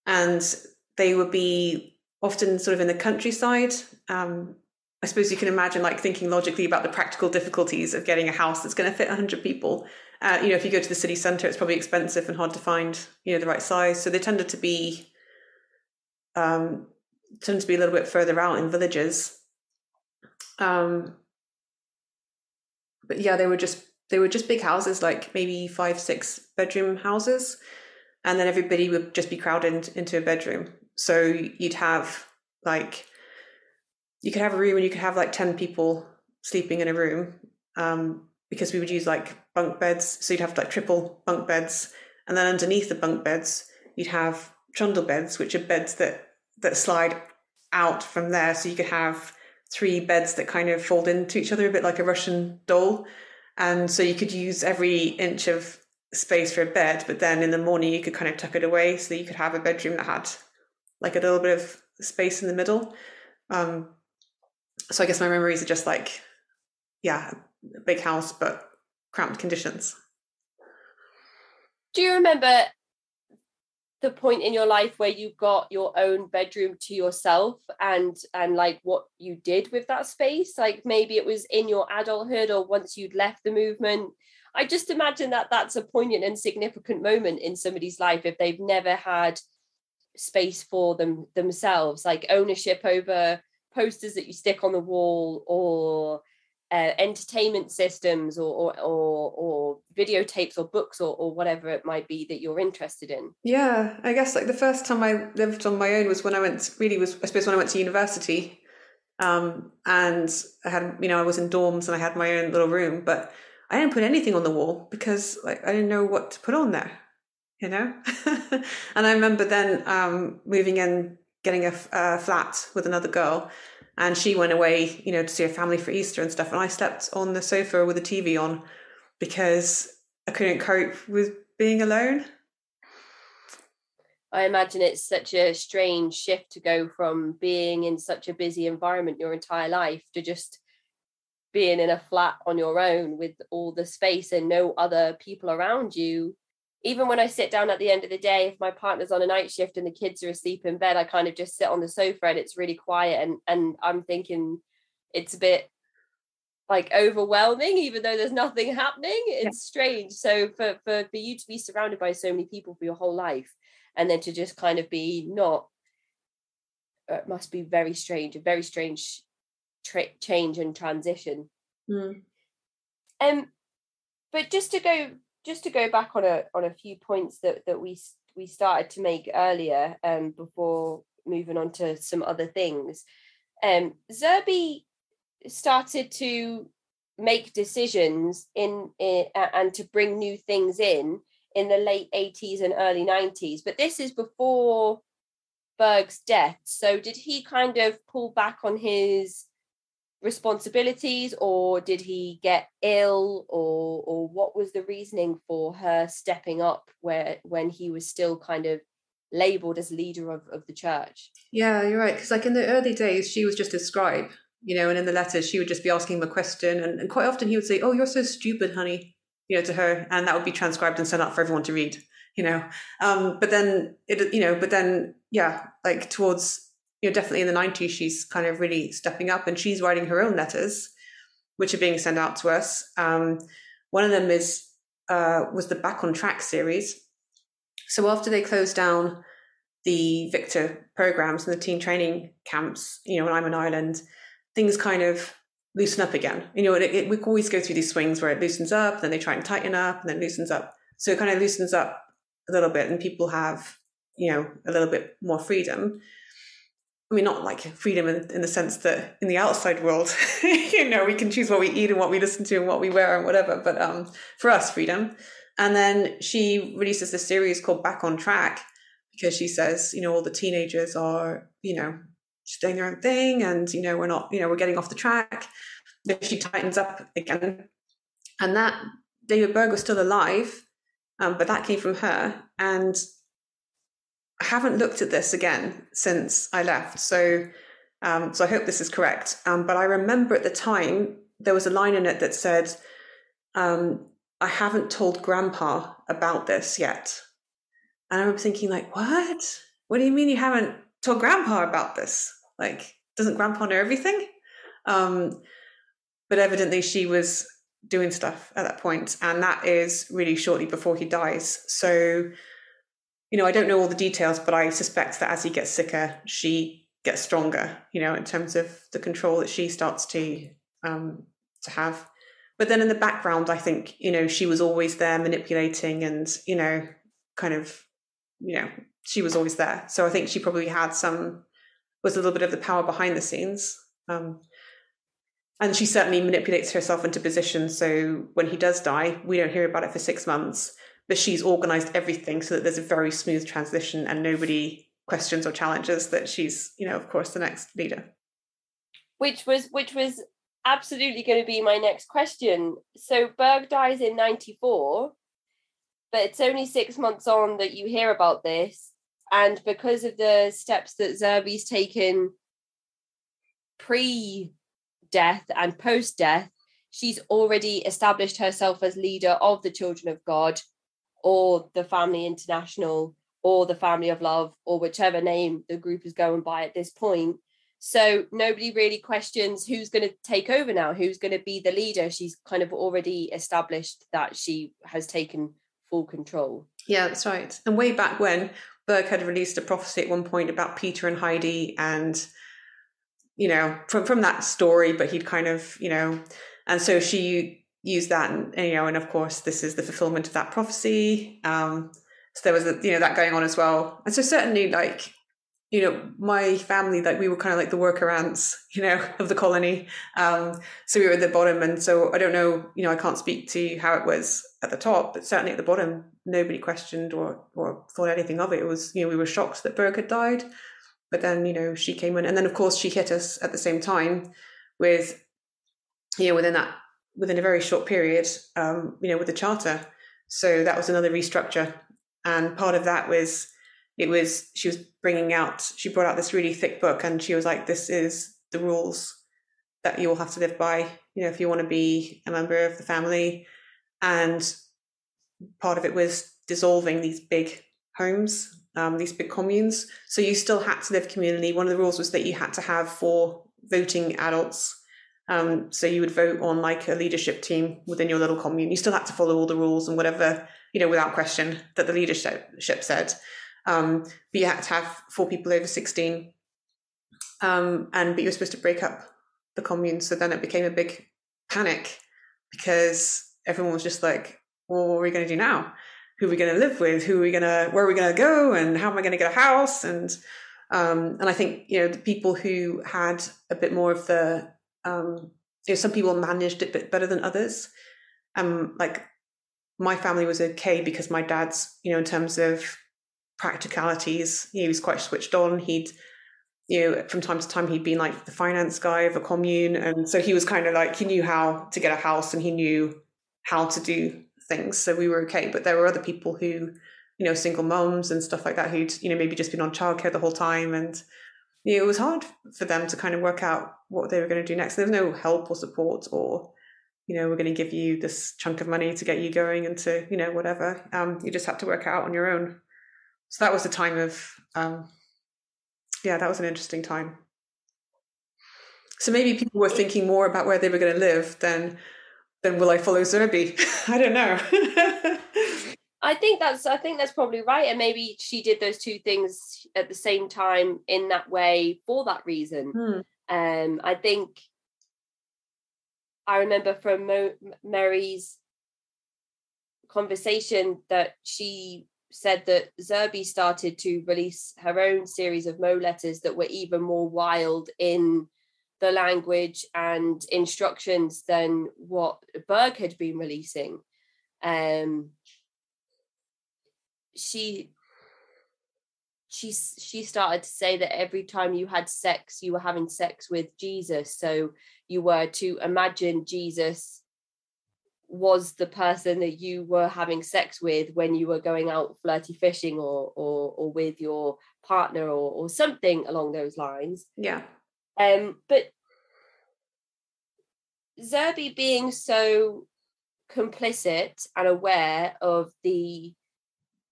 and they would be often sort of in the countryside. I suppose you can imagine, like, thinking logically about the practical difficulties of getting a house that's going to fit 100 people. If you go to the city centre, it's probably expensive and hard to find, the right size. So they tended to be a little bit further out in villages. But yeah, they were just big houses, like maybe 5-6 bedroom houses, and then everybody would just be crowded into a bedroom. So you'd have you could have a room and you could have like 10 people sleeping in a room, because we would use like bunk beds. So you'd have like triple bunk beds, and then underneath the bunk beds you'd have trundle beds, which are beds that slide out from there. So you could have 3 beds that kind of fold into each other, a bit like a Russian doll. And so you could use every inch of space for a bed, but then in the morning you could kind of tuck it away, so you could have a bedroom that had like a little bit of space in the middle. So I guess my memories are just like, a big house, but cramped conditions. Do you remember the point in your life where you got your own bedroom to yourself, and like what you did with that space? Like maybe it was in your adulthood or once you'd left the movement. I just imagine that that's a poignant and significant moment in somebody's life if they've never had space for themselves, like ownership over posters that you stick on the wall, or entertainment systems, or videotapes or books, or whatever it might be that you're interested in. Yeah, I guess like the first time I lived on my own was when I went to university. And I had, I was in dorms and I had my own little room, but I didn't put anything on the wall because like I didn't know what to put on there, And I remember then moving in, getting a flat with another girl, and she went away, to see her family for Easter and stuff, and I slept on the sofa with the TV on because I couldn't cope with being alone. I imagine it's such a strange shift to go from being in such a busy environment your entire life to just being in a flat on your own with all the space and no other people around you. Even when I sit down at the end of the day, if my partner's on a night shift and the kids are asleep in bed, I kind of just sit on the sofa and it's really quiet. And I'm thinking it's a bit like overwhelming, even though there's nothing happening. It's strange. So for you to be surrounded by so many people for your whole life, and then to just kind of be not, it must be very strange, a very strange change and transition. But just to go back on a few points that we started to make earlier, before moving on to some other things, Zerby started to make decisions and to bring new things in the late 80s and early 90s, but this is before Berg's death. So did he kind of pull back on his responsibilities, or did he get ill, or what was the reasoning for her stepping up when he was still kind of labeled as leader of the church? Yeah, you're right, because like in the early days she was just a scribe, and in the letters she would just be asking him a question, and quite often he would say, "Oh, you're so stupid, honey," to her, and that would be transcribed and sent out for everyone to read, but then like towards definitely in the 90s, she's kind of really stepping up, and she's writing her own letters, which are being sent out to us. One of them was the Back on Track series. So after they closed down the Victor programs and the teen training camps, when I'm in Ireland, things kind of loosen up again. We always go through these swings where it loosens up, then they try and tighten up, and then loosens up. So it kind of loosens up a little bit, and people have, a little bit more freedom. I mean, not like freedom in the sense that in the outside world, we can choose what we eat and what we listen to and what we wear and whatever. But for us, freedom. And then she releases this series called Back on Track, because she says, all the teenagers are, just doing their own thing, and, we're not, we're getting off the track. Then she tightens up again. And that David Berg was still alive, but that came from her. And I haven't looked at this again since I left, so I hope this is correct. But I remember at the time there was a line in it that said, "I haven't told Grandpa about this yet." And I remember thinking, like, what? What do you mean you haven't told Grandpa about this? Like, doesn't Grandpa know everything? But evidently she was doing stuff at that point, and that is really shortly before he dies. So I don't know all the details, but I suspect that as he gets sicker, she gets stronger, in terms of the control that she starts to have. But then in the background, I think, she was always there manipulating and, she was always there. So I think she probably was a little bit of the power behind the scenes. And she certainly manipulates herself into position. So when he does die, we don't hear about it for 6 months. But she's organized everything so that there's a very smooth transition and nobody questions or challenges that she's, of course, the next leader. Which was absolutely going to be my next question. So Berg dies in 94, but it's only 6 months on that you hear about this. And because of the steps that Zerby's taken pre-death and post-death, she's already established herself as leader of the Children of God, or the Family International, or the family of love, or whichever name the group is going by at this point. So nobody really questions who's going to take over now, who's going to be the leader. She's kind of already established that she has taken full control. Yeah, that's right. And way back when, Berg had released a prophecy at one point about Peter and Heidi, and, you know, from that story, but he'd kind of, you know, and so she used that, and you know, and of course, this is the fulfillment of that prophecy. So there was, you know, that going on as well. And so certainly, like, you know, my family, like, we were kind of like the worker ants, you know, of the colony. So we were at the bottom. And so I don't know, you know, I can't speak to how it was at the top, but certainly at the bottom, nobody questioned or thought anything of it. It was, you know, we were shocked that Berg had died. But then, you know, she came in. And then, of course, she hit us at the same time with, you know, within a very short period, you know, with the charter. So that was another restructure. And part of that was, she brought out this really thick book, and she was like, this is the rules that you all have to live by, you know, if you want to be a member of the family. And part of it was dissolving these big homes, these big communes. So you still had to live communally. One of the rules was that you had to have 4 voting adults. So you would vote on like a leadership team within your little commune. You still had to follow all the rules and whatever, you know, without question that the leadership said. But you had to have 4 people over 16. But you were supposed to break up the commune. So then it became a big panic because everyone was just like, well, what are we going to do now? Who are we going to live with? Where are we going to go? And how am I going to get a house? And I think, you know, the people who had a bit more of the, you know, some people managed it a bit better than others. Like my family was okay because my dad's, you know, in terms of practicalities, he was quite switched on. He'd, you know, from time to time he'd been like the finance guy of a commune, and so he was kind of like, he knew how to get a house and he knew how to do things, so we were okay. But there were other people who, you know, single moms and stuff like that, who'd, you know, maybe just been on childcare the whole time, and you know, it was hard for them to kind of work out what they were going to do next. There was no help or support, or, you know, we're going to give you this chunk of money to get you going into, you know, whatever. You just had to work it out on your own. So that was a time of, that was an interesting time. So maybe people were thinking more about where they were going to live than will I follow Zerby? I don't know. I think that's probably right. And maybe she did those 2 things at the same time in that way for that reason. I think I remember from Mary's conversation that she said that Zerby started to release her own series of Mo letters that were even more wild in the language and instructions than what Berg had been releasing. She started to say that every time you had sex, you were having sex with Jesus. So you were to imagine Jesus was the person that you were having sex with when you were going out flirty fishing or with your partner or something along those lines. Yeah. But Zerby being so complicit and aware of the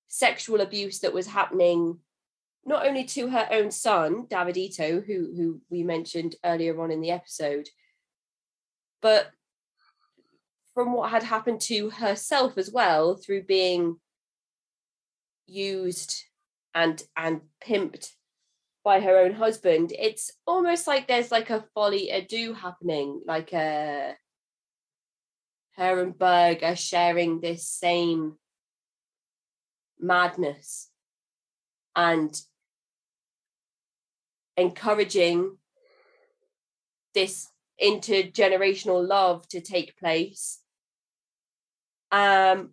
sexual abuse that was happening not only to her own son, Davidito, who we mentioned earlier on in the episode, but from what had happened to herself as well through being used and pimped by her own husband. It's almost like there's like a folie à deux happening, like her and Berg are sharing this same madness and encouraging this intergenerational love to take place,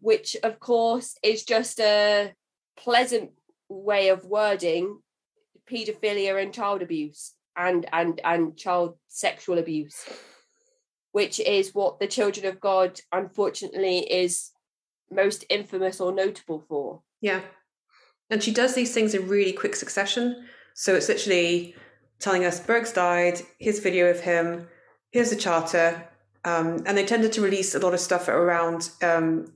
which of course is just a pleasant way of wording paedophilia and child abuse and child sexual abuse, which is what the Children of God unfortunately is most infamous or notable for. Yeah. And she does these things in really quick succession. So it's literally telling us Berg's died, here's a video of him, here's the charter. And they tended to release a lot of stuff around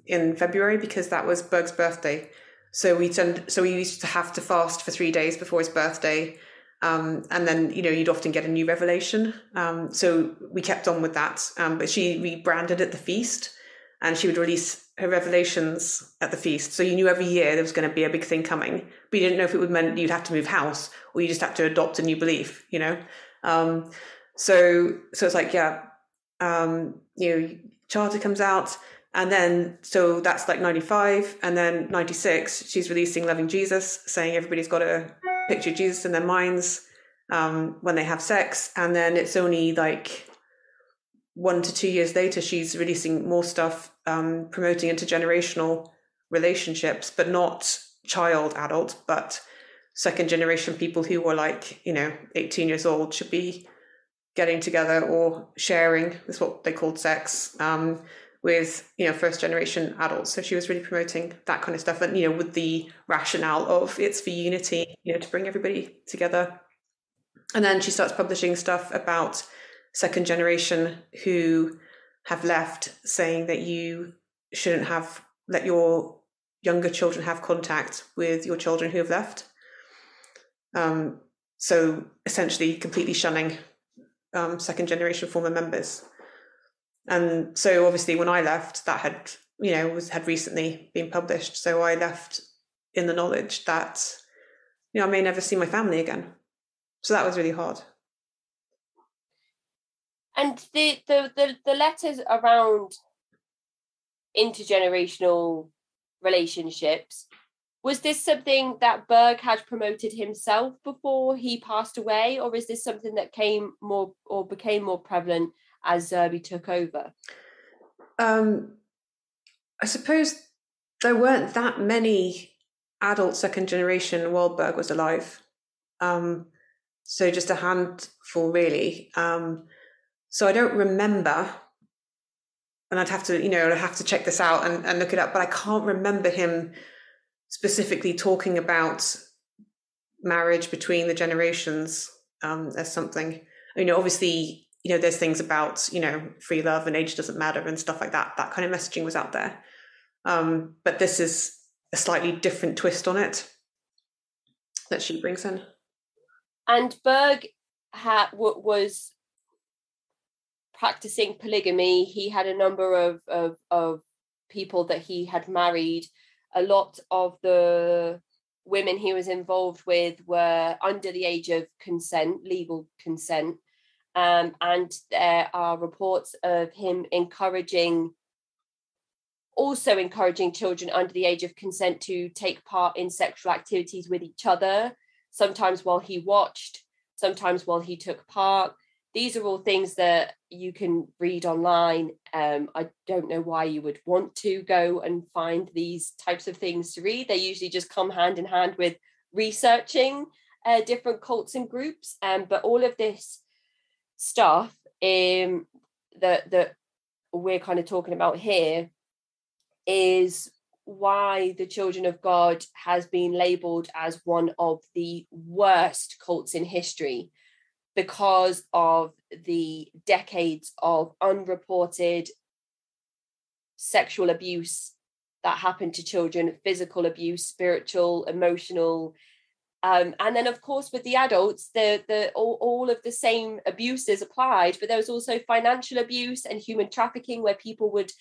in February because that was Berg's birthday. So we used to have to fast for 3 days before his birthday. And then, you'd often get a new revelation. So we kept on with that. But she rebranded it the feast, and she would release her revelations at the feast. So you knew every year there was going to be a big thing coming, but you didn't know if it would mean you'd have to move house or you just had to adopt a new belief, So it's like, Charter comes out, and then, so that's like 95, and then 96, she's releasing Loving Jesus, saying everybody's got to picture Jesus in their minds when they have sex. And then it's only like 1 to 2 years later, she's releasing more stuff, promoting intergenerational relationships, but not child adult, but second generation people who were like, 18 years old should be getting together or sharing, is what they called sex, with, first generation adults. So she was really promoting that kind of stuff. And, with the rationale of it's for unity, to bring everybody together. And then she starts publishing stuff about second generation who have left, saying that you shouldn't let your younger children have contact with your children who have left. So essentially completely shunning second generation former members. And so obviously when I left, that had recently been published. So I left in the knowledge that, I may never see my family again. So that was really hard. And the letters around intergenerational relationships, was this something that Berg had promoted himself before he passed away, or is this something that became more prevalent as Zerby took over? I suppose there weren't that many adult second generation while Berg was alive. So just a handful, really. So I don't remember, and I'd have to check this out and look it up, but I can't remember him specifically talking about marriage between the generations as something. Obviously, there's things about, free love and age doesn't matter and stuff like that. That kind of messaging was out there. But this is a slightly different twist on it that she brings in. And Berg was practicing polygamy. He had a number of people that he had married. A lot of the women he was involved with were under the age of consent, legal consent. And there are reports of him encouraging children under the age of consent to take part in sexual activities with each other, sometimes while he watched, sometimes while he took part. These are all things that you can read online. I don't know why you would want to go and find these types of things to read. They usually just come hand in hand with researching different cults and groups. But all of this stuff that we're kind of talking about here is why the Children of God has been labelled as one of the worst cults in history, because of the decades of unreported sexual abuse that happened to children, physical abuse, spiritual, emotional. And then, of course, with the adults, all of the same abuses applied, but there was also financial abuse and human trafficking, where people would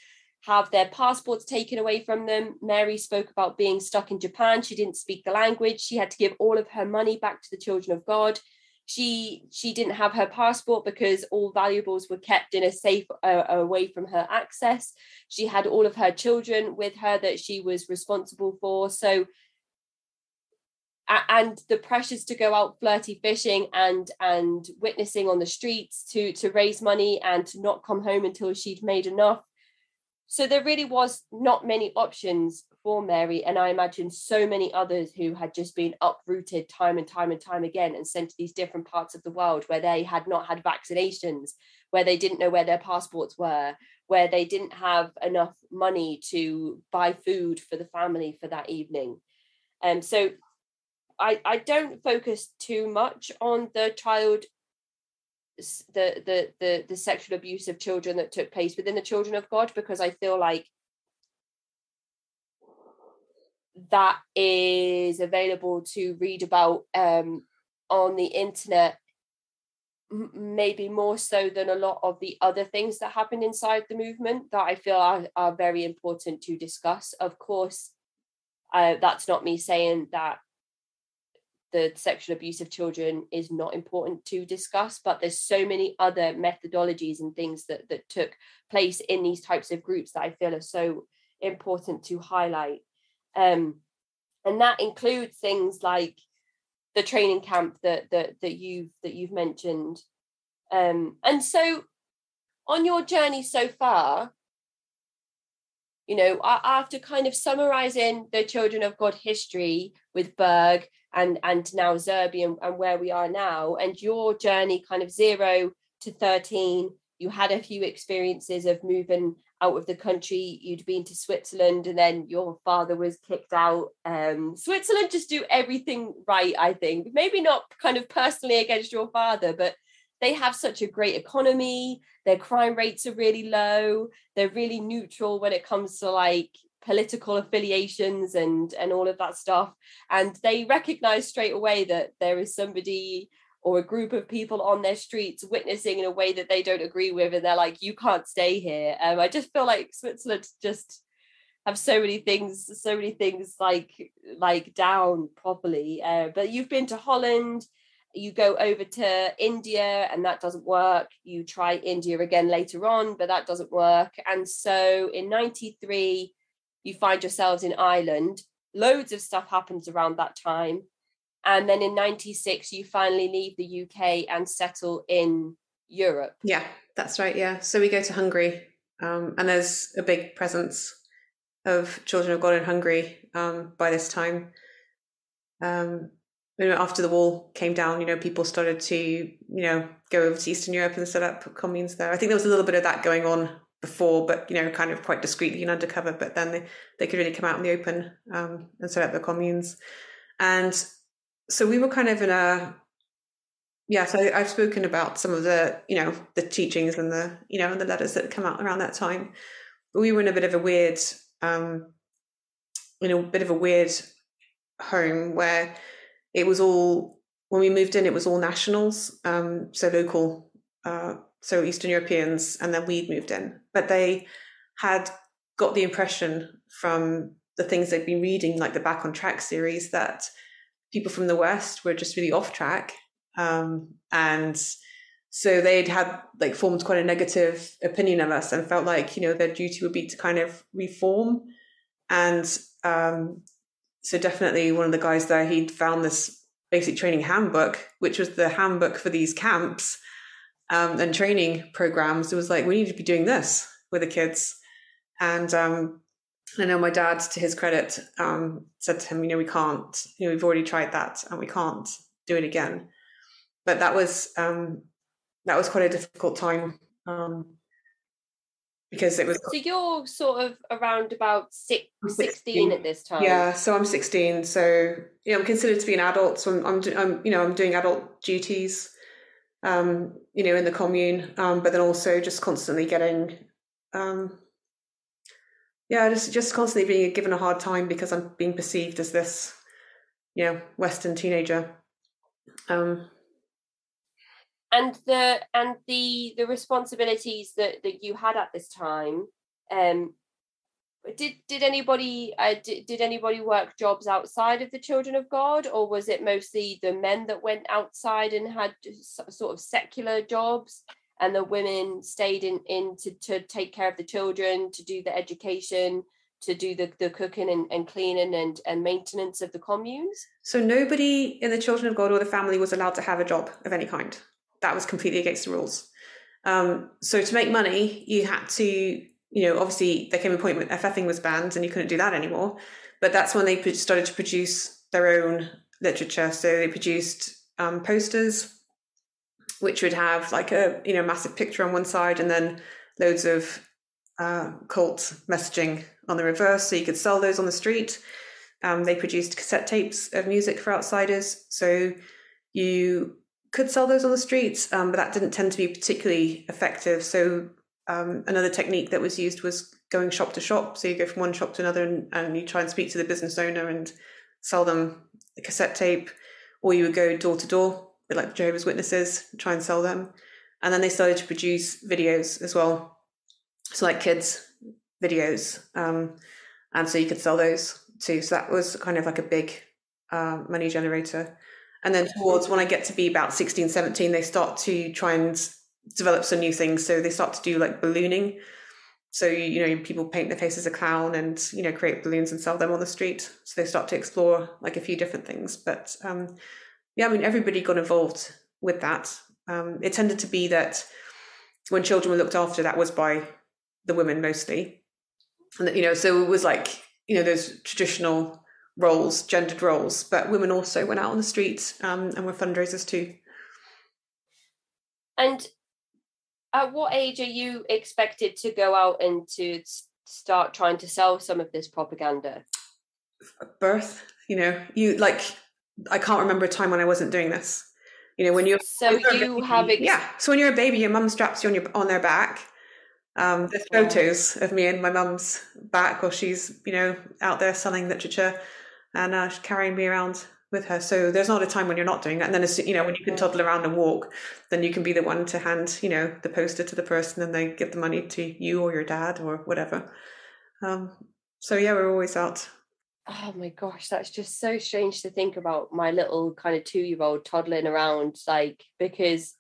have their passports taken away from them. Mary spoke about being stuck in Japan. She didn't speak the language. She had to give all of her money back to the Children of God. She didn't have her passport because all valuables were kept in a safe away from her access. She had all of her children with her that she was responsible for. So, and the pressures to go out flirty fishing and witnessing on the streets to raise money and to not come home until she'd made enough. So there really was not many options for Mary, and I imagine so many others who had just been uprooted time and time and time again and sent to these different parts of the world where they had not had vaccinations, where they didn't know where their passports were, where they didn't have enough money to buy food for the family for that evening. So I don't focus too much on the sexual abuse of children that took place within the Children of God, because I feel like that is available to read about on the internet, maybe more so than a lot of the other things that happen inside the movement that I feel are very important to discuss. Of course, that's not me saying that the sexual abuse of children is not important to discuss, but there's so many other methodologies and things that took place in these types of groups that I feel are so important to highlight. And that includes things like the training camp that you've mentioned. And so on your journey so far, you know, after kind of summarizing the Children of God history with Berg and now Zerby and where we are now, and your journey kind of 0 to 13, you had a few experiences of moving out of the country. You'd been to Switzerland and then your father was kicked out. Switzerland just do everything right, I think. Maybe not kind of personally against your father, but they have such a great economy. Their crime rates are really low. They're really neutral when it comes to like political affiliations and all of that stuff. And they recognize straight away that there is somebody or a group of people on their streets witnessing in a way that they don't agree with. And they're like, you can't stay here. I just feel like Switzerland just have so many things like down properly. But you've been to Holland, you go over to India and that doesn't work. You try India again later on, but that doesn't work. And so in 93, you find yourselves in Ireland. Loads of stuff happens around that time. And then in 96, you finally leave the UK and settle in Europe. Yeah, that's right. Yeah. So we go to Hungary, and there's a big presence of Children of God in Hungary by this time. After the wall came down, people started to, go over to Eastern Europe and set up communes there. I think there was a little bit of that going on before, but, kind of quite discreetly and undercover. But then they could really come out in the open and set up their communes. And so we were kind of in so I've spoken about some of the, the teachings and the, and the letters that come out around that time. But we were in a bit of a weird, home where it was all, when we moved in, it was all nationals, so local, so Eastern Europeans, and then we'd moved in. But they had got the impression from the things they'd been reading, like the Back on Track series, that people from the West were just really off track. And so they'd had formed quite a negative opinion of us and felt like, their duty would be to kind of reform. And so definitely one of the guys there, he'd found this basic training handbook, which was the handbook for these camps and training programs. It was like, we need to be doing this with the kids. And I know my dad, to his credit, said to him, we can't, we've already tried that and we can't do it again. But that was quite a difficult time because it was. So you're sort of around about 16 at this time. Yeah, so I'm 16. So I'm considered to be an adult. So I'm doing adult duties, in the commune, but then also just constantly getting. Just constantly being given a hard time because I'm being perceived as this, Western teenager. And the responsibilities that you had at this time, did anybody work jobs outside of the Children of God, or was it mostly the men that went outside and had sort of secular jobs? And the women stayed in to take care of the children, to do the education, to do the cooking and cleaning and maintenance of the communes? So nobody in the Children of God or the family was allowed to have a job of any kind. That was completely against the rules. So to make money, you had to, obviously there came a point when FFing was banned and you couldn't do that anymore. But that's when they started to produce their own literature. So they produced posters, which would have a massive picture on one side and then loads of cult messaging on the reverse, so you could sell those on the street. They produced cassette tapes of music for outsiders, so you could sell those on the streets, but that didn't tend to be particularly effective. So another technique that was used was going shop to shop. So you go from one shop to another and you try and speak to the business owner and sell them a cassette tape, or you would go door to door, a bit like the Jehovah's Witnesses, try and sell them. And then they started to produce videos as well. So like kids videos. And so you could sell those too. So that was kind of like a big money generator. And then towards when I get to be about 16, 17, they start to try and develop some new things. So they start to do like ballooning. So, people paint their face as a clown and, create balloons and sell them on the street. So they start to explore like a few different things. But everybody got involved with that. It tended to be that when children were looked after, that was by the women mostly. And, so it was like, those traditional roles, gendered roles, but women also went out on the street and were fundraisers too. And at what age are you expected to go out and to start trying to sell some of this propaganda? Birth, I can't remember a time when I wasn't doing this. When you're so you have so when you're a baby, your mum straps you on their back. There's photos of me and my mum's back, or she's out there selling literature and carrying me around with her. So there's not a time when you're not doing that. And then when you can toddle around and walk, then you can be the one to hand the poster to the person and they give the money to you or your dad or whatever. So yeah, we're always out. Oh my gosh, that's just so strange to think about, my little kind of 2-year-old toddling around, because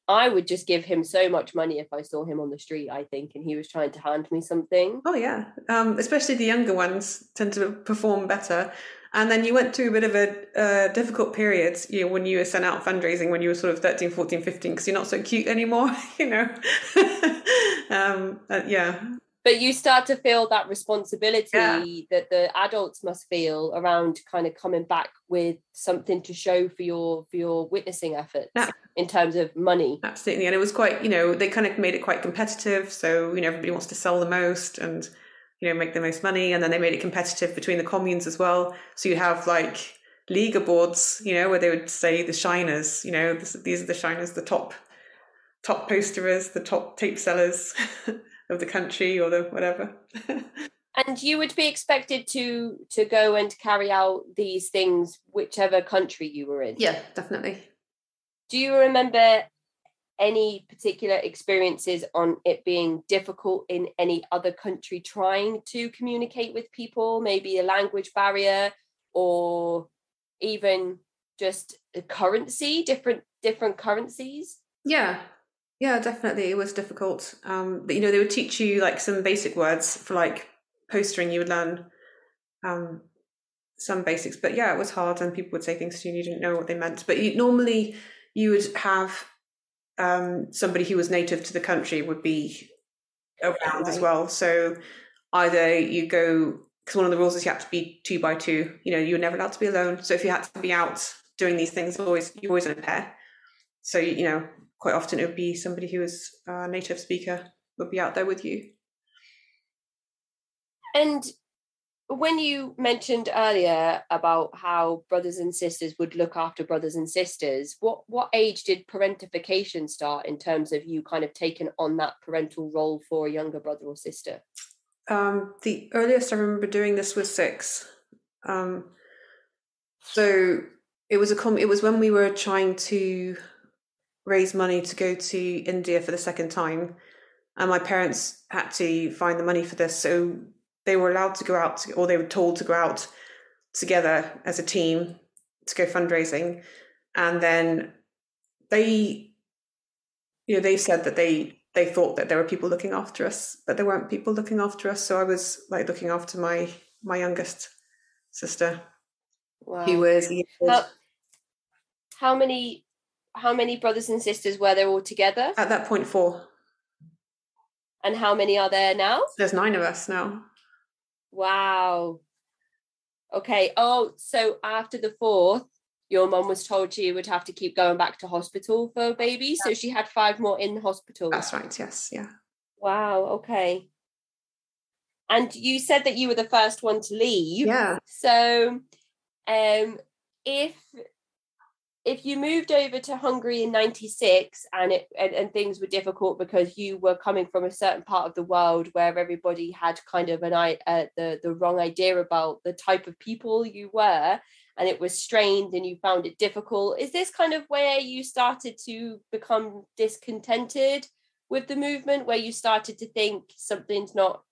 I would just give him so much money if I saw him on the street, I think, and he was trying to hand me something. Oh yeah, especially the younger ones tend to perform better. And then you went through a bit of a difficult period, when you were sent out fundraising when you were sort of 13, 14, 15, because you're not so cute anymore, yeah. But you start to feel that responsibility that the adults must feel around kind of coming back with something to show for your witnessing efforts in terms of money. Absolutely. And it was quite, they kind of made it quite competitive. So, everybody wants to sell the most and, make the most money. And then they made it competitive between the communes as well. So you have like league boards, where they would say the shiners, these are the shiners, the top posterers, the top tape sellers of the country or the whatever. And you would be expected to go and carry out these things whichever country you were in? Yeah, definitely. Do you remember any particular experiences on it being difficult in any other country trying to communicate with people, maybe a language barrier or even just a currency, different currencies? Yeah, definitely. It was difficult. But, they would teach you like some basic words for like postering. You would learn some basics. But yeah, it was hard and people would say things to you and you didn't know what they meant. But normally you would have somebody who was native to the country would be around as well. So either you go, because one of the rules is you have to be 2 by 2. You were never allowed to be alone. So if you had to be out doing these things, you're always in a pair. So, quite often it would be somebody who was a native speaker would be out there with you. And when you mentioned earlier about how brothers and sisters would look after brothers and sisters, what age did parentification start in terms of you kind of taking on that parental role for a younger brother or sister? The earliest I remember doing this was 6. So it was when we were trying to raise money to go to India for the second time, and my parents had to find the money for this, so they were allowed to go out or they were told to go out together as a team to go fundraising. And then they said that they thought that there were people looking after us, but there weren't people looking after us. So I was like looking after my youngest sister. Wow. Who was how many brothers and sisters were there all together? At that point, 4. And how many are there now? There's 9 of us now. Wow. Okay. Oh, so after the 4th, your mum was told she would have to keep going back to hospital for a baby. So she had 5 more in the hospital. That's right. Yes. Yeah. Wow. Okay. And you said that you were the first one to leave. Yeah. So, if if you moved over to Hungary in 96 and things were difficult because you were coming from a certain part of the world where everybody had kind of the wrong idea about the type of people you were, and it was strained and you found it difficult, is this kind of where you started to become discontented with the movement, where you started to think something's not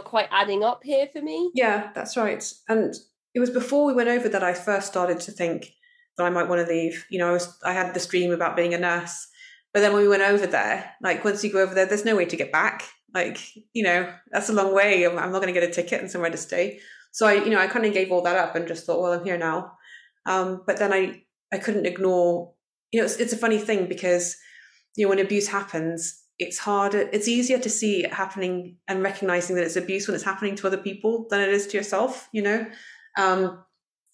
quite adding up here for me? Yeah, that's right. And it was before we went over that I first started to think that I might want to leave. You know, I had this dream about being a nurse, but then when we went over there, like once you go over there, there's no way to get back. Like, you know, that's a long way. I'm not going to get a ticket and somewhere to stay. So I kind of gave all that up and just thought, well, I'm here now. But then I couldn't ignore, it's a funny thing because, when abuse happens, it's harder, it's easier to see it happening and recognizing that it's abuse when it's happening to other people than it is to yourself, And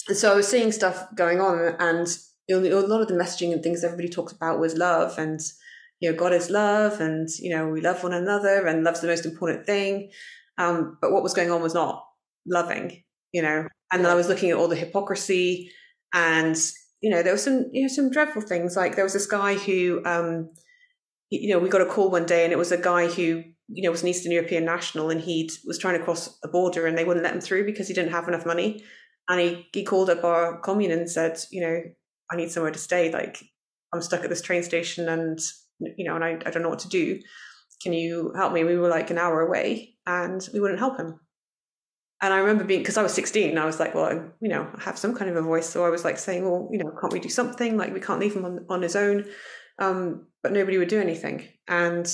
so I was seeing stuff going on, and a lot of the messaging and things everybody talks about was love, and God is love, and we love one another, and love's the most important thing. But what was going on was not loving, And then I was looking at all the hypocrisy, and there was some dreadful things. Like there was this guy who, we got a call one day, and it was a guy who was an Eastern European national, and he was trying to cross a border, and they wouldn't let him through because he didn't have enough money. And he called up our commune and said, I need somewhere to stay. Like, I'm stuck at this train station and, and I don't know what to do. Can you help me? We were like an hour away and we wouldn't help him. And I remember because I was 16, I was like, well, I have some kind of a voice. So I was like saying, well, can't we do something? Like, we can't leave him on his own. But nobody would do anything. And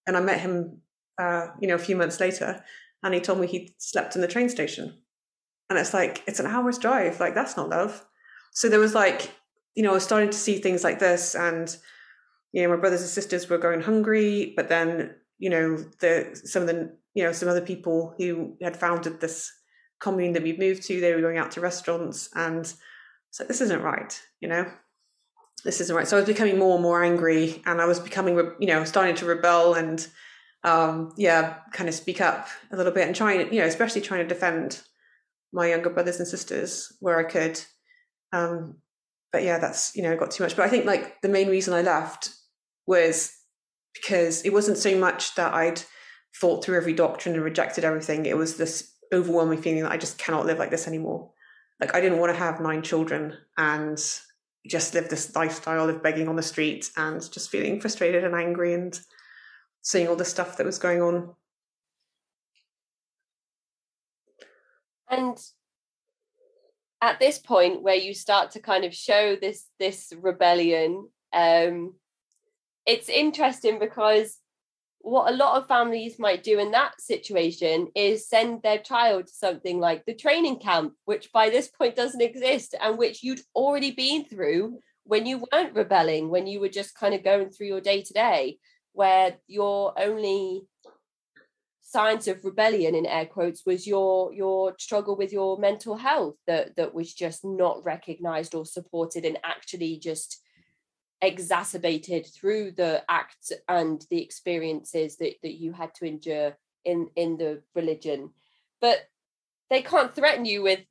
I met him, a few months later, and he told me he slept in the train station. And it's like, it's an hour's drive. Like, that's not love. So there was like, I was starting to see things like this. And, my brothers and sisters were going hungry. But then, some other people who had founded this commune that we'd moved to, they were going out to restaurants. And so this isn't right, This isn't right. So I was becoming more and more angry. And I was becoming, starting to rebel and, kind of speak up a little bit and trying, especially trying to defend my younger brothers and sisters where I could. But yeah, that's, got too much. But I think like the main reason I left was because it wasn't so much that I'd thought through every doctrine and rejected everything. It was this overwhelming feeling that I just cannot live like this anymore. Like I didn't want to have 9 children and just live this lifestyle of begging on the street and just feeling frustrated and angry and seeing all the stuff that was going on. And at this point where you start to kind of show this rebellion, it's interesting because what a lot of families might do in that situation is send their child to something like the training camp, which by this point doesn't exist and which you'd already been through when you weren't rebelling, when you were just kind of going through your day-to-day, where your only signs of rebellion in air quotes was your struggle with your mental health that was just not recognized or supported and actually just exacerbated through the acts and the experiences that you had to endure in the religion. But they can't threaten you with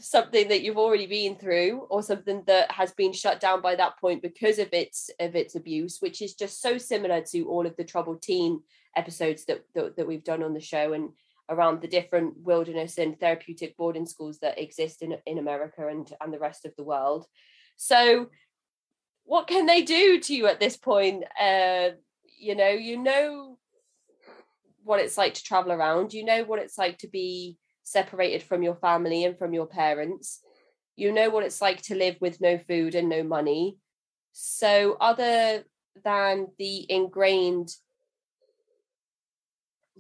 something that you've already been through or something that has been shut down by that point because of its abuse, which is just so similar to all of the troubled teen episodes that we've done on the show and around the different wilderness and therapeutic boarding schools that exist in America and the rest of the world. So what can they do to you at this point? You know what it's like to travel around. You know what it's like to be separated from your family and from your parents. You know what it's like to live with no food and no money. So other than the ingrained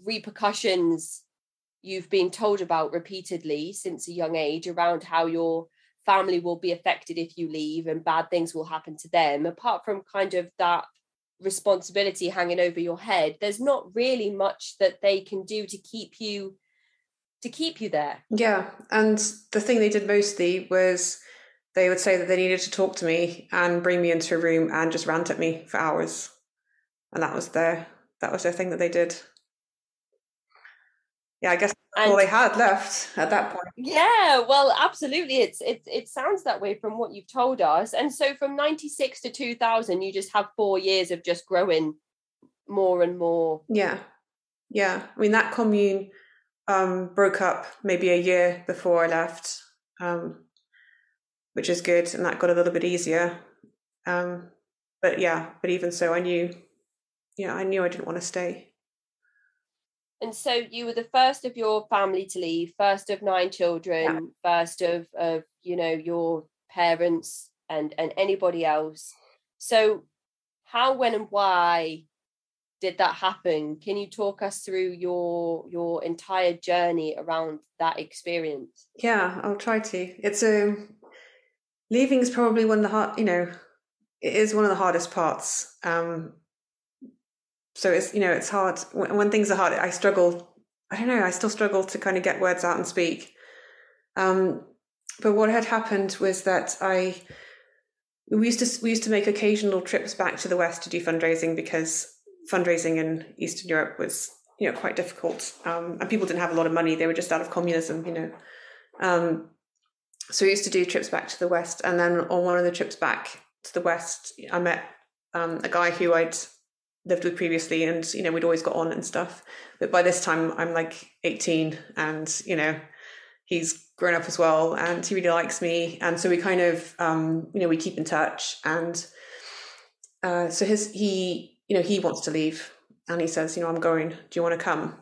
repercussions you've been told about repeatedly since a young age around how your family will be affected if you leave and bad things will happen to them, apart from kind of that responsibility hanging over your head, there's not really much that they can do to keep you there. Yeah. And the thing they did mostly was they would say that they needed to talk to me and bring me into a room and just rant at me for hours. And that was their thing that they did. yeah, I guess that's all they had left at that point. Yeah, well, absolutely. It sounds that way from what you've told us. And so from 96 to 2000, you just have 4 years of just growing more and more. Yeah. I mean, that commune broke up maybe a year before I left, which is good, and that got a little bit easier. But even so, I knew I didn't want to stay. And so you were the first of your family to leave, first of 9 children, first of your parents and anybody else. So how, when and why did that happen? Can you talk us through your entire journey around that experience? Yeah, I'll try to. It's leaving is probably one of the it is one of the hardest parts. So it's hard when things are hard. I struggle. I don't know. I still struggle to kind of get words out and speak. But what had happened was that we used to make occasional trips back to the West to do fundraising, because fundraising in Eastern Europe was quite difficult, and people didn't have a lot of money. They were just out of communism, So we used to do trips back to the West, and then on one of the trips back to the West, I met a guy who I'd lived with previously, and we'd always got on and stuff. But by this time I'm like 18, and he's grown up as well, and he really likes me, and so we kind of we keep in touch. And so he wants to leave, and he says, I'm going, do you want to come?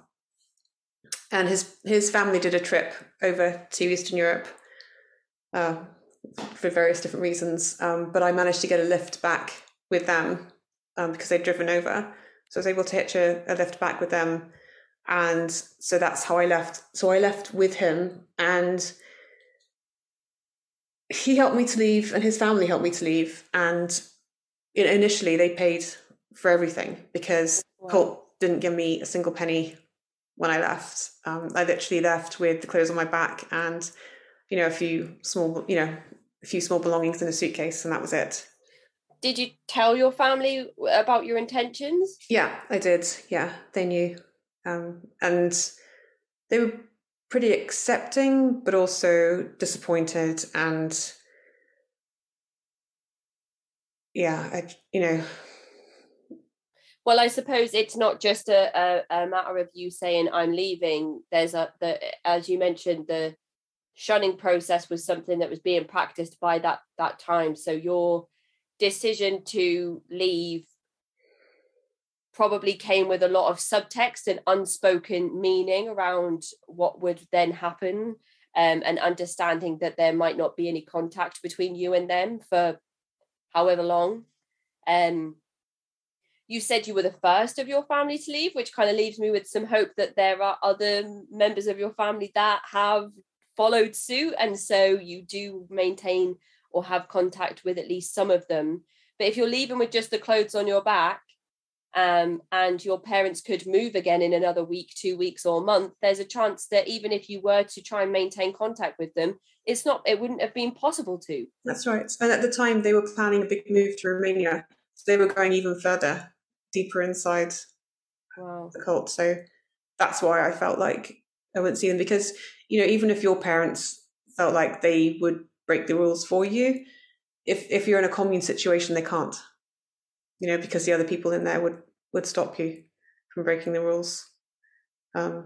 And his family did a trip over to Eastern Europe for various different reasons, but I managed to get a lift back with them because they'd driven over. So I was able to hitch a lift back with them, and so that's how I left. So I left with him, and he helped me to leave, and his family helped me to leave. And initially they paid for everything, because Cult didn't give me a single penny when I left. I literally left with the clothes on my back and a few small belongings in a suitcase, and that was it. Did you tell your family about your intentions? Yeah, I did. Yeah, they knew. And they were pretty accepting, but also disappointed. And Well, I suppose it's not just a matter of you saying I'm leaving. There's as you mentioned, the shunning process was something that was being practiced by that time. So your decision to leave probably came with a lot of subtext and unspoken meaning around what would then happen, and understanding that there might not be any contact between you and them for however long. You said you were the first of your family to leave, which kind of leaves me with some hope that there are other members of your family that have followed suit, and so you do maintain or have contact with at least some of them. But if you're leaving with just the clothes on your back, and your parents could move again in another week, 2 weeks or a month, there's a chance that even if you were to try and maintain contact with them, it wouldn't have been possible to. That's right. And at the time they were planning a big move to Romania, so they were going even further, deeper inside the cult. So that's why I felt like I wouldn't see them, because even if your parents felt like they would break the rules for you, if you're in a commune situation, they can't, because the other people in there would stop you from breaking the rules. I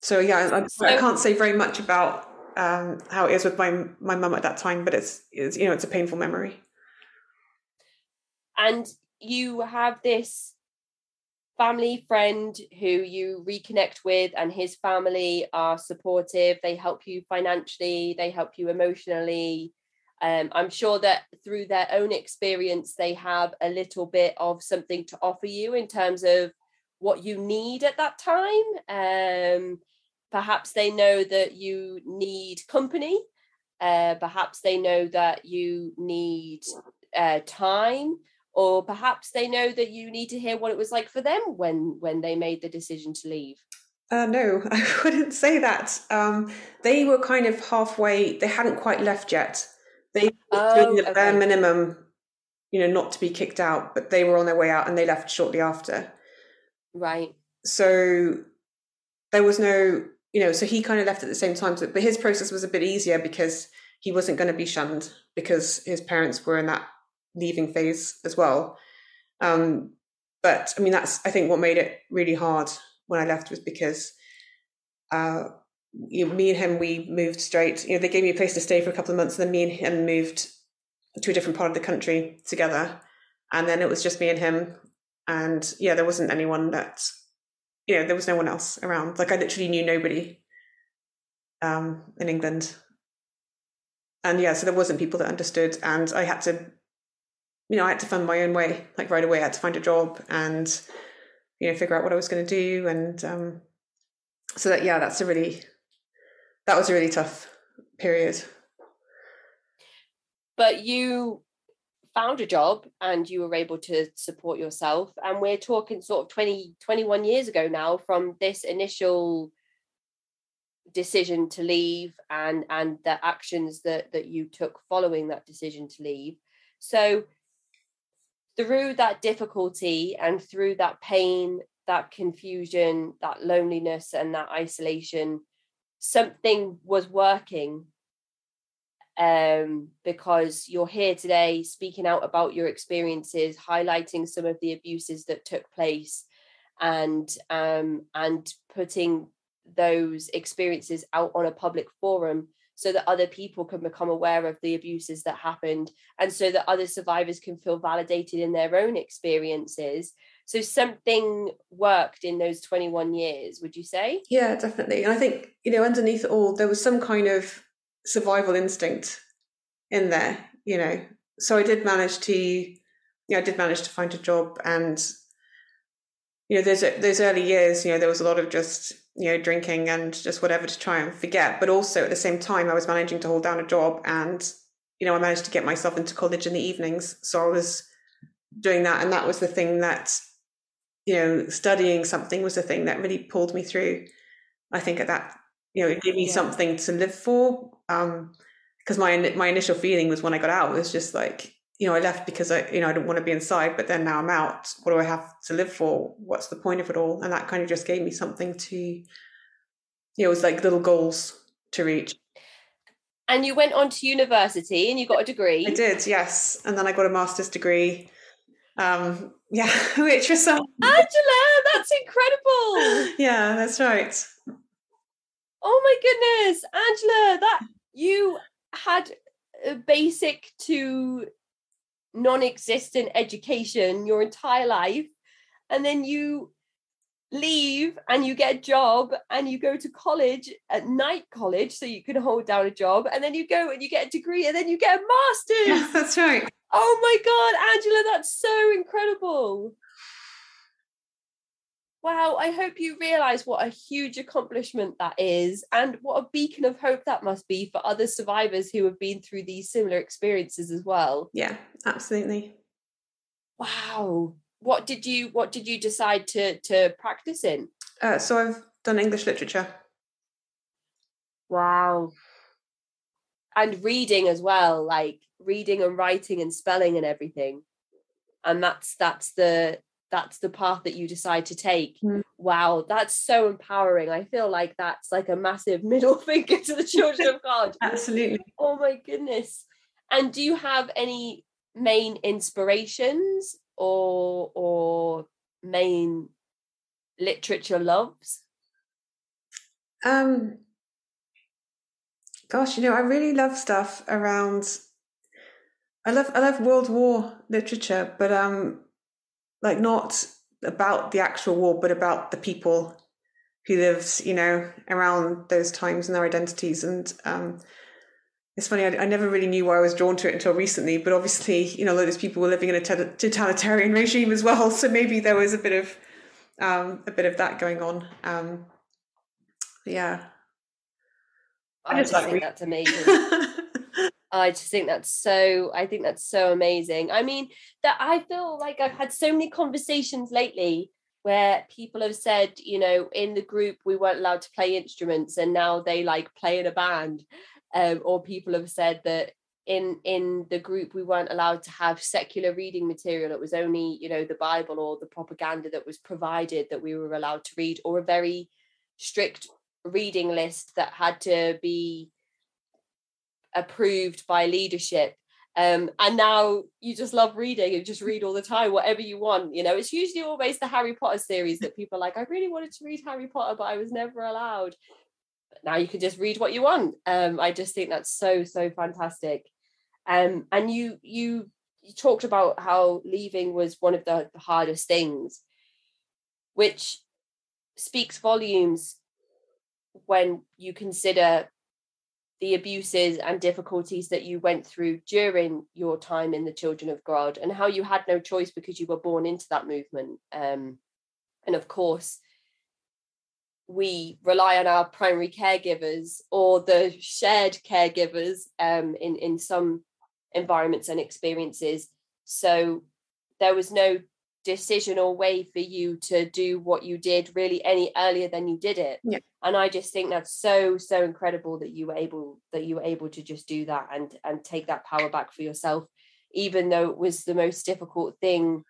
can't say very much about how it is with my mum at that time, but it's a painful memory. And you have this family friend who you reconnect with, and his family are supportive. They help you financially, they help you emotionally. I'm sure that through their own experience, they have a little bit of something to offer you in terms of what you need at that time. Perhaps they know that you need company. Perhaps they know that you need time. Or perhaps they know that you need to hear what it was like for them when they made the decision to leave. No, I wouldn't say that. They were kind of halfway. They hadn't quite left yet. They were doing the bare minimum, not to be kicked out, but they were on their way out, and they left shortly after. Right. So there was no, so he kind of left at the same time. But his process was a bit easier because he wasn't going to be shunned because his parents were in that leaving phase as well. But I mean, that's, I think, what made it really hard when I left was because me and him, we moved straight. They gave me a place to stay for a couple of months, and then me and him moved to a different part of the country together. And then it was just me and him. And yeah, there wasn't anyone that, there was no one else around. Like I literally knew nobody in England. And yeah, so there wasn't people that understood. And I had to, I had to fund my own way, like right away. I had to find a job and, figure out what I was going to do. And so that, yeah, that was a really tough period. But you found a job and you were able to support yourself. And we're talking sort of 21 years ago now from this initial decision to leave and the actions that you took following that decision to leave. So through that difficulty and through that pain, that confusion, that loneliness and that isolation, something was working, because you're here today speaking out about your experiences, highlighting some of the abuses that took place, and putting those experiences out on a public forum so that other people can become aware of the abuses that happened, and so that other survivors can feel validated in their own experiences. So something worked in those 21 years, would you say? Yeah, definitely. And I think, underneath it all, there was some kind of survival instinct in there, So I did manage to find a job. And, those early years, there was a lot of just, drinking and just whatever to try and forget. But also at the same time, I was managing to hold down a job and, I managed to get myself into college in the evenings. So I was doing that. And that was the thing that, studying something was the thing that really pulled me through. I think at that, it gave me something to live for. Because my initial feeling was when I got out, it was just like, I left because I didn't want to be inside, but then now I'm out. What do I have to live for? What's the point of it all? And that kind of just gave me something to, it was like little goals to reach. And you went on to university and you got a degree. I did, yes. And then I got a master's degree. Which was some... Angela, that's incredible. Yeah, that's right. Oh my goodness, Angela, that you had a basic to non-existent education your entire life, and then you leave and you get a job and you go to college, at night college, so you can hold down a job, and then you go and you get a degree and then you get a master's. Yeah, that's right. Oh my God, Angela, that's so incredible. Wow, I hope you realise what a huge accomplishment that is, and what a beacon of hope that must be for other survivors who have been through these similar experiences as well. Yeah, absolutely. Wow. What did you decide to practice in? So I've done English literature. Wow. And reading as well, like reading and writing and spelling and everything. And that's the path that you decide to take. Wow, that's so empowering. I feel like that's like a massive middle finger to the children of God. Absolutely. Oh my goodness. And do you have any main inspirations or main literature loves? Gosh, I really love stuff around... I love World War literature, but like not about the actual war, but about the people who lived, around those times and their identities. And it's funny, I never really knew why I was drawn to it until recently, but obviously, a lot of those people were living in a totalitarian regime as well. So maybe there was a bit of that going on. Yeah. I just think that's amazing. I think that's so amazing. I mean, that I feel like I've had so many conversations lately where people have said, in the group we weren't allowed to play instruments and now they like play in a band. Or people have said that in the group we weren't allowed to have secular reading material. It was only, the Bible or the propaganda that was provided that we were allowed to read, or a very strict reading list that had to be approved by leadership. And now you just love reading and just read all the time, whatever you want. You know, it's usually always the Harry Potter series that people are like, I really wanted to read Harry Potter, but I was never allowed. But now you can just read what you want. I just think that's so fantastic. And you talked about how leaving was one of the hardest things, which speaks volumes when you consider the abuses and difficulties that you went through during your time in the Children of God, and how you had no choice because you were born into that movement. And of course, we rely on our primary caregivers or the shared caregivers in some environments and experiences. So there was no decision or way for you to do what you did really any earlier than you did it. Yeah. And I just think that's so incredible that you were able to just do that and take that power back for yourself, even though it was the most difficult thing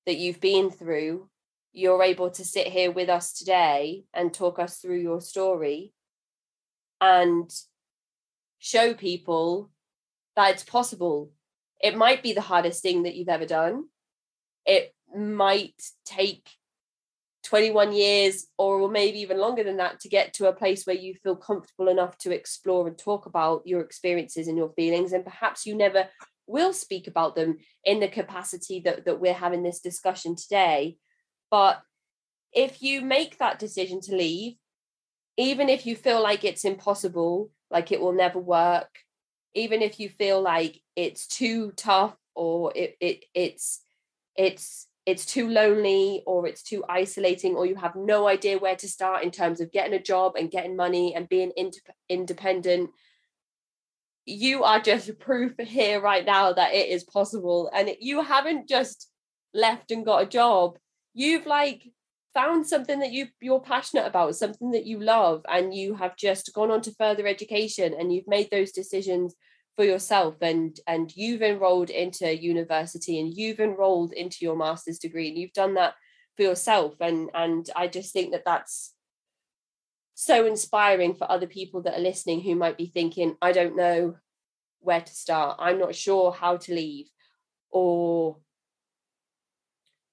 that you've been through. You're able to sit here with us today and talk us through your story and show people that it's possible. It might be the hardest thing that you've ever done. It might take 21 years or maybe even longer than that to get to a place where you feel comfortable enough to explore and talk about your experiences and your feelings. And perhaps you never will speak about them in the capacity that we're having this discussion today. But if you make that decision to leave, even if you feel like it's impossible, like it will never work, even if you feel like it's too tough or it's too lonely or it's too isolating, or you have no idea where to start in terms of getting a job and getting money and being independent, you are just proof here right now that it is possible. And you haven't just left and got a job. You've found something that you're passionate about, something that you love, and you have just gone on to further education and you've made those decisions for yourself, and you've enrolled into university and you've enrolled into your master's degree and you've done that for yourself. And I just think that that's so inspiring for other people that are listening who might be thinking, I don't know where to start, I'm not sure how to leave, or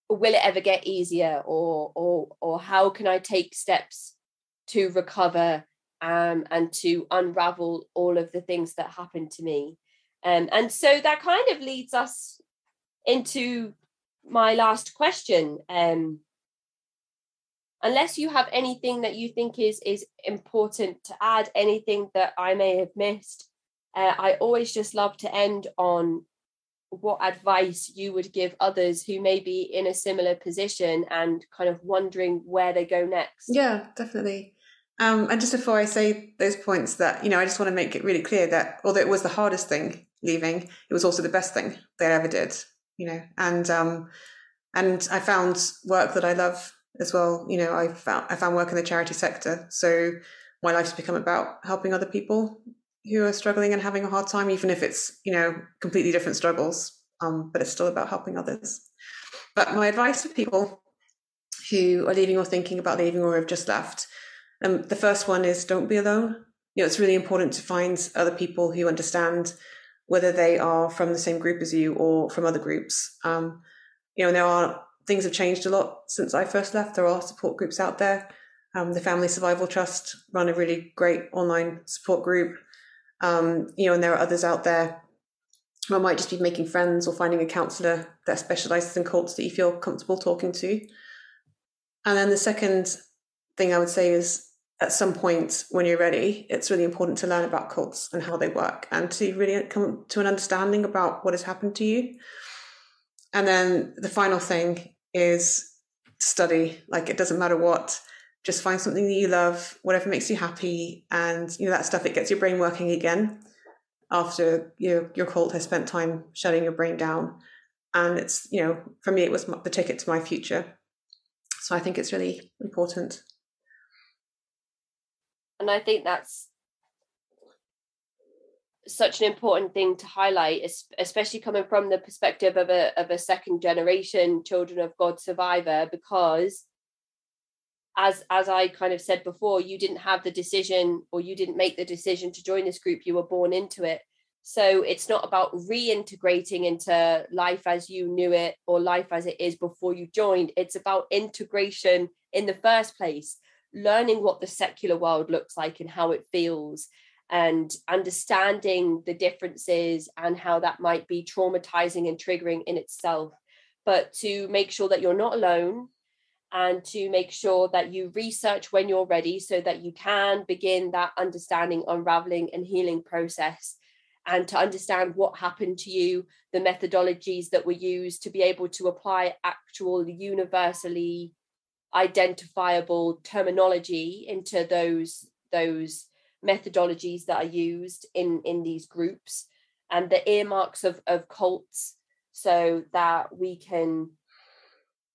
will it ever get easier, or how can I take steps to recover and to unravel all of the things that happened to me. And so that kind of leads us into my last question. Unless you have anything that you think is important to add, anything that I may have missed, I always just love to end on what advice you would give others who may be in a similar position and kind of wondering where they go next. Yeah, definitely. And just before I say those points, that, I just want to make it really clear that although it was the hardest thing leaving, it was also the best thing that I ever did, and I found work that I love as well. I found work in the charity sector. So my life's become about helping other people who are struggling and having a hard time, even if it's, completely different struggles, but it's still about helping others. But my advice for people who are leaving or thinking about leaving or have just left, the first one is don't be alone. It's really important to find other people who understand, whether they are from the same group as you or from other groups. Things have changed a lot since I first left. There are support groups out there. The Family Survival Trust run a really great online support group. And there are others out there who might just be making friends or finding a counsellor that specialises in cults that you feel comfortable talking to. And then the second thing I would say is, at some point when you're ready, it's really important to learn about cults and how they work and to really come to an understanding about what has happened to you. And then the final thing is study. It doesn't matter what, just find something that you love, whatever makes you happy. And, that stuff, it gets your brain working again after your cult has spent time shutting your brain down. And it's, for me, it was the ticket to my future. So I think it's really important. And I think that's such an important thing to highlight, especially coming from the perspective of a second generation Children of God survivor, because as I kind of said before, you didn't have the decision, or you didn't make the decision to join this group. You were born into it. So it's not about reintegrating into life as you knew it or life as it is before you joined. It's about integration in the first place, learning what the secular world looks like and how it feels, and understanding the differences and how that might be traumatizing and triggering in itself. But to make sure that you're not alone, and to make sure that you research when you're ready so that you can begin that understanding, unraveling and healing process, and to understand what happened to you, the methodologies that were used to be able to apply actual universally identifiable terminology into those methodologies that are used in these groups, and the earmarks of cults, so that we can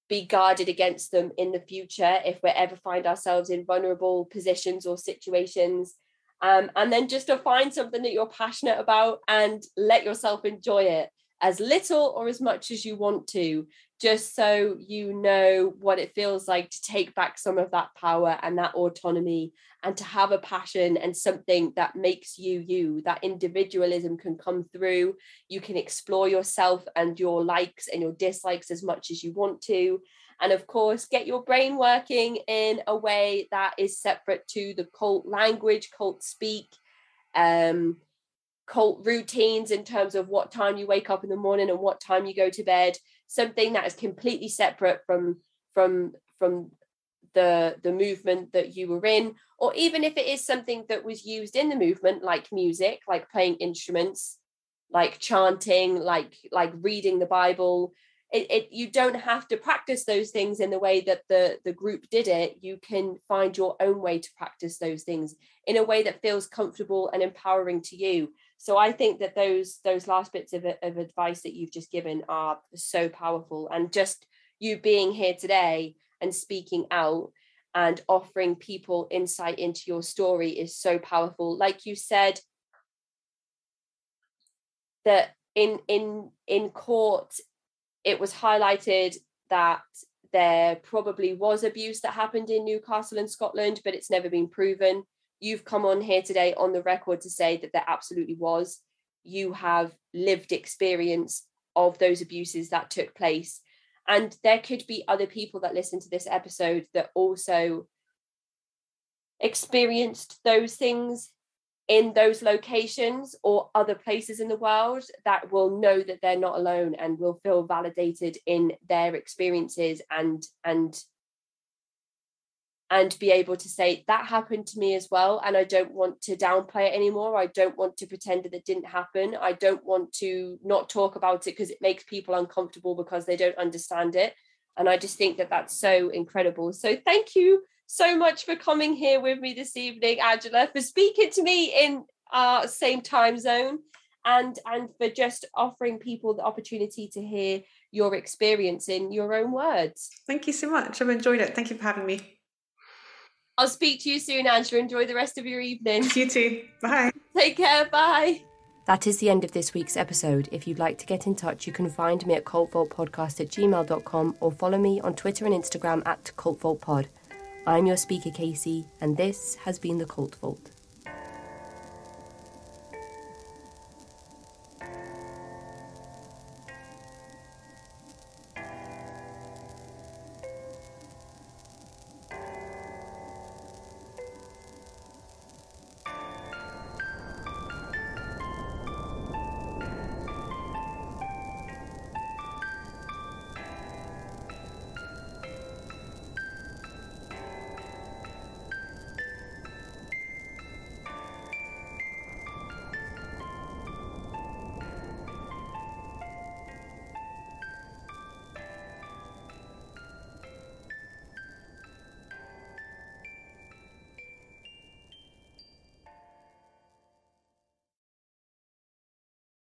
be guarded against them in the future if we ever find ourselves in vulnerable positions or situations. And then just to find something that you're passionate about and let yourself enjoy it as little or as much as you want to, just so you know what it feels like to take back some of that power and that autonomy, and to have a passion and something that makes you you. That individualism can come through. You can explore yourself and your likes and your dislikes as much as you want to. And of course, get your brain working in a way that is separate to the cult language, cult speak, cult routines in terms of what time you wake up in the morning and what time you go to bed. Something that is completely separate from the movement that you were in, or even if it is something that was used in the movement, like music, like playing instruments, like chanting, like reading the Bible. You don't have to practice those things in the way that the group did it. You can find your own way to practice those things in a way that feels comfortable and empowering to you. So I think that those last bits of advice that you've just given are so powerful. And just you being here today and speaking out and offering people insight into your story is so powerful. Like you said, that in court, it was highlighted that there probably was abuse that happened in Newcastle and Scotland, but it's never been proven. You've come on here today on the record to say that there absolutely was. You have lived experience of those abuses that took place. And there could be other people that listen to this episode that also experienced those things in those locations or other places in the world, that will know that they're not alone and will feel validated in their experiences and be able to say that happened to me as well. And I don't want to downplay it anymore. I don't want to pretend that it didn't happen. I don't want to not talk about it because it makes people uncomfortable because they don't understand it. And I just think that that's so incredible. So thank you so much for coming here with me this evening, Angela, for speaking to me in our same time zone, and for just offering people the opportunity to hear your experience in your own words. Thank you so much. I've enjoyed it. Thank you for having me. I'll speak to you soon, Angela. Enjoy the rest of your evening. You too. Bye. Take care. Bye. That is the end of this week's episode. If you'd like to get in touch, you can find me at cultvaultpodcast@gmail.com or follow me on Twitter and Instagram @cultvaultpod. I'm your speaker, Casey, and this has been The Cult Vault.